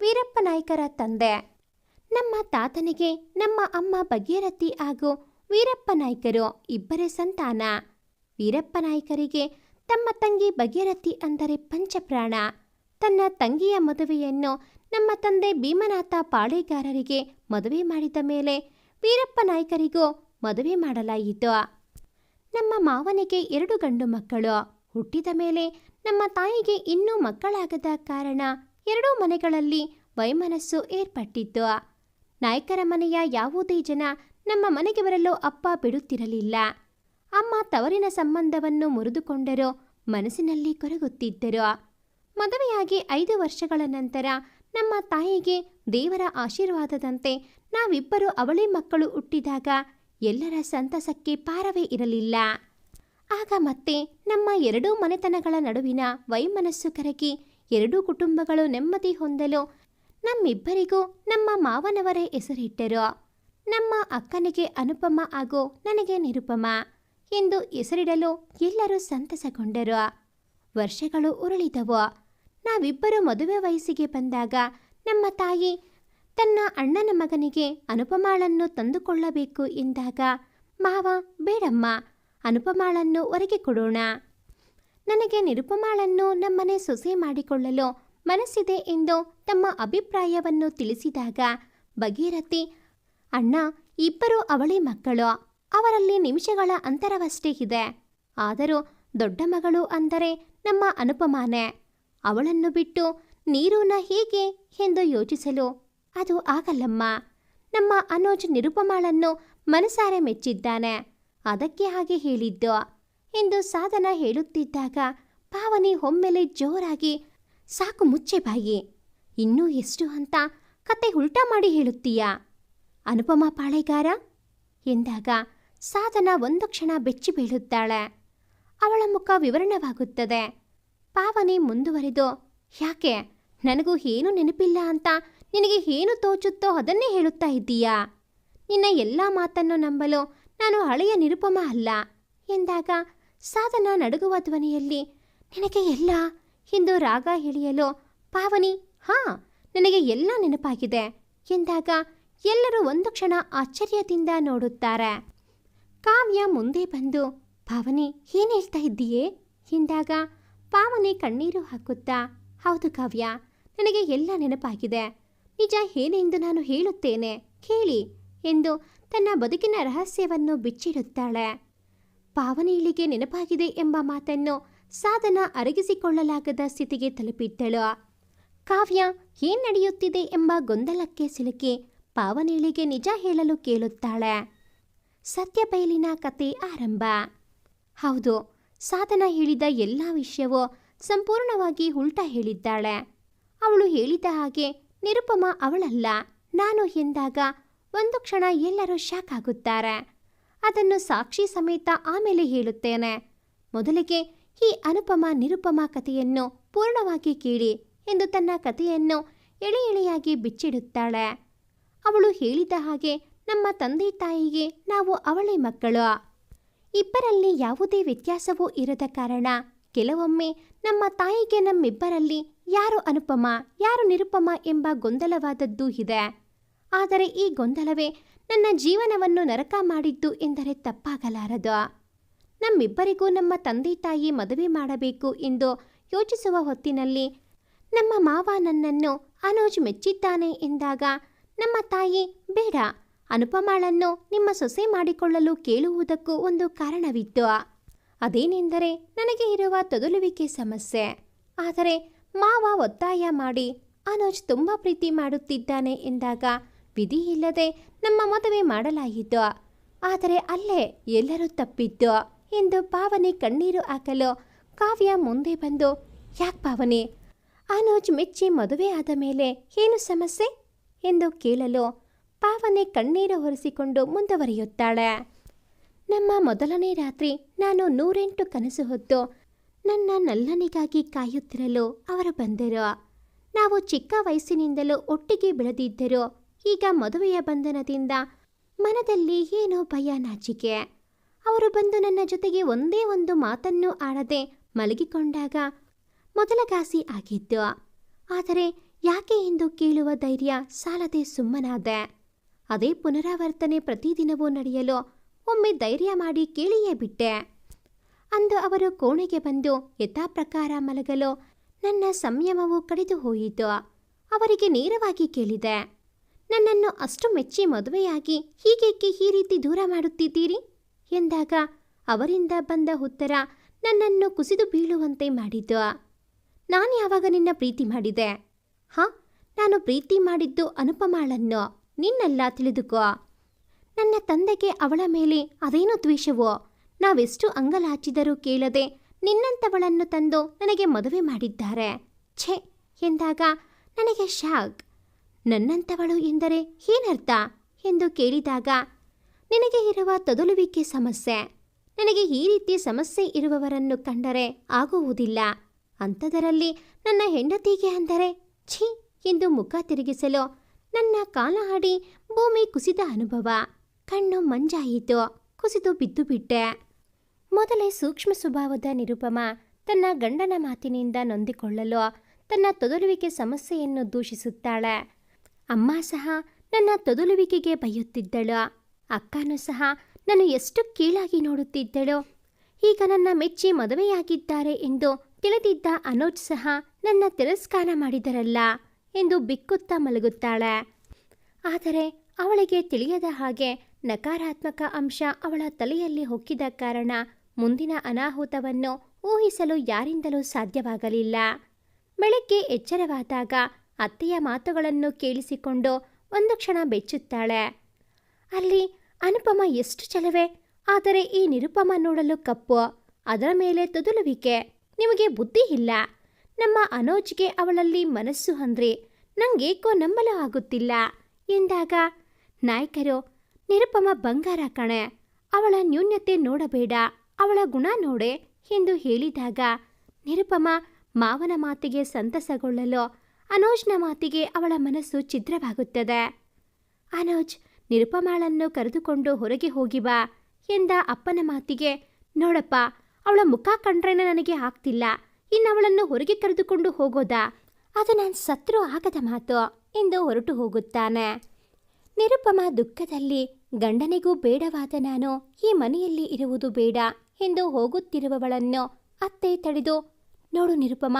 ವೀರಪ್ಪ ನಾಯ್ಕರ ತಂದೆ. ನಮ್ಮ ತಾತನಿಗೆ ನಮ್ಮ ಅಮ್ಮ ಭಾಗೀರಥಿ ಹಾಗೂ ವೀರಪ್ಪ ನಾಯ್ಕರು ಇಬ್ಬರೇ ಸಂತಾನ. ವೀರಪ್ಪ ನಾಯ್ಕರಿಗೆ ತಮ್ಮ ತಂಗಿ ಭಾಗೀರಥಿ ಅಂದರೆ ಪಂಚಪ್ರಾಣ. ತನ್ನ ತಂಗಿಯ ಮದುವೆಯನ್ನು ನಮ್ಮ ತಂದೆ ಭೀಮನಾಥ ಪಾಳೆಗಾರರಿಗೆ ಮದುವೆ ಮಾಡಿದ ಮೇಲೆ ವೀರಪ್ಪ ನಾಯ್ಕರಿಗೂ ಮದುವೆ ಮಾಡಲಾಯಿತು. ನಮ್ಮ ಮಾವನಿಗೆ 2 ಗಂಡು ಮಕ್ಕಳು ಹುಟ್ಟಿದ ಮೇಲೆ ನಮ್ಮ ತಾಯಿಗೆ ಇನ್ನೂ ಮಕ್ಕಳಾಗದ ಕಾರಣ 2 ಮನೆಗಳಲ್ಲಿ ವೈಮನಸ್ಸು ಏರ್ಪಟ್ಟಿತ್ತು. ನಾಯ್ಕರ ಮನೆಯ ಯಾವುದೇ ಜನ ನಮ್ಮ ಮನೆಗೆ ಬರಲು ಅಪ್ಪ ಬಿಡುತ್ತಿರಲಿಲ್ಲ. ಅಮ್ಮ ತವರಿನ ಸಂಬಂಧವನ್ನು ಮುರಿದುಕೊಂಡರೂ ಮನಸ್ಸಿನಲ್ಲಿ ಕೊರಗುತ್ತಿದ್ದರು. ಮದುವೆಯಾಗಿ 5 ವರ್ಷಗಳ ನಂತರ ನಮ್ಮ ತಾಯಿಗೆ ದೇವರ ಆಶೀರ್ವಾದದಂತೆ ನಾವಿಬ್ಬರು ಅವಳಿ ಮಕ್ಕಳು ಹುಟ್ಟಿದಾಗ ಎಲ್ಲರ ಸಂತಸಕ್ಕೆ ಪಾರವೇ ಇರಲಿಲ್ಲ. ಆಗ ಮತ್ತೆ ನಮ್ಮ 2 ಮನೆತನಗಳ ನಡುವಿನ ವೈಮನಸ್ಸು ಕರಗಿ 2 ಕುಟುಂಬಗಳು ನೆಮ್ಮದಿ ಹೊಂದಲು ನಮ್ಮಿಬ್ಬರಿಗೂ ನಮ್ಮ ಮಾವನವರೇ ಹೆಸರಿಟ್ಟರು. ನಮ್ಮ ಅಕ್ಕನಿಗೆ ಅನುಪಮ ಹಾಗೂ ನನಗೆ ನಿರುಪಮ ಎಂದು ಹೆಸರಿಡಲು ಎಲ್ಲರೂ ಸಂತಸಗೊಂಡರು. ವರ್ಷಗಳು ಉರುಳಿದವು. ನಾವಿಬ್ಬರು ಮದುವೆ ವಯಸ್ಸಿಗೆ ಬಂದಾಗ ನಮ್ಮ ತಾಯಿ ತನ್ನ ಅಣ್ಣನ ಮಗನಿಗೆ ಅನುಪಮಾಳನ್ನು ತಂದುಕೊಳ್ಳಬೇಕು ಎಂದಾಗ ಮಾವ ಬೇಡಮ್ಮ, ಅನುಪಮಾಳನ್ನು ಹೊರಗೆ ಕೊಡೋಣ. ನನಗೆ ನಿರುಪಮಾಳನ್ನು ನಮ್ಮನೆ ಸೊಸೆ ಮಾಡಿಕೊಳ್ಳಲು ಮನಸ್ಸಿದೆ ಎಂದು ತಮ್ಮ ಅಭಿಪ್ರಾಯವನ್ನು ತಿಳಿಸಿದಾಗ ಭಾಗೀರಥಿ, ಅಣ್ಣ ಇಬ್ಬರು ಅವಳಿ ಮಕ್ಕಳು, ಅವರಲ್ಲಿ ನಿಮಿಷಗಳ ಅಂತರವಷ್ಟೇ ಇದೆ. ಆದರೂ ದೊಡ್ಡ ಮಗಳು ಅಂದರೆ ನಮ್ಮ ಅನುಪಮಾನೆ. ಅವಳನ್ನು ಬಿಟ್ಟು ನೀರೂನ ಹೇಗೆ ಎಂದು ಯೋಚಿಸಲು ಅದು ಆಗಲ್ಲಮ್ಮ. ನಮ್ಮ ಅನೋಜ್ ನಿರುಪಮಾಳನ್ನು ಮನಸಾರೆ ಮೆಚ್ಚಿದ್ದಾನೆ, ಅದಕ್ಕೆ ಹಾಗೆ ಹೇಳಿದ್ದು ಎಂದು ಸಾಧನ ಹೇಳುತ್ತಿದ್ದಾಗ ಪಾವನಿ ಒಮ್ಮೆಲೆ ಜೋರಾಗಿ, ಸಾಕು ಮುಚ್ಚೆ ಬಾಯಿ, ಇನ್ನೂ ಎಷ್ಟು ಅಂತ ಕತೆ ಉಲ್ಟಾ ಮಾಡಿ ಹೇಳುತ್ತೀಯಾ ಅನುಪಮ ಪಾಳೆಗಾರ ಎಂದಾಗ ಸಾಧನ ಒಂದು ಕ್ಷಣ ಬೆಚ್ಚಿ ಬೀಳುತ್ತಾಳೆ. ಅವಳ ಮುಖ ವಿವರಣವಾಗುತ್ತದೆ. ಪಾವನಿ ಮುಂದುವರೆದು, ಯಾಕೆ ನನಗೂ ಏನೂ ನೆನಪಿಲ್ಲ ಅಂತ ನಿನಗೆ ಏನು ತೋಚುತ್ತೋ ಅದನ್ನೇ ಹೇಳುತ್ತಾ ಇದ್ದೀಯಾ? ನಿನ್ನ ಎಲ್ಲ ಮಾತನ್ನು ನಂಬಲು ನಾನು ಹಳೆಯ ನಿರುಪಮ ಅಲ್ಲ ಎಂದಾಗ ಸಾಧನ ನಡುಗುವ ಧ್ವನಿಯಲ್ಲಿ, ನಿನಗೆ ಎಲ್ಲ ಎಂದು ರಾಗ ಎಳೆಯಲು ಪಾವನಿ, ನನಗೆ ಎಲ್ಲ ನೆನಪಾಗಿದೆ ಎಂದಾಗ ಎಲ್ಲರೂ ಒಂದು ಕ್ಷಣ ಆಶ್ಚರ್ಯದಿಂದ ನೋಡುತ್ತಾರೆ. ಕಾವ್ಯ ಮುಂದೆ ಬಂದು, ಪಾವನಿ ಏನು ಹೇಳ್ತಾ ಇದ್ದೀಯೇ ಎಂದಾಗ ಪಾವನಿ ಕಣ್ಣೀರು ಹಾಕುತ್ತಾ, ಹೌದು ಕಾವ್ಯ, ನನಗೆ ಎಲ್ಲ ನೆನಪಾಗಿದೆ. ನಿಜ ಏನೆಂದು ನಾನು ಹೇಳುತ್ತೇನೆ ಕೇಳಿ ಎಂದು ತನ್ನ ಬದುಕಿನ ರಹಸ್ಯವನ್ನು ಬಿಚ್ಚಿಡುತ್ತಾಳೆ. ಪಾವನಿಳಿಗೆ ನೆನಪಾಗಿದೆ ಎಂಬ ಮಾತನ್ನು ಸಾಧನ ಅರಗಿಸಿಕೊಳ್ಳಲಾಗದ ಸ್ಥಿತಿಗೆ ತಲುಪಿದ್ದಳು. ಕಾವ್ಯ ಏನ್ ನಡೆಯುತ್ತಿದೆ ಎಂಬ ಗೊಂದಲಕ್ಕೆ ಸಿಲುಕಿ ಪಾವನಿಳಿಗೆ ನಿಜ ಹೇಳಲು ಕೇಳುತ್ತಾಳೆ. ಸತ್ಯ ಬಯಲಿನ ಕತೆ ಆರಂಭ. ಹೌದು, ಸಾಧನ ಹೇಳಿದ ಎಲ್ಲ ವಿಷಯವೂ ಸಂಪೂರ್ಣವಾಗಿ ಉಲ್ಟಾ ಹೇಳಿದ್ದಾಳೆ. ಅವಳು ಹೇಳಿದ ಹಾಗೆ ನಿರುಪಮ ಅವಳಲ್ಲ, ನಾನು ಎಂದಾಗ ಒಂದು ಕ್ಷಣ ಎಲ್ಲರೂ ಶಾಕ್ ಆಗುತ್ತಾರೆ. ಅದನ್ನು ಸಾಕ್ಷಿ ಸಮೇತ ಆಮೇಲೆ ಹೇಳುತ್ತೇನೆ. ಮೊದಲಿಗೆ ಈ ಅನುಪಮ ನಿರುಪಮ ಕಥೆಯನ್ನು ಪೂರ್ಣವಾಗಿ ಕೇಳಿ ಎಂದು ತನ್ನ ಕಥೆಯನ್ನು ಎಳೆ ಎಳೆಯಾಗಿ ಬಿಚ್ಚಿಡುತ್ತಾಳೆ. ಅವಳು ಹೇಳಿದ ಹಾಗೆ ನಮ್ಮ ತಂದೆ ತಾಯಿಗೆ ನಾವು ಅವಳೇ ಮಕ್ಕಳು. ಇಬ್ಬರಲ್ಲಿ ಯಾವುದೇ ವ್ಯತ್ಯಾಸವೂ ಇರದ ಕಾರಣ ಕೆಲವೊಮ್ಮೆ ನಮ್ಮ ತಾಯಿಗೆ ನಮ್ಮಿಬ್ಬರಲ್ಲಿ ಯಾರು ಅನುಪಮ ಯಾರು ನಿರುಪಮ ಎಂಬ ಗೊಂದಲವಾದದ್ದೂ ಇದೆ. ಆದರೆ ಈ ಗೊಂದಲವೇ ನನ್ನ ಜೀವನವನ್ನು ನರಕ ಮಾಡಿದ್ದು ಎಂದರೆ ತಪ್ಪಾಗಲಾರದು. ನಮ್ಮಿಬ್ಬರಿಗೂ ನಮ್ಮ ತಂದೆ ತಾಯಿ ಮದುವೆ ಮಾಡಬೇಕು ಎಂದು ಯೋಚಿಸುವ ಹೊತ್ತಿನಲ್ಲಿ ನಮ್ಮ ಮಾವ ನನ್ನನ್ನು ಅನೋಜ್ ಮೆಚ್ಚಿದ್ದಾನೆ ಎಂದಾಗ ನಮ್ಮ ತಾಯಿ ಬೇಡ, ಅನುಪಮಾಳನ್ನು ನಿಮ್ಮ ಸೊಸೆ ಮಾಡಿಕೊಳ್ಳಲು ಕೇಳುವುದಕ್ಕೂ ಒಂದು ಕಾರಣವಿತ್ತು. ಅದೇನೆಂದರೆ ನನಗೆ ಇರುವ ತೊದಲುವಿಕೆ ಸಮಸ್ಯೆ. ಆದರೆ ಮಾವ ಒತ್ತಾಯ ಮಾಡಿ ಅನೋಜ್ ತುಂಬ ಪ್ರೀತಿ ಮಾಡುತ್ತಿದ್ದಾನೆ ಎಂದಾಗ ವಿಧಿ ಇಲ್ಲದೆ ನಮ್ಮ ಮದುವೆ ಮಾಡಲಾಯಿತು. ಆದರೆ ಅಲ್ಲೇ ಎಲ್ಲರೂ ತಪ್ಪಿತ್ತು ಎಂದು ಪಾವನಿ ಕಣ್ಣೀರು ಹಾಕಲು ಕಾವ್ಯ ಮುಂದೆ ಬಂದು, ಯಾಕೆ ಪಾವನಿ, ಅನೋಜ್ ಮೆಚ್ಚಿ ಮದುವೆ ಆದ ಮೇಲೆ ಏನು ಸಮಸ್ಯೆ ಎಂದು ಕೇಳಲು ಪಾವನಿ ಕಣ್ಣೀರು ಒರೆಸಿಕೊಂಡು ಮುಂದುವರಿಯುತ್ತಾಳೆ. ನಮ್ಮ ಮೊದಲನೇ ರಾತ್ರಿ ನಾನು 108 ಕನಸು ಹೊತ್ತು ನನ್ನ ನಲ್ಲನಿಗಾಗಿ ಕಾಯುತ್ತಿರಲು ಅವರು ಬಂದರು. ನಾವು ಚಿಕ್ಕ ವಯಸ್ಸಿನಿಂದಲೂ ಒಟ್ಟಿಗೆ ಬೆಳೆದಿದ್ದರು. ಈಗ ಮದುವೆಯ ಬಂಧನದಿಂದ ಮನದಲ್ಲಿ ಏನೋ ಭಯ ನಾಚಿಕೆ. ಅವರು ಬಂದು ನನ್ನ ಜೊತೆಗೆ ಒಂದೇ ಒಂದು ಮಾತನ್ನೂ ಆಡದೆ ಮಲಗಿಕೊಂಡಾಗ ಮೊದಲ ಘಾಸಿ ಆಗಿದ್ದು. ಆದರೆ ಯಾಕೆ ಎಂದು ಕೇಳುವ ಧೈರ್ಯ ಸಾಲದೆ ಸುಮ್ಮನಾದೆ. ಅದೇ ಪುನರಾವರ್ತನೆ ಪ್ರತಿದಿನವೂ ನಡೆಯಲು ಒಮ್ಮೆ ಧೈರ್ಯ ಮಾಡಿ ಕೇಳಿಯೇ ಬಿಟ್ಟೆ. ಅಂದು ಅವರು ಕೋಣೆಗೆ ಬಂದು ಯಥಾಪ್ರಕಾರ ಮಲಗಲು ನನ್ನ ಸಂಯಮವು ಕಡಿದು ಹೋಯಿತು. ಅವರಿಗೆ ನೇರವಾಗಿ ಕೇಳಿದೆ, ನನ್ನನ್ನು ಅಷ್ಟು ಮೆಚ್ಚಿ ಮದುವೆಯಾಗಿ ಹೀಗೇಕೆ ಈ ರೀತಿ ದೂರ ಮಾಡುತ್ತಿದ್ದೀರಿ ಎಂದಾಗ ಅವರಿಂದ ಬಂದ ಉತ್ತರ ನನ್ನನ್ನು ಕುಸಿದು ಬೀಳುವಂತೆ ಮಾಡಿತು. ನಾನು ಯಾವಾಗ ನಿನ್ನ ಪ್ರೀತಿ ಮಾಡಿದೆ? ನಾನು ಪ್ರೀತಿ ಮಾಡಿದ್ದು ಅನುಪಮಾಳನ್ನು, ನಿನ್ನೆಲ್ಲ ತಿಳಿದುಕೋ. ನನ್ನ ತಂದೆಗೆ ಅವಳ ಮೇಲೆ ಅದೇನೋ ದ್ವೇಷವೋ. ನಾವೆಷ್ಟು ಅಂಗಲಾಚಿದರೂ ಕೇಳದೆ ನಿನ್ನಂಥವಳನ್ನು ತಂದು ನನಗೆ ಮದುವೆ ಮಾಡಿದ್ದಾರೆ. ಛೆ ಎಂದಾಗ ನನಗೆ ಶಾಕ್. ನನ್ನಂಥವಳು ಎಂದರೆ ಏನರ್ಥ ಎಂದು ಕೇಳಿದಾಗ, ನಿನಗೆ ಇರುವ ತೊದಲುವಿಕೆ ಸಮಸ್ಯೆ. ನನಗೆ ಈ ರೀತಿ ಸಮಸ್ಯೆ ಇರುವವರನ್ನು ಕಂಡರೆ ಆಗುವುದಿಲ್ಲ. ಅಂಥದರಲ್ಲಿ ನನ್ನ ಹೆಂಡತಿಗೆ ಅಂದರೆ ಛೀ ಎಂದು ಮುಖ ತಿರುಗಿಸಲು ನನ್ನ ಕಾಲ ಹಾಡಿ ಭೂಮಿ ಕುಸಿದ ಅನುಭವ. ಕಣ್ಣು ಮಂಜಾಯಿತು, ಕುಸಿದು ಬಿದ್ದು ಬಿಟ್ಟೆ. ಮೊದಲೇ ಸೂಕ್ಷ್ಮ ಸ್ವಭಾವದ ನಿರುಪಮ ತನ್ನ ಗಂಡನ ಮಾತಿನಿಂದ ನೊಂದಿಕೊಳ್ಳಲು ತನ್ನ ತೊದಲುವಿಕೆ ಸಮಸ್ಯೆಯನ್ನು ದೂಷಿಸುತ್ತಾಳೆ. ಅಮ್ಮ ಸಹ ನನ್ನ ತೊದಲುವಿಕೆಗೆ ಬೈಯುತ್ತಿದ್ದಳು. ಅಕ್ಕನೂ ಸಹ ನಾನು ಎಷ್ಟು ಕೀಳಾಗಿ ನೋಡುತ್ತಿದ್ದಳು. ಈಗ ನನ್ನ ಮೆಚ್ಚಿ ಮದುವೆಯಾಗಿದ್ದಾರೆ ಎಂದು ತಿಳಿದಿದ್ದ ಅನೋಜ್ ಸಹ ನನ್ನ ತಿರಸ್ಕಾರ ಮಾಡಿದರಲ್ಲ ಎಂದು ಬಿಕ್ಕುತ್ತಾ ಮಲಗುತ್ತಾಳೆ. ಆದರೆ ಅವಳಿಗೆ ತಿಳಿಯದ ಹಾಗೆ ನಕಾರಾತ್ಮಕ ಅಂಶ ಅವಳ ತಲೆಯಲ್ಲಿ ಹೊಕ್ಕಿದ ಕಾರಣ ಮುಂದಿನ ಅನಾಹುತವನ್ನು ಊಹಿಸಲು ಯಾರಿಂದಲೂ ಸಾಧ್ಯವಾಗಲಿಲ್ಲ. ಬೆಳಗ್ಗೆ ಎಚ್ಚರವಾದಾಗ ಅತ್ತೆಯ ಮಾತುಗಳನ್ನು ಕೇಳಿಸಿಕೊಂಡು ಒಂದು ಕ್ಷಣ ಬೆಚ್ಚುತ್ತಾಳೆ. ಅಲ್ಲಿ ಅನುಪಮ ಎಷ್ಟು ಚಲವೆ, ಆದರೆ ಈ ನಿರುಪಮ ನೋಡಲು ಕಪ್ಪು, ಅದರ ಮೇಲೆ ತೊದಲುವಿಕೆ. ನಿಮಗೆ ಬುದ್ಧಿ ಇಲ್ಲ. ನಮ್ಮ ಅನೋಜ್ಗೆ ಅವಳಲ್ಲಿ ಮನಸ್ಸು ಅಂದ್ರೆ ನಂಗೇಕೋ ನಂಬಲು ಆಗುತ್ತಿಲ್ಲ ಎಂದಾಗ ನಾಯಕರು, ನಿರುಪಮ ಬಂಗಾರ ಕಣೆ, ಅವಳ ನ್ಯೂನ್ಯತೆ ನೋಡಬೇಡ, ಅವಳ ಗುಣ ನೋಡೆ ಎಂದು ಹೇಳಿದಾಗ ನಿರುಪಮ ಮಾವನ ಮಾತಿಗೆ ಸಂತಸಗೊಳ್ಳಲು ಅನೋಜ್ನ ಮಾತಿಗೆ ಅವಳ ಮನಸ್ಸು ಛಿದ್ರವಾಗುತ್ತದೆ. ಅನೋಜ್ ನಿರುಪಮಾಳನ್ನು ಕರೆದುಕೊಂಡು ಹೊರಗೆ ಹೋಗಿ ಬಾ ಎಂದ ಅಪ್ಪನ ಮಾತಿಗೆ, ನೋಡಪ್ಪ ಅವಳ ಮುಖ ಕಂಡ್ರೇನೆ ನನಗೆ ಆಗ್ತಿಲ್ಲ, ಇನ್ನವಳನ್ನು ಹೊರಗೆ ಕರೆದುಕೊಂಡು ಹೋಗೋದಾ? ಅದು ನಾನು ಸತ್ರೂ ಆಗದ ಮಾತು ಎಂದು ಹೊರಟು ಹೋಗುತ್ತಾನೆ. ನಿರುಪಮ ದುಃಖದಲ್ಲಿ ಗಂಡನಿಗೂ ಬೇಡವಾದ ನಾನು ಈ ಮನೆಯಲ್ಲಿ ಇರುವುದು ಬೇಡ ಎಂದು ಹೋಗುತ್ತಿರುವವಳನ್ನು ಅತ್ತೆ ತಡೆದು, ನೋಡು ನಿರುಪಮ,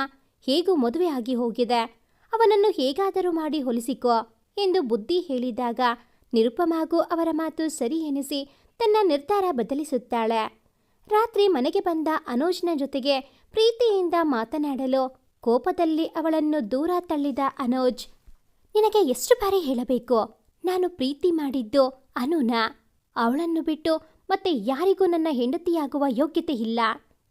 ಹೇಗೂ ಮದುವೆ ಆಗಿ ಹೋಗಿದೆ, ಅವನನ್ನು ಹೇಗಾದರೂ ಮಾಡಿ ಹೊಲಿಸಿಕೋ ಎಂದು ಬುದ್ಧಿ ಹೇಳಿದಾಗ ನಿರುಪಮಾಗೂ ಅವರ ಮಾತು ಸರಿ ಎನಿಸಿ ತನ್ನ ನಿರ್ಧಾರ ಬದಲಿಸುತ್ತಾಳೆ. ರಾತ್ರಿ ಮನೆಗೆ ಬಂದ ಅನೋಜ್ನ ಜೊತೆಗೆ ಪ್ರೀತಿಯಿಂದ ಮಾತನಾಡಲು ಕೋಪದಲ್ಲಿ ಅವಳನ್ನು ದೂರ ತಳ್ಳಿದ ಅನೋಜ್, ನಿನಗೆ ಎಷ್ಟು ಬಾರಿ ಹೇಳಬೇಕು, ನಾನು ಪ್ರೀತಿ ಮಾಡಿದ್ದು ಅನುನ. ಅವಳನ್ನು ಬಿಟ್ಟು ಮತ್ತೆ ಯಾರಿಗೂ ನನ್ನ ಹೆಂಡತಿಯಾಗುವ ಯೋಗ್ಯತೆ ಇಲ್ಲ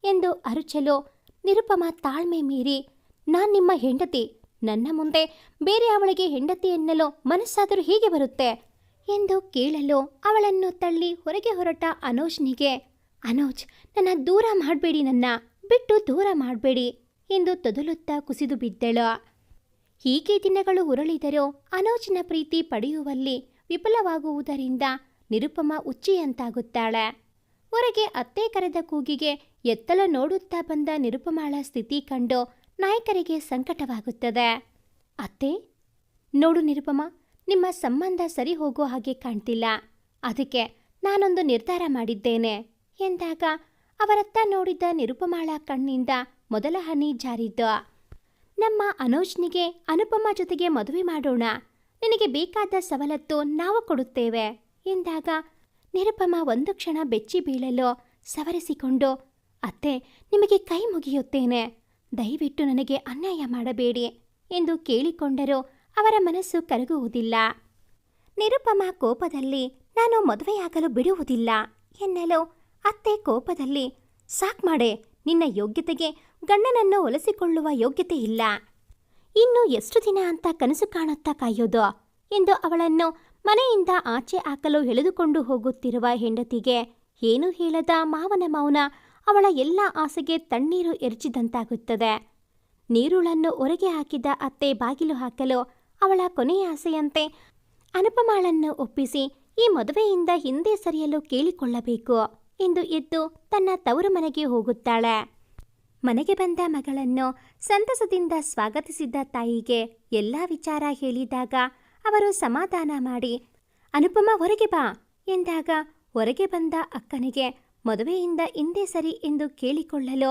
ಎಂದು ಅರುಚಲು ನಿರುಪಮ ತಾಳ್ಮೆ ಮೀರಿ, ನಾನ್ ನಿಮ್ಮ ಹೆಂಡತಿ, ನನ್ನ ಮುಂದೆ ಬೇರೆ ಅವಳಿಗೆ ಹೆಂಡತಿ ಎನ್ನಲು ಮನಸ್ಸಾದರೂ ಹೀಗೆ ಬರುತ್ತೆ ಎಂದು ಕೇಳಲು ಅವಳನ್ನು ತಳ್ಳಿ ಹೊರಗೆ ಹೊರಟ ಅನೋಜ್ನಿಗೆ, ಅನೋಜ್, ನನ್ನ ದೂರ ಮಾಡಬೇಡಿ, ನನ್ನ ಬಿಟ್ಟು ದೂರ ಮಾಡಬೇಡಿ ಎಂದು ತೊದಲುತ್ತಾ ಕುಸಿದು ಬಿದ್ದಳು. ಹೀಗೆ ದಿನಗಳು ಉರುಳಿದರೂ ಅನೋಜ್ನ ಪ್ರೀತಿ ಪಡೆಯುವಲ್ಲಿ ವಿಫಲವಾಗುವುದರಿಂದ ನಿರುಪಮ ಹುಚ್ಚಿಯಂತಾಗುತ್ತಾಳೆ. ಹೊರಗೆ ಅತ್ತೆ ಕರೆದ ಕೂಗಿಗೆ ಎತ್ತಲು ನೋಡುತ್ತಾ ಬಂದ ನಿರುಪಮಾಳ ಸ್ಥಿತಿ ಕಂಡು ನಾಯಕರಿಗೆ ಸಂಕಟವಾಗುತ್ತದೆ. ಅತ್ತೆ, ನೋಡು ನಿರುಪಮ, ನಿಮ್ಮ ಸಂಬಂಧ ಸರಿ ಹೋಗೋ ಹಾಗೆ ಕಾಣ್ತಿಲ್ಲ, ಅದಕ್ಕೆ ನಾನೊಂದು ನಿರ್ಧಾರ ಮಾಡಿದ್ದೇನೆ ಎಂದಾಗ ಅವರತ್ತ ನೋಡಿದ ನಿರುಪಮಾಳ ಕಣ್ಣಿಂದ ಮೊದಲ ಹನಿ ಜಾರಿದ್ದು. ನಮ್ಮ ಅನೋಜ್ನಿಗೆ ಅನುಪಮ ಜೊತೆಗೆ ಮದುವೆ ಮಾಡೋಣ, ನಿನಗೆ ಬೇಕಾದ ಸವಲತ್ತು ನಾವು ಕೊಡುತ್ತೇವೆ ಎಂದಾಗ ನಿರುಪಮ ಒಂದು ಕ್ಷಣ ಬೆಚ್ಚಿ ಬೀಳಲು ಸವರಿಸಿಕೊಂಡು, ಅತ್ತೆ, ನಿಮಗೆ ಕೈ ಮುಗಿಯುತ್ತೇನೆ, ದಯವಿಟ್ಟು ನನಗೆ ಅನ್ಯಾಯ ಮಾಡಬೇಡಿ ಎಂದು ಕೇಳಿಕೊಂಡರೂ ಅವರ ಮನಸ್ಸು ಕರಗುವುದಿಲ್ಲ. ನಿರುಪಮ ಕೋಪದಲ್ಲಿ, ನಾನು ಮದುವೆಯಾಗಲು ಬಿಡುವುದಿಲ್ಲ ಎನ್ನಲು ಅತ್ತೆ ಕೋಪದಲ್ಲಿ, ಸಾಕ್ ಮಾಡೆ, ನಿನ್ನ ಯೋಗ್ಯತೆಗೆ ಗಂಡನನ್ನು ಒಲಿಸಿಕೊಳ್ಳುವ ಯೋಗ್ಯತೆ ಇಲ್ಲ, ಇನ್ನು ಎಷ್ಟು ದಿನ ಅಂತ ಕನಸು ಕಾಣುತ್ತಾ ಕಾಯೋದು ಎಂದು ಅವಳನ್ನು ಮನೆಯಿಂದ ಆಚೆ ಹಾಕಲು ಎಳೆದುಕೊಂಡು ಹೋಗುತ್ತಿರುವ ಹೆಂಡತಿಗೆ ಏನೂ ಹೇಳದ ಮಾವನ ಮೌನ ಅವಳ ಎಲ್ಲ ಆಸೆಗೆ ತಣ್ಣೀರು ಎರಚಿದಂತಾಗುತ್ತದೆ. ನೀರುಳನ್ನು ಹೊರಗೆ ಹಾಕಿದ ಅತ್ತೆ ಬಾಗಿಲು ಹಾಕಲು ಅವಳ ಕೊನೆಯ ಆಸೆಯಂತೆ ಅನುಪಮಾಳನ್ನು ಒಪ್ಪಿಸಿ ಈ ಮದುವೆಯಿಂದ ಹಿಂದೆ ಸರಿಯಲು ಕೇಳಿಕೊಳ್ಳಬೇಕು ಎಂದು ಎದ್ದು ತನ್ನ ತವರು ಮನೆಗೆ ಹೋಗುತ್ತಾಳೆ. ಮನೆಗೆ ಬಂದ ಮಗಳನ್ನು ಸಂತಸದಿಂದ ಸ್ವಾಗತಿಸಿದ್ದ ತಾಯಿಗೆ ಎಲ್ಲ ವಿಚಾರ ಹೇಳಿದಾಗ ಅವರು ಸಮಾಧಾನ ಮಾಡಿ, ಅನುಪಮ ಹೊರಗೆ ಬಾ ಎಂದಾಗ ಹೊರಗೆ ಬಂದ ಅಕ್ಕನಿಗೆ ಮದುವೆಯಿಂದ ಹಿಂದೆ ಸರಿ ಎಂದು ಕೇಳಿಕೊಳ್ಳಲು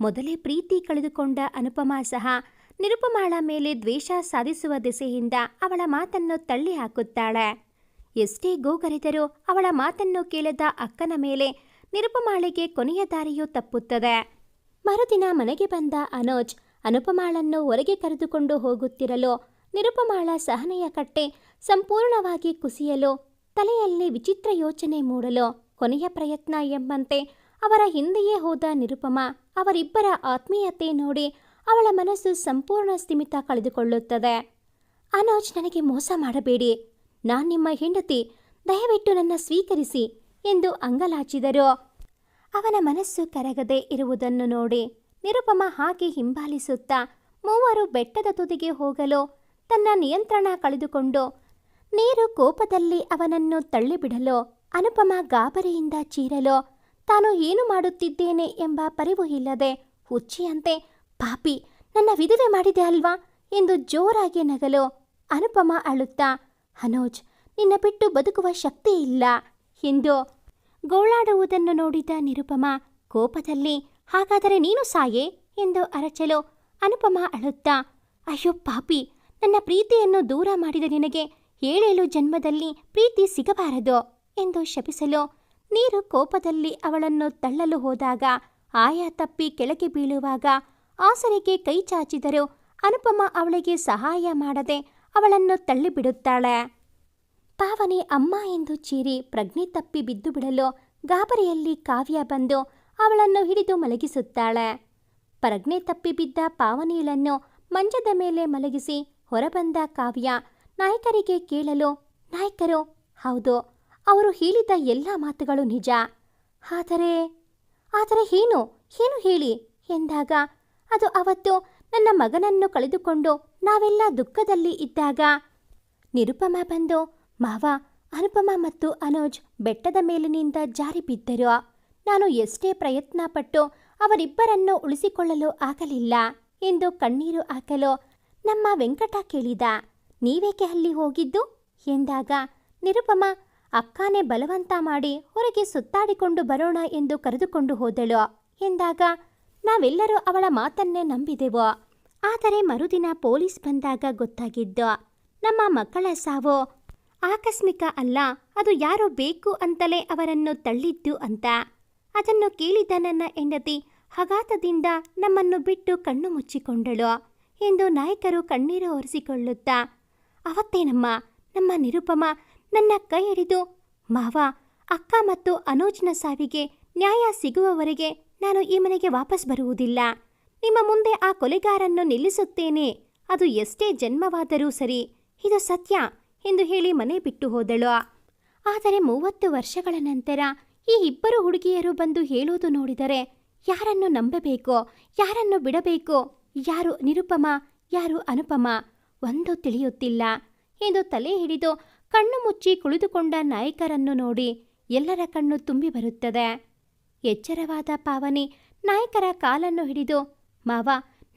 ಮೊದಲೇ ಪ್ರೀತಿ ಕಳೆದುಕೊಂಡ ಅನುಪಮ ಸಹ ನಿರುಪಮಾಳ ಮೇಲೆ ದ್ವೇಷ ಸಾಧಿಸುವ ದಿಸೆಯಿಂದ ಅವಳ ಮಾತನ್ನು ತಳ್ಳಿ ಹಾಕುತ್ತಾಳೆ. ಎಷ್ಟೇ ಗೋಗರೆದರೂ ಅವಳ ಮಾತನ್ನು ಕೇಳದ ಅಕ್ಕನ ಮೇಲೆ ನಿರುಪಮಾಳಿಗೆ ಕೊನೆಯ ದಾರಿಯೂ ತಪ್ಪುತ್ತದೆ. ಮರುದಿನ ಮನೆಗೆ ಬಂದ ಅನೋಜ್ ಅನುಪಮಾಳನ್ನು ಹೊರಗೆ ಕರೆದುಕೊಂಡು ಹೋಗುತ್ತಿರಲು ನಿರುಪಮಾಳ ಸಹನೆಯ ಕಟ್ಟೆ ಸಂಪೂರ್ಣವಾಗಿ ಕುಸಿಯಲು ತಲೆಯಲ್ಲಿ ವಿಚಿತ್ರ ಯೋಚನೆ ಮೂಡಲು ಕೊನೆಯ ಪ್ರಯತ್ನ ಎಂಬಂತೆ ಅವರ ಹಿಂದೆಯೇ ಹೋದ ನಿರುಪಮ ಅವರಿಬ್ಬರ ಆತ್ಮೀಯತೆ ನೋಡಿ ಅವಳ ಮನಸ್ಸು ಸಂಪೂರ್ಣ ಸ್ಥಿಮಿತ ಕಳೆದುಕೊಳ್ಳುತ್ತದೆ. ಅನೋಜ್, ನನಗೆ ಮೋಸ ಮಾಡಬೇಡಿ, ನಾನು ನಿಮ್ಮ ಹೆಂಡತಿ, ದಯವಿಟ್ಟು ನನ್ನ ಸ್ವೀಕರಿಸಿ ಎಂದು ಅಂಗಲಾಚಿದರು. ಅವನ ಮನಸ್ಸು ಕರಗದೆ ಇರುವುದನ್ನು ನೋಡಿ ನಿರುಪಮ ಹಾಗೆ ಹಿಂಬಾಲಿಸುತ್ತಾ ಮೂವರು ಬೆಟ್ಟದ ತುದಿಗೆ ಹೋಗಲು ತನ್ನ ನಿಯಂತ್ರಣ ಕಳೆದುಕೊಂಡು ನೀರು ಕೋಪದಲ್ಲಿ ಅವನನ್ನು ತಳ್ಳಿಬಿಡಲು ಅನುಪಮ ಗಾಬರಿಯಿಂದ ಚೀರಲು ತಾನು ಏನು ಮಾಡುತ್ತಿದ್ದೇನೆ ಎಂಬ ಪರಿವು ಇಲ್ಲದೆ ಹುಚ್ಚಿಯಂತೆ, ಪಾಪಿ, ನನ್ನ ವಿಧವೆ ಮಾಡಿದೆ ಅಲ್ವಾ ಎಂದು ಜೋರಾಗಿ ನಗಲು ಅನುಪಮ ಅಳುತ್ತಾ, ಅನೋಜ್, ನಿನ್ನ ಬಿಟ್ಟು ಬದುಕುವ ಶಕ್ತಿ ಇಲ್ಲ ಎಂದು ಗೋಳಾಡುವುದನ್ನು ನೋಡಿದ ನಿರುಪಮ ಕೋಪದಲ್ಲಿ, ಹಾಗಾದರೆ ನೀನು ಸಾಯೆ ಎಂದು ಅರಚಲು ಅನುಪಮ ಅಳುತ್ತಾ, ಅಯ್ಯೋ ಪಾಪಿ, ನನ್ನ ಪ್ರೀತಿಯನ್ನು ದೂರ ಮಾಡಿದ ನಿನಗೆ 7 ಜನ್ಮದಲ್ಲಿ ಪ್ರೀತಿ ಸಿಗಬಾರದು ಎಂದು ಶಪಿಸಲು ನೀರು ಕೋಪದಲ್ಲಿ ಅವಳನ್ನು ತಳ್ಳಲು ಹೋದಾಗ ಆಯ ತಪ್ಪಿ ಕೆಳಗೆ ಬೀಳುವಾಗ ಆಸರೆಗೆ ಕೈ ಚಾಚಿದರೂ ಅನುಪಮ ಅವಳಿಗೆ ಸಹಾಯ ಮಾಡದೆ ಅವಳನ್ನು ತಳ್ಳಿಬಿಡುತ್ತಾಳೆ. ಪಾವನಿ ಅಮ್ಮ ಎಂದು ಚೀರಿ ಪ್ರಜ್ಞೆ ತಪ್ಪಿ ಬಿದ್ದು ಬಿಡಲು ಗಾಬರಿಯಲ್ಲಿ ಕಾವ್ಯ ಬಂದು ಅವಳನ್ನು ಹಿಡಿದು ಮಲಗಿಸುತ್ತಾಳೆ. ಪ್ರಜ್ಞೆ ತಪ್ಪಿ ಬಿದ್ದ ಪಾವನಿಯನ್ನು ಮಂಚದ ಮೇಲೆ ಮಲಗಿಸಿ ಹೊರಬಂದ ಕಾವ್ಯ ನಾಯಕರಿಗೆ ಕೇಳಲು, ನಾಯಕರು, ಹೌದು, ಅವರು ಹೇಳಿದ ಎಲ್ಲ ಮಾತುಗಳು ನಿಜ, ಆದರೆ ಏನು ಹೇಳಿ ಎಂದಾಗ, ಅದು ಅವತ್ತು ನನ್ನ ಮಗನನ್ನು ಕಳೆದುಕೊಂಡು ನಾವೆಲ್ಲ ದುಃಖದಲ್ಲಿ ಇದ್ದಾಗ ನಿರುಪಮ ಬಂದು, ಮಾವ, ಅನುಪಮ ಮತ್ತು ಅನೋಜ್ ಬೆಟ್ಟದ ಮೇಲಿನಿಂದ ಜಾರಿ ಬಿದ್ದರು, ನಾನು ಎಷ್ಟೇ ಪ್ರಯತ್ನ ಪಟ್ಟು ಅವರಿಬ್ಬರನ್ನು ಉಳಿಸಿಕೊಳ್ಳಲು ಆಗಲಿಲ್ಲ ಎಂದು ಕಣ್ಣೀರು ಹಾಕಲು ನಮ್ಮ ವೆಂಕಟ ಕೇಳಿದ, ನೀವೇಕೆ ಅಲ್ಲಿ ಹೋಗಿದ್ದು ಎಂದಾಗ ನಿರುಪಮ, ಅಕ್ಕಾನೆ ಬಲವಂತ ಮಾಡಿ ಹೊರಗೆ ಸುತ್ತಾಡಿಕೊಂಡು ಬರೋಣ ಎಂದು ಕರೆದುಕೊಂಡು ಹೋದಳು ಎಂದಾಗ ನಾವೆಲ್ಲರೂ ಅವಳ ಮಾತನ್ನೇ ನಂಬಿದೆವು. ಆದರೆ ಮರುದಿನ ಪೊಲೀಸ್ ಬಂದಾಗ ಗೊತ್ತಾಗಿದ್ದು ನಮ್ಮ ಮಕ್ಕಳ ಸಾವು ಆಕಸ್ಮಿಕ ಅಲ್ಲ, ಅದು ಯಾರೋ ಬೇಕು ಅಂತಲೇ ಅವರನ್ನು ತಳ್ಳಿದ್ದು ಅಂತ. ಅದನ್ನು ಕೇಳಿದ ನನ್ನ ಹೆಂಡತಿ ಆಘಾತದಿಂದ ನಮ್ಮನ್ನು ಬಿಟ್ಟು ಕಣ್ಣು ಮುಚ್ಚಿಕೊಂಡಳು ಎಂದು ನಾಯಕರು ಕಣ್ಣೀರು ಒರೆಸಿಕೊಳ್ಳುತ್ತಾ, ಅವತ್ತೇನಮ್ಮ ನಮ್ಮ ನಿರುಪಮ ನನ್ನ ಕೈ ಹಿಡಿದು, ಮಾವ, ಅಕ್ಕ ಮತ್ತು ಅನೋಜ್ನ ಸಾವಿಗೆ ನ್ಯಾಯ ಸಿಗುವವರೆಗೆ ನಾನು ಈ ಮನೆಗೆ ವಾಪಸ್ ಬರುವುದಿಲ್ಲ. ನಿಮ್ಮ ಮುಂದೆ ಆ ಕೊಲೆಗಾರನ್ನು ನಿಲ್ಲಿಸುತ್ತೇನೆ. ಅದು ಎಷ್ಟೇ ಜನ್ಮವಾದರೂ ಸರಿ, ಇದು ಸತ್ಯ ಎಂದು ಹೇಳಿ ಮನೆ ಬಿಟ್ಟು ಹೋದಳು. ಆದರೆ 30 ವರ್ಷಗಳ ನಂತರ ಈ ಇಬ್ಬರು ಹುಡುಗಿಯರು ಬಂದು ಹೇಳುವುದು ನೋಡಿದರೆ ಯಾರನ್ನು ನಂಬಬೇಕೋ, ಯಾರನ್ನು ಬಿಡಬೇಕೋ, ಯಾರು ನಿರುಪಮ, ಯಾರು ಅನುಪಮ ಒಂದು ತಿಳಿಯುತ್ತಿಲ್ಲ ಎಂದು ತಲೆ ಹಿಡಿದು ಕಣ್ಣು ಮುಚ್ಚಿ ಕುಳಿತುಕೊಂಡ ನಾಯಕರನ್ನು ನೋಡಿ ಎಲ್ಲರ ಕಣ್ಣು ತುಂಬಿ ಬರುತ್ತದೆ. ಎಚ್ಚರವಾದ ಪಾವನಿ ನಾಯಕರ ಕಾಲನ್ನು ಹಿಡಿದು, ಮಾವ,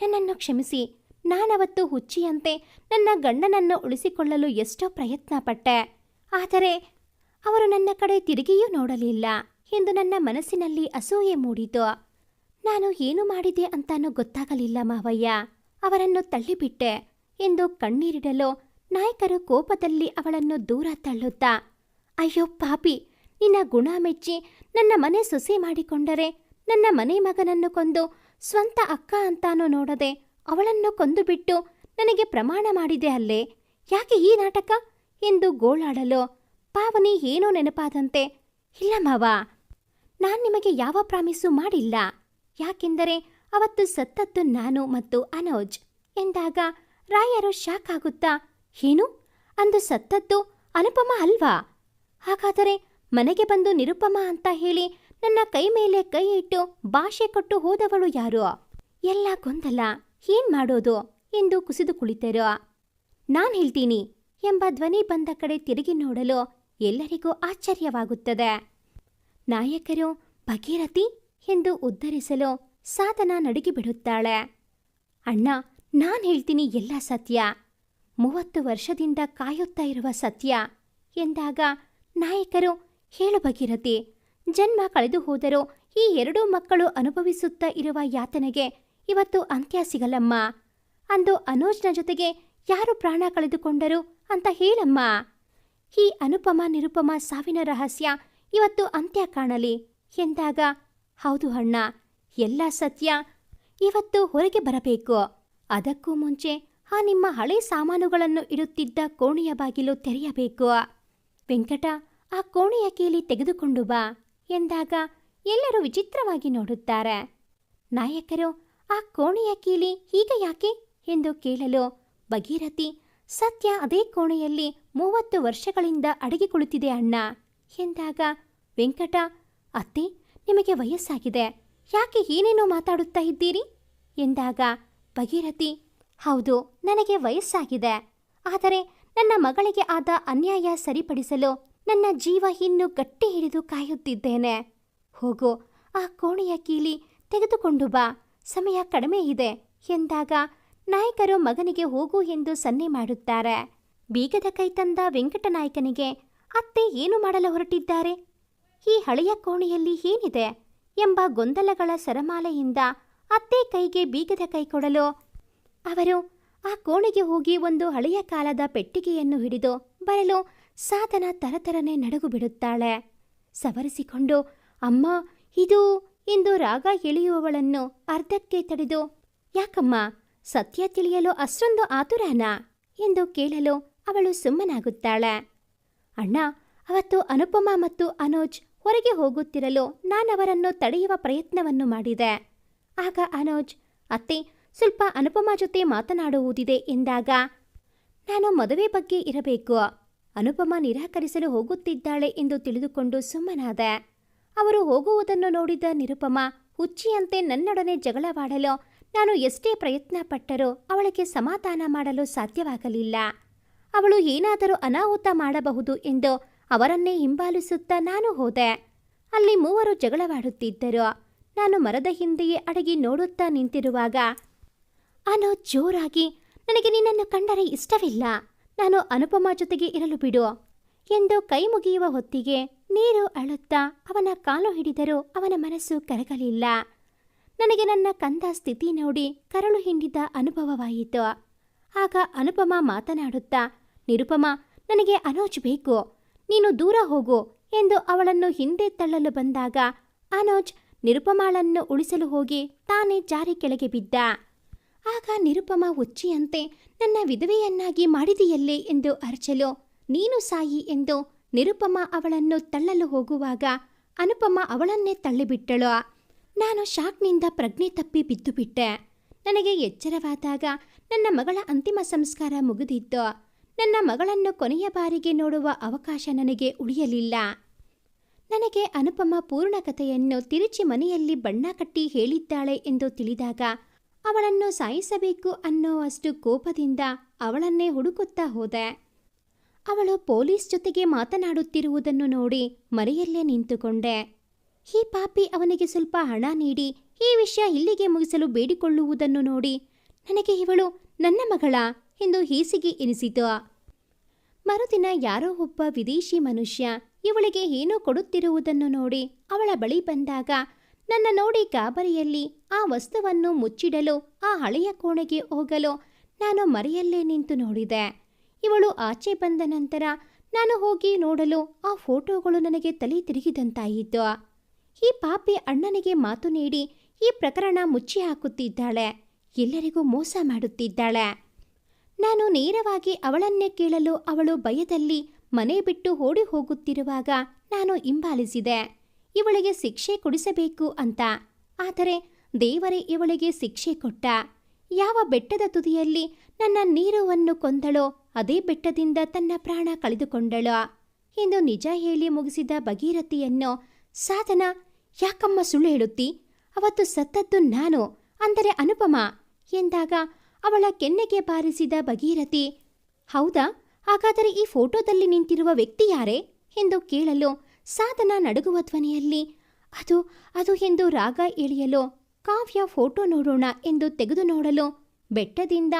ನನ್ನನ್ನು ಕ್ಷಮಿಸಿ. ನಾನವತ್ತು ಹುಚ್ಚಿಯಂತೆ ನನ್ನ ಗಂಡನನ್ನು ಉಳಿಸಿಕೊಳ್ಳಲು ಎಷ್ಟೋ ಪ್ರಯತ್ನ ಪಟ್ಟೆ. ಆದರೆ ಅವರು ನನ್ನ ಕಡೆ ತಿರುಗಿಯೂ ನೋಡಲಿಲ್ಲ ಎಂದು ನನ್ನ ಮನಸ್ಸಿನಲ್ಲಿ ಅಸೂಯೆ ಮೂಡಿತು. ನಾನು ಏನು ಮಾಡಿದೆ ಅಂತಾನೂ ಗೊತ್ತಾಗಲಿಲ್ಲ ಮಾವಯ್ಯ. ಅವರನ್ನು ತಳ್ಳಿಬಿಟ್ಟೆ ಎಂದು ಕಣ್ಣೀರಿಡಲು ನಾಯಕರು ಕೋಪದಲ್ಲಿ ಅವಳನ್ನು ದೂರ ತಳ್ಳುತ್ತಾ, ಅಯ್ಯೋ ಪಾಪಿ, ನಿನ್ನ ಗುಣ ಮೆಚ್ಚಿ ನನ್ನ ಮನೆ ಸೊಸೆ ಮಾಡಿಕೊಂಡರೆ ನನ್ನ ಮನೆ ಮಗನನ್ನು ಕೊಂದು ಸ್ವಂತ ಅಕ್ಕ ಅಂತಾನೂ ನೋಡದೆ ಅವಳನ್ನು ಕೊಂದು ಬಿಟ್ಟು ನನಗೆ ಪ್ರಮಾಣ ಮಾಡಿದೆ ಅಲ್ಲೇ, ಯಾಕೆ ಈ ನಾಟಕ ಎಂದು ಗೋಳಾಡಲು ಪಾವನಿ ಏನೋ ನೆನಪಾದಂತೆ, ಇಲ್ಲ ಮಾವ, ನಾನು ನಿಮಗೆ ಯಾವ ಪ್ರಾಮಿಸು ಮಾಡಿಲ್ಲ. ಯಾಕೆಂದರೆ ಅವತ್ತು ಸತ್ತದ್ದು ನಾನು ಮತ್ತು ಅನೋಜ್ ಎಂದಾಗ ರಾಯರು ಶಾಕ್ ಆಗುತ್ತಾ, ಏನು, ಅಂದು ಸತ್ತದ್ದು ಅನುಪಮ ಅಲ್ವಾ? ಹಾಗಾದರೆ ಮನೆಗೆ ಬಂದು ನಿರುಪಮ ಅಂತ ಹೇಳಿ ನನ್ನ ಕೈ ಮೇಲೆ ಕೈ ಇಟ್ಟು ಭಾಷೆ ಕೊಟ್ಟು ಹೋದವಳು ಯಾರು? ಎಲ್ಲ ಗೊಂದಲ, ಏನ್ ಮಾಡೋದು ಎಂದು ಕುಸಿದು ಕುಳಿತರು. ನಾನ್ ಹೇಳ್ತೀನಿ ಎಂಬ ಧ್ವನಿ ಬಂದ ಕಡೆ ತಿರುಗಿ ನೋಡಲು ಎಲ್ಲರಿಗೂ ಆಶ್ಚರ್ಯವಾಗುತ್ತದೆ. ನಾಯಕರು ಭಗೀರಥಿ ಎಂದು ಉದ್ಧರಿಸಲು ಸಾಧನ ನಡುಗಿಬಿಡುತ್ತಾಳೆ. ಅಣ್ಣ, ನಾನ್ ಹೇಳ್ತೀನಿ ಎಲ್ಲ ಸತ್ಯ, 30 ವರ್ಷದಿಂದ ಕಾಯುತ್ತಾ ಇರುವ ಸತ್ಯ ಎಂದಾಗ ನಾಯಕರು, ಹೇಳು ಭಗೀರಥಿ, ಜನ್ಮ ಕಳೆದು ಹೋದರೂ ಈ 2 ಮಕ್ಕಳು ಅನುಭವಿಸುತ್ತಾ ಇರುವ ಯಾತನೆಗೆ ಇವತ್ತು ಅಂತ್ಯ ಸಿಗಲಮ್ಮ. ಅಂದು ಅನೋಜ್ನ ಜೊತೆಗೆ ಯಾರು ಪ್ರಾಣ ಕಳೆದುಕೊಂಡರು ಅಂತ ಹೇಳಮ್ಮ. ಈ ಅನುಪಮ ನಿರುಪಮ ಸಾವಿನ ರಹಸ್ಯ ಇವತ್ತು ಅಂತ್ಯ ಕಾಣಲಿ ಎಂದಾಗ, ಹೌದು ಅಣ್ಣ, ಎಲ್ಲ ಸತ್ಯ ಇವತ್ತು ಹೊರಗೆ ಬರಬೇಕು. ಅದಕ್ಕೂ ಮುಂಚೆ ಆ ನಿಮ್ಮ ಹಳೆ ಸಾಮಾನುಗಳನ್ನು ಇಡುತ್ತಿದ್ದ ಕೋಣೆಯ ಬಾಗಿಲು ತೆರೆಯಬೇಕು. ವೆಂಕಟ, ಆ ಕೋಣೆಯ ಕೀಲಿ ತೆಗೆದುಕೊಂಡು ಬಾ ಎಂದಾಗ ಎಲ್ಲರೂ ವಿಚಿತ್ರವಾಗಿ ನೋಡುತ್ತಾರೆ. ನಾಯಕರು, ಆ ಕೋಣೆಯ ಕೀಲಿ ಈಗ ಯಾಕೆ ಎಂದು ಕೇಳಲು ಭಗೀರಥಿ, ಸತ್ಯ ಅದೇ ಕೋಣೆಯಲ್ಲಿ 30 ವರ್ಷಗಳಿಂದ ಅಡಗಿ ಕುಳಿತಿದೆ ಅಣ್ಣ ಎಂದಾಗ ವೆಂಕಟ, ಅತ್ತೆ, ನಿಮಗೆ ವಯಸ್ಸಾಗಿದೆ, ಯಾಕೆ ಏನೇನೋ ಮಾತಾಡುತ್ತಾ ಇದ್ದೀರಿ ಎಂದಾಗ ಭಗೀರಥಿ, ಹೌದು, ನನಗೆ ವಯಸ್ಸಾಗಿದೆ. ಆದರೆ ನನ್ನ ಮಗಳಿಗೆ ಆದ ಅನ್ಯಾಯ ಸರಿಪಡಿಸಲು ನನ್ನ ಜೀವ ಇನ್ನೂ ಗಟ್ಟಿ ಹಿಡಿದು ಕಾಯುತ್ತಿದ್ದೇನೆ. ಹೋಗು, ಆ ಕೋಣೆಯ ಕೀಲಿ ತೆಗೆದುಕೊಂಡು ಬಾ, ಸಮಯ ಕಡಿಮೆ ಇದೆ ಎಂದಾಗ ನಾಯಕರು ಮಗನಿಗೆ ಹೋಗು ಎಂದು ಸನ್ನೆ ಮಾಡುತ್ತಾರೆ. ಬೀಗದ ಕೈ ತಂದ ವೆಂಕಟನಾಯಕನಿಗೆ ಅತ್ತೆ ಏನು ಮಾಡಲು ಹೊರಟಿದ್ದಾರೆ, ಈ ಹಳೆಯ ಕೋಣೆಯಲ್ಲಿ ಏನಿದೆ ಎಂಬ ಗೊಂದಲಗಳ ಸರಮಾಲೆಯಿಂದ ಅತ್ತೆ ಕೈಗೆ ಬೀಗದ ಕೈ ಕೊಡಲು ಅವರು ಆ ಕೋಣೆಗೆ ಹೋಗಿ ಒಂದು ಹಳೆಯ ಕಾಲದ ಪೆಟ್ಟಿಗೆಯನ್ನು ಹಿಡಿದು ಬರಲು ಸಾಧನ ತರತರನೆ ನಡುಗು ಬಿಡುತ್ತಾಳೆ. ಸವರಿಸಿಕೊಂಡು, ಅಮ್ಮ, ಇದು ಎಂದು ರಾಗ ಎಳೆಯುವವಳನ್ನು ಅರ್ಧಕ್ಕೆ ತಡೆದು, ಯಾಕಮ್ಮ, ಸತ್ಯ ತಿಳಿಯಲು ಅಷ್ಟೊಂದು ಆತುರನಾ ಎಂದು ಕೇಳಲು ಅವಳು ಸುಮ್ಮನಾಗುತ್ತಾಳೆ. ಅಣ್ಣ, ಅವತ್ತು ಅನುಪಮ ಮತ್ತು ಅನೋಜ್ ಹೊರಗೆ ಹೋಗುತ್ತಿರಲು ನಾನವರನ್ನು ತಡೆಯುವ ಪ್ರಯತ್ನವನ್ನು ಮಾಡಿದೆ. ಆಗ ಅನೋಜ್, ಅತ್ತೆ, ಸ್ವಲ್ಪ ಅನುಪಮ ಜೊತೆ ಮಾತನಾಡುವುದಿದೆ ಎಂದಾಗ, ನಾನು ಮದುವೆ ಬಗ್ಗೆ ಇರಬೇಕು, ಅನುಪಮ ನಿರಾಕರಿಸಲು ಹೋಗುತ್ತಿದ್ದಾಳೆ ಎಂದು ತಿಳಿದುಕೊಂಡು ಸುಮ್ಮನಾದೆ. ಅವರು ಹೋಗುವುದನ್ನು ನೋಡಿದ ನಿರುಪಮ ಹುಚ್ಚಿಯಂತೆ ನನ್ನೊಡನೆ ಜಗಳವಾಡಲು ನಾನು ಎಷ್ಟೇ ಪ್ರಯತ್ನ ಪಟ್ಟರೂ ಅವಳಿಗೆ ಸಮಾಧಾನ ಮಾಡಲು ಸಾಧ್ಯವಾಗಲಿಲ್ಲ. ಅವಳು ಏನಾದರೂ ಅನಾಹುತ ಮಾಡಬಹುದು ಎಂದು ಅವರನ್ನೇ ಹಿಂಬಾಲಿಸುತ್ತಾ ನಾನು ಹೋದೆ. ಅಲ್ಲಿ 3 ಜಗಳವಾಡುತ್ತಿದ್ದರು. ನಾನು ಮರದ ಹಿಂದೆಯೇ ಅಡಗಿ ನೋಡುತ್ತಾ ನಿಂತಿರುವಾಗ ಅನೋಜ್ ಜೋರಾಗಿ, ನನಗೆ ನಿನ್ನನ್ನು ಕಂಡರೆ ಇಷ್ಟವಿಲ್ಲ, ನಾನು ಅನುಪಮ ಜೊತೆಗೆ ಇರಲು ಬಿಡು ಎಂದು ಕೈ ಮುಗಿಯುವ ಹೊತ್ತಿಗೆ ನೀರು ಅಳುತ್ತಾ ಅವನ ಕಾಲು ಹಿಡಿದರೂ ಅವನ ಮನಸ್ಸು ಕರಗಲಿಲ್ಲ. ನನಗೆ ನನ್ನ ಕಂದ ಸ್ಥಿತಿ ನೋಡಿ ಕರಳು ಹಿಂಡಿದ ಅನುಭವವಾಯಿತು. ಆಗ ಅನುಪಮ ಮಾತನಾಡುತ್ತಾ, ನಿರುಪಮ, ನನಗೆ ಅನೋಜ್ ಬೇಕು, ನೀನು ದೂರ ಹೋಗು ಎಂದು ಅವಳನ್ನು ಹಿಂದೆ ತಳ್ಳಲು ಬಂದಾಗ ಅನೋಜ್ ನಿರುಪಮಾಳನ್ನು ಉಳಿಸಲು ಹೋಗಿ ತಾನೇ ಜಾರಿ ಕೆಳಗೆ ಬಿದ್ದ. ಆಗ ನಿರುಪಮಾ ಹುಚ್ಚಿಯಂತೆ ನನ್ನ ವಿಧವೆಯನ್ನಾಗಿ ಮಾಡಿದೆಯಲ್ಲೇ ಎಂದು ಅರಚಲು, ನೀನು ಸಾಯಿ ಎಂದು ನಿರುಪಮಾ ಅವಳನ್ನು ತಳ್ಳಲು ಹೋಗುವಾಗ ಅನುಪಮ ಅವಳನ್ನೇ ತಳ್ಳಿಬಿಟ್ಟಳು. ನಾನು ಶಾಕ್ನಿಂದ ಪ್ರಜ್ಞೆ ತಪ್ಪಿ ಬಿದ್ದುಬಿಟ್ಟೆ. ನನಗೆ ಎಚ್ಚರವಾದಾಗ ನನ್ನ ಮಗಳ ಅಂತಿಮ ಸಂಸ್ಕಾರ ಮುಗಿದಿತ್ತು. ನನ್ನ ಮಗಳನ್ನು ಕೊನೆಯ ಬಾರಿಗೆ ನೋಡುವ ಅವಕಾಶ ನನಗೆ ಉಳಿಯಲಿಲ್ಲ. ನನಗೆ ಅನುಪಮ ಪೂರ್ಣ ಕಥೆಯನ್ನು ತಿರುಚಿ ಮನೆಯಲ್ಲಿ ಬಣ್ಣ ಕಟ್ಟಿ ಹೇಳಿದ್ದಾಳೆ ಎಂದು ತಿಳಿದಾಗ ಅವಳನ್ನು ಸಾಯಿಸಬೇಕು ಅನ್ನೋವಷ್ಟು ಕೋಪದಿಂದ ಅವಳನ್ನೇ ಹುಡುಕುತ್ತಾ ಹೋದೆ. ಅವಳು ಪೊಲೀಸ್ ಜೊತೆಗೆ ಮಾತನಾಡುತ್ತಿರುವುದನ್ನು ನೋಡಿ ಮರೆಯಲ್ಲೇ ನಿಂತುಕೊಂಡೆ. ಈ ಪಾಪಿ ಅವನಿಗೆ ಸ್ವಲ್ಪ ಹಣ ನೀಡಿ ಈ ವಿಷಯ ಇಲ್ಲಿಗೆ ಮುಗಿಸಲು ಬೇಡಿಕೊಳ್ಳುವುದನ್ನು ನೋಡಿ ನನಗೆ ಇವಳು ನನ್ನ ಮಗಳ ಎಂದು ಹೀಸಿಗೆ ಎನಿಸಿತು. ಮರುದಿನ ಯಾರೋ ಒಬ್ಬ ವಿದೇಶಿ ಮನುಷ್ಯ ಇವಳಿಗೆ ಏನೋ ಕೊಡುತ್ತಿರುವುದನ್ನು ನೋಡಿ ಅವಳ ಬಳಿ ಬಂದಾಗ ನನ್ನ ನೋಡಿ ಗಾಬರಿಯಲ್ಲಿ ಆ ವಸ್ತುವನ್ನು ಮುಚ್ಚಿಡಲು ಆ ಹಳೆಯ ಕೋಣೆಗೆ ಹೋಗಲು ನಾನು ಮರೆಯಲ್ಲೇ ನಿಂತು ನೋಡಿದೆ. ಇವಳು ಆಚೆ ಬಂದ ನಂತರ ನಾನು ಹೋಗಿ ನೋಡಲು ಆ ಫೋಟೋಗಳು ನನಗೆ ತಲೆ ತಿರುಗಿದಂತಾಯಿತು. ಈ ಪಾಪಿ ಅಣ್ಣನಿಗೆ ಮಾತು ನೀಡಿ ಈ ಪ್ರಕರಣ ಮುಚ್ಚಿ ಹಾಕುತ್ತಿದ್ದಾಳೆ, ಎಲ್ಲರಿಗೂ ಮೋಸ ಮಾಡುತ್ತಿದ್ದಾಳೆ. ನಾನು ನೇರವಾಗಿ ಅವಳನ್ನೇ ಕೇಳಲು ಅವಳು ಭಯದಲ್ಲಿ ಮನೆ ಬಿಟ್ಟು ಓಡಿ ಹೋಗುತ್ತಿರುವಾಗ ನಾನು ಹಿಂಬಾಲಿಸಿದೆ, ಇವಳಿಗೆ ಶಿಕ್ಷೆ ಕೊಡಿಸಬೇಕು ಅಂತ. ಆದರೆ ದೇವರೇ ಇವಳಿಗೆ ಶಿಕ್ಷೆ ಕೊಟ್ಟ. ಯಾವ ಬೆಟ್ಟದ ತುದಿಯಲ್ಲಿ ನನ್ನ ನೀರುವನ್ನು ಕೊಂದಳೋ ಅದೇ ಬೆಟ್ಟದಿಂದ ತನ್ನ ಪ್ರಾಣ ಕಳೆದುಕೊಂಡಳು ಎಂದು ನಿಜ ಹೇಳಿ ಮುಗಿಸಿದ ಭಗೀರಥಿಯನ್ನು, ಸಾಧನ ಯಾಕಮ್ಮ ಸುಳ್ಳು ಹೇಳುತ್ತಿ? ಅವತ್ತು ಸತ್ತದ್ದು ನಾನು, ಅಂದರೆ ಅನುಪಮ ಎಂದಾಗ ಅವಳ ಕೆನ್ನೆಗೆ ಬಾರಿಸಿದ ಭಗೀರಥಿ, ಹೌದಾ, ಹಾಗಾದರೆ ಈ ಫೋಟೋದಲ್ಲಿ ನಿಂತಿರುವ ವ್ಯಕ್ತಿ ಯಾರೇ ಎಂದು ಕೇಳಲು ಸಾಧನ ನಡುಗುವ ಧ್ವನಿಯಲ್ಲಿ ಅದು ಎಂದು ರಾಗ ಎಳೆಯಲು ಕಾವ್ಯ ಫೋಟೋ ನೋಡೋಣ ಎಂದು ತೆಗೆದು ನೋಡಲು ಬೆಟ್ಟದಿಂದ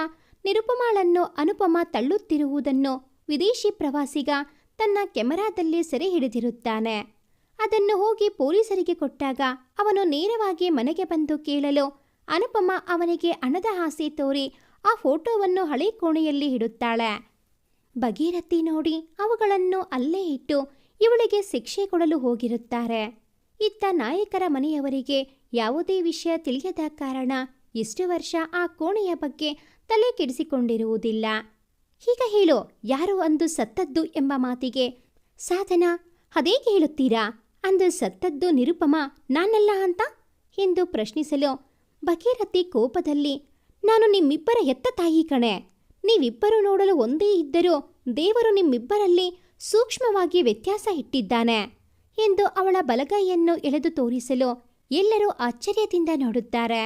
ನಿರುಪಮಾಳನ್ನು ಅನುಪಮ ತಳ್ಳುತ್ತಿರುವುದನ್ನು ವಿದೇಶಿ ಪ್ರವಾಸಿಗ ತನ್ನ ಕೆಮರಾದಲ್ಲಿ ಸೆರೆ ಹಿಡಿದಿರುತ್ತಾನೆ. ಅದನ್ನು ಹೋಗಿ ಪೊಲೀಸರಿಗೆ ಕೊಟ್ಟಾಗ ಅವನು ನೇರವಾಗಿ ಮನೆಗೆ ಬಂದು ಕೇಳಲು ಅನುಪಮ ಅವನಿಗೆ ಹಣದ ಆಸೆ ತೋರಿ ಆ ಫೋಟೋವನ್ನು ಹಳೆ ಕೋಣೆಯಲ್ಲಿ ಇಡುತ್ತಾಳೆ. ಭಗೀರಥಿ ನೋಡಿ ಅವುಗಳನ್ನು ಅಲ್ಲೇ ಇಟ್ಟು ಇವಳಿಗೆ ಶಿಕ್ಷೆ ಕೊಡಲು ಹೋಗಿರುತ್ತಾರೆ. ಇತ್ತ ನಾಯಕರ ಮನೆಯವರಿಗೆ ಯಾವುದೇ ವಿಷಯ ತಿಳಿಯದ ಕಾರಣ ಇಷ್ಟು ವರ್ಷ ಆ ಕೋಣೆಯ ಬಗ್ಗೆ ತಲೆ ಕೆಡಿಸಿಕೊಂಡಿರುವುದಿಲ್ಲ. ಈಗ ಹೇಳೋ, ಯಾರು ಅಂದು ಸತ್ತದ್ದು ಎಂಬ ಮಾತಿಗೆ ಸಾಧನ, ಅದೇಗೆ ಹೇಳುತ್ತೀರಾ? ಅಂದು ಸತ್ತದ್ದು ನಿರುಪಮ, ನಾನಲ್ಲ ಅಂತ ಎಂದು ಪ್ರಶ್ನಿಸಲು ಭಗೀರಥಿ ಕೋಪದಲ್ಲಿ, ನಾನು ನಿಮ್ಮಿಬ್ಬರ ಹೆತ್ತ ತಾಯಿ ಕಣೆ. ನೀವಿಬ್ಬರು ನೋಡಲು ಒಂದೇ ಇದ್ದರೂ ದೇವರು ನಿಮ್ಮಿಬ್ಬರಲ್ಲಿ ಸೂಕ್ಷ್ಮವಾಗಿ ವ್ಯತ್ಯಾಸ ಇಟ್ಟಿದ್ದಾನೆ ಎಂದು ಅವಳ ಬಲಗೈಯನ್ನು ಎಳೆದು ತೋರಿಸಲು ಎಲ್ಲರೂ ಆಶ್ಚರ್ಯದಿಂದ ನೋಡುತ್ತಾರೆ.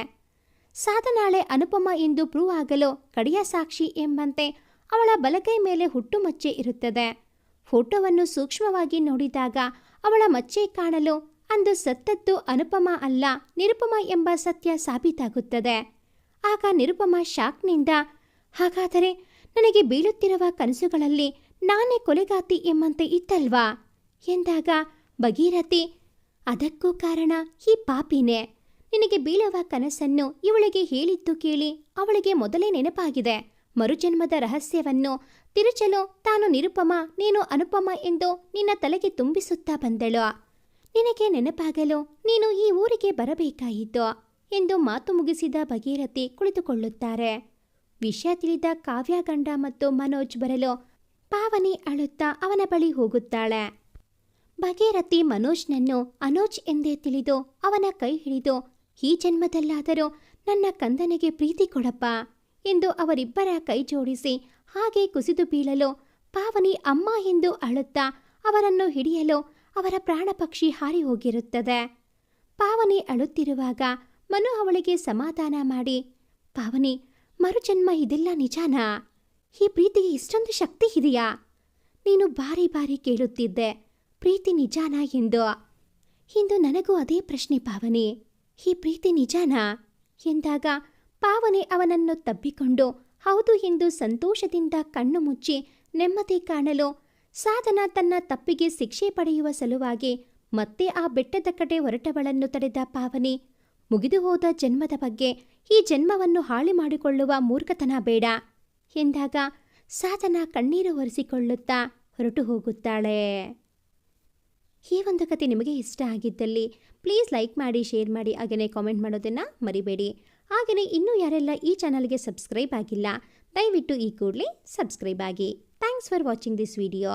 ಸಾಧನಾಳೆ ಅನುಪಮ ಎಂದು ಪ್ರೂವ್ ಆಗಲು ಕಡೆಯ ಸಾಕ್ಷಿ ಎಂಬಂತೆ ಅವಳ ಬಲಗೈ ಮೇಲೆ ಹುಟ್ಟುಮಚ್ಚೆ ಇರುತ್ತದೆ. ಫೋಟೋವನ್ನು ಸೂಕ್ಷ್ಮವಾಗಿ ನೋಡಿದಾಗ ಅವಳ ಮಚ್ಚೆ ಕಾಣಲು ಅಂದು ಸತ್ತದ್ದು ಅನುಪಮ ಅಲ್ಲ ನಿರುಪಮ ಎಂಬ ಸತ್ಯ ಸಾಬೀತಾಗುತ್ತದೆ. ಆಗ ನಿರುಪಮ ಶಾಕ್ನಿಂದ, ಹಾಗಾದರೆ ನನಗೆ ಬೀಳುತ್ತಿರುವ ಕನಸುಗಳಲ್ಲಿ ನಾನೇ ಕೊಲೆಗಾತಿ ಎಂಬಂತೆ ಇತ್ತಲ್ವಾ ಎಂದಾಗ ಭಗೀರಥಿ, ಅದಕ್ಕೂ ಕಾರಣ ಈ ಪಾಪಿನೇ. ನಿನಗೆ ಬೀಳುವ ಕನಸನ್ನು ಇವಳಿಗೆ ಹೇಳಿದ್ದು ಕೇಳಿ ಅವಳಿಗೆ ಮೊದಲೇ ನೆನಪಾಗಿದೆ. ಮರುಜನ್ಮದ ರಹಸ್ಯವನ್ನು ತಿರುಚಲು ತಾನು ನಿರುಪಮ ನೀನು ಅನುಪಮ ಎಂದು ನಿನ್ನ ತಲೆಗೆ ತುಂಬಿಸುತ್ತಾ ಬಂದಳು. ನಿನಗೆ ನೆನಪಾಗಲು ನೀನು ಈ ಊರಿಗೆ ಬರಬೇಕಾಯಿತು ಎಂದು ಮಾತು ಮುಗಿಸಿದ ಭಗೀರಥಿ ಕುಳಿತುಕೊಳ್ಳುತ್ತಾರೆ. ವಿಷಯ ತಿಳಿದ ಕಾವ್ಯ ಗಂಡ ಮತ್ತು ಮನೋಜ್ ಬರಲು ಪಾವನಿ ಅಳುತ್ತಾ ಅವನ ಬಳಿ ಹೋಗುತ್ತಾಳೆ. ಭಗೀರಥಿ ಮನೋಜ್ನನ್ನು ಅನೋಜ್ ಎಂದೇ ತಿಳಿದು ಅವನ ಕೈ ಹಿಡಿದು, ಈ ಜನ್ಮದಲ್ಲಾದರೂ ನನ್ನ ಕಂದನಿಗೆ ಪ್ರೀತಿ ಕೊಡಪ್ಪ ಎಂದು ಅವರಿಬ್ಬರ ಕೈ ಜೋಡಿಸಿ ಹಾಗೆ ಕುಸಿದು ಬೀಳಲು ಪಾವನಿ ಅಮ್ಮ ಎಂದು ಅಳುತ್ತಾ ಅವರನ್ನು ಹಿಡಿಯಲು ಅವರ ಪ್ರಾಣ ಪಕ್ಷಿ ಹಾರಿ ಹೋಗಿರುತ್ತದೆ. ಪಾವನಿ ಅಳುತ್ತಿರುವಾಗ ಮನು ಅವಳಿಗೆ ಸಮಾಧಾನ ಮಾಡಿ, ಪಾವನಿ, ಮರುಜನ್ಮ ಇದೆಲ್ಲ ನಿಜಾನಾ? ಈ ಪ್ರೀತಿಗೆ ಇಷ್ಟೊಂದು ಶಕ್ತಿ ಇದೆಯಾ? ನೀನು ಬಾರಿ ಬಾರಿ ಕೇಳುತ್ತಿದ್ದೆ ಪ್ರೀತಿ ನಿಜಾನಾ ಎಂದು. ಇಂದು ನನಗೂ ಅದೇ ಪ್ರಶ್ನೆ ಪಾವನಿ, ಈ ಪ್ರೀತಿ ನಿಜಾನಾ ಎಂದಾಗ ಪಾವನಿ ಅವನನ್ನು ತಬ್ಬಿಕೊಂಡು ಹೌದು ಎಂದು ಸಂತೋಷದಿಂದ ಕಣ್ಣು ಮುಚ್ಚಿ ನೆಮ್ಮದಿ ಕಾಣಲು ಸಾಧನ ತನ್ನ ತಪ್ಪಿಗೆ ಶಿಕ್ಷೆ ಪಡೆಯುವ ಸಲುವಾಗಿ ಮತ್ತೆ ಆ ಬೆಟ್ಟದ ಕಡೆ ಹೊರಟವಳನ್ನು ತಡೆದ ಪಾವನಿ, ಮುಗಿದು ಹೋದ ಜನ್ಮದ ಬಗ್ಗೆ ಈ ಜನ್ಮವನ್ನು ಹಾಳು ಮಾಡಿಕೊಳ್ಳುವ ಮೂರ್ಖತನ ಬೇಡ ಎಂದಾಗ ಸಾಧನ ಕಣ್ಣೀರು ಒರೆಸಿಕೊಳ್ಳುತ್ತಾ ಹೊರಟು ಹೋಗುತ್ತಾಳೆ. ಈ ಒಂದು ಕತೆ ನಿಮಗೆ ಇಷ್ಟ ಆಗಿದ್ದಲ್ಲಿ ಪ್ಲೀಸ್ ಲೈಕ್ ಮಾಡಿ, ಶೇರ್ ಮಾಡಿ, ಹಾಗೆಯೇ ಕಾಮೆಂಟ್ ಮಾಡೋದನ್ನು ಮರಿಬೇಡಿ. ಹಾಗೆಯೇ ಇನ್ನೂ ಯಾರೆಲ್ಲ ಈ ಚಾನಲ್ಗೆ ಸಬ್ಸ್ಕ್ರೈಬ್ ಆಗಿಲ್ಲ, ದಯವಿಟ್ಟು ಈ ಕೂಡಲೇ ಸಬ್ಸ್ಕ್ರೈಬ್ ಆಗಿ. Thanks for watching this video.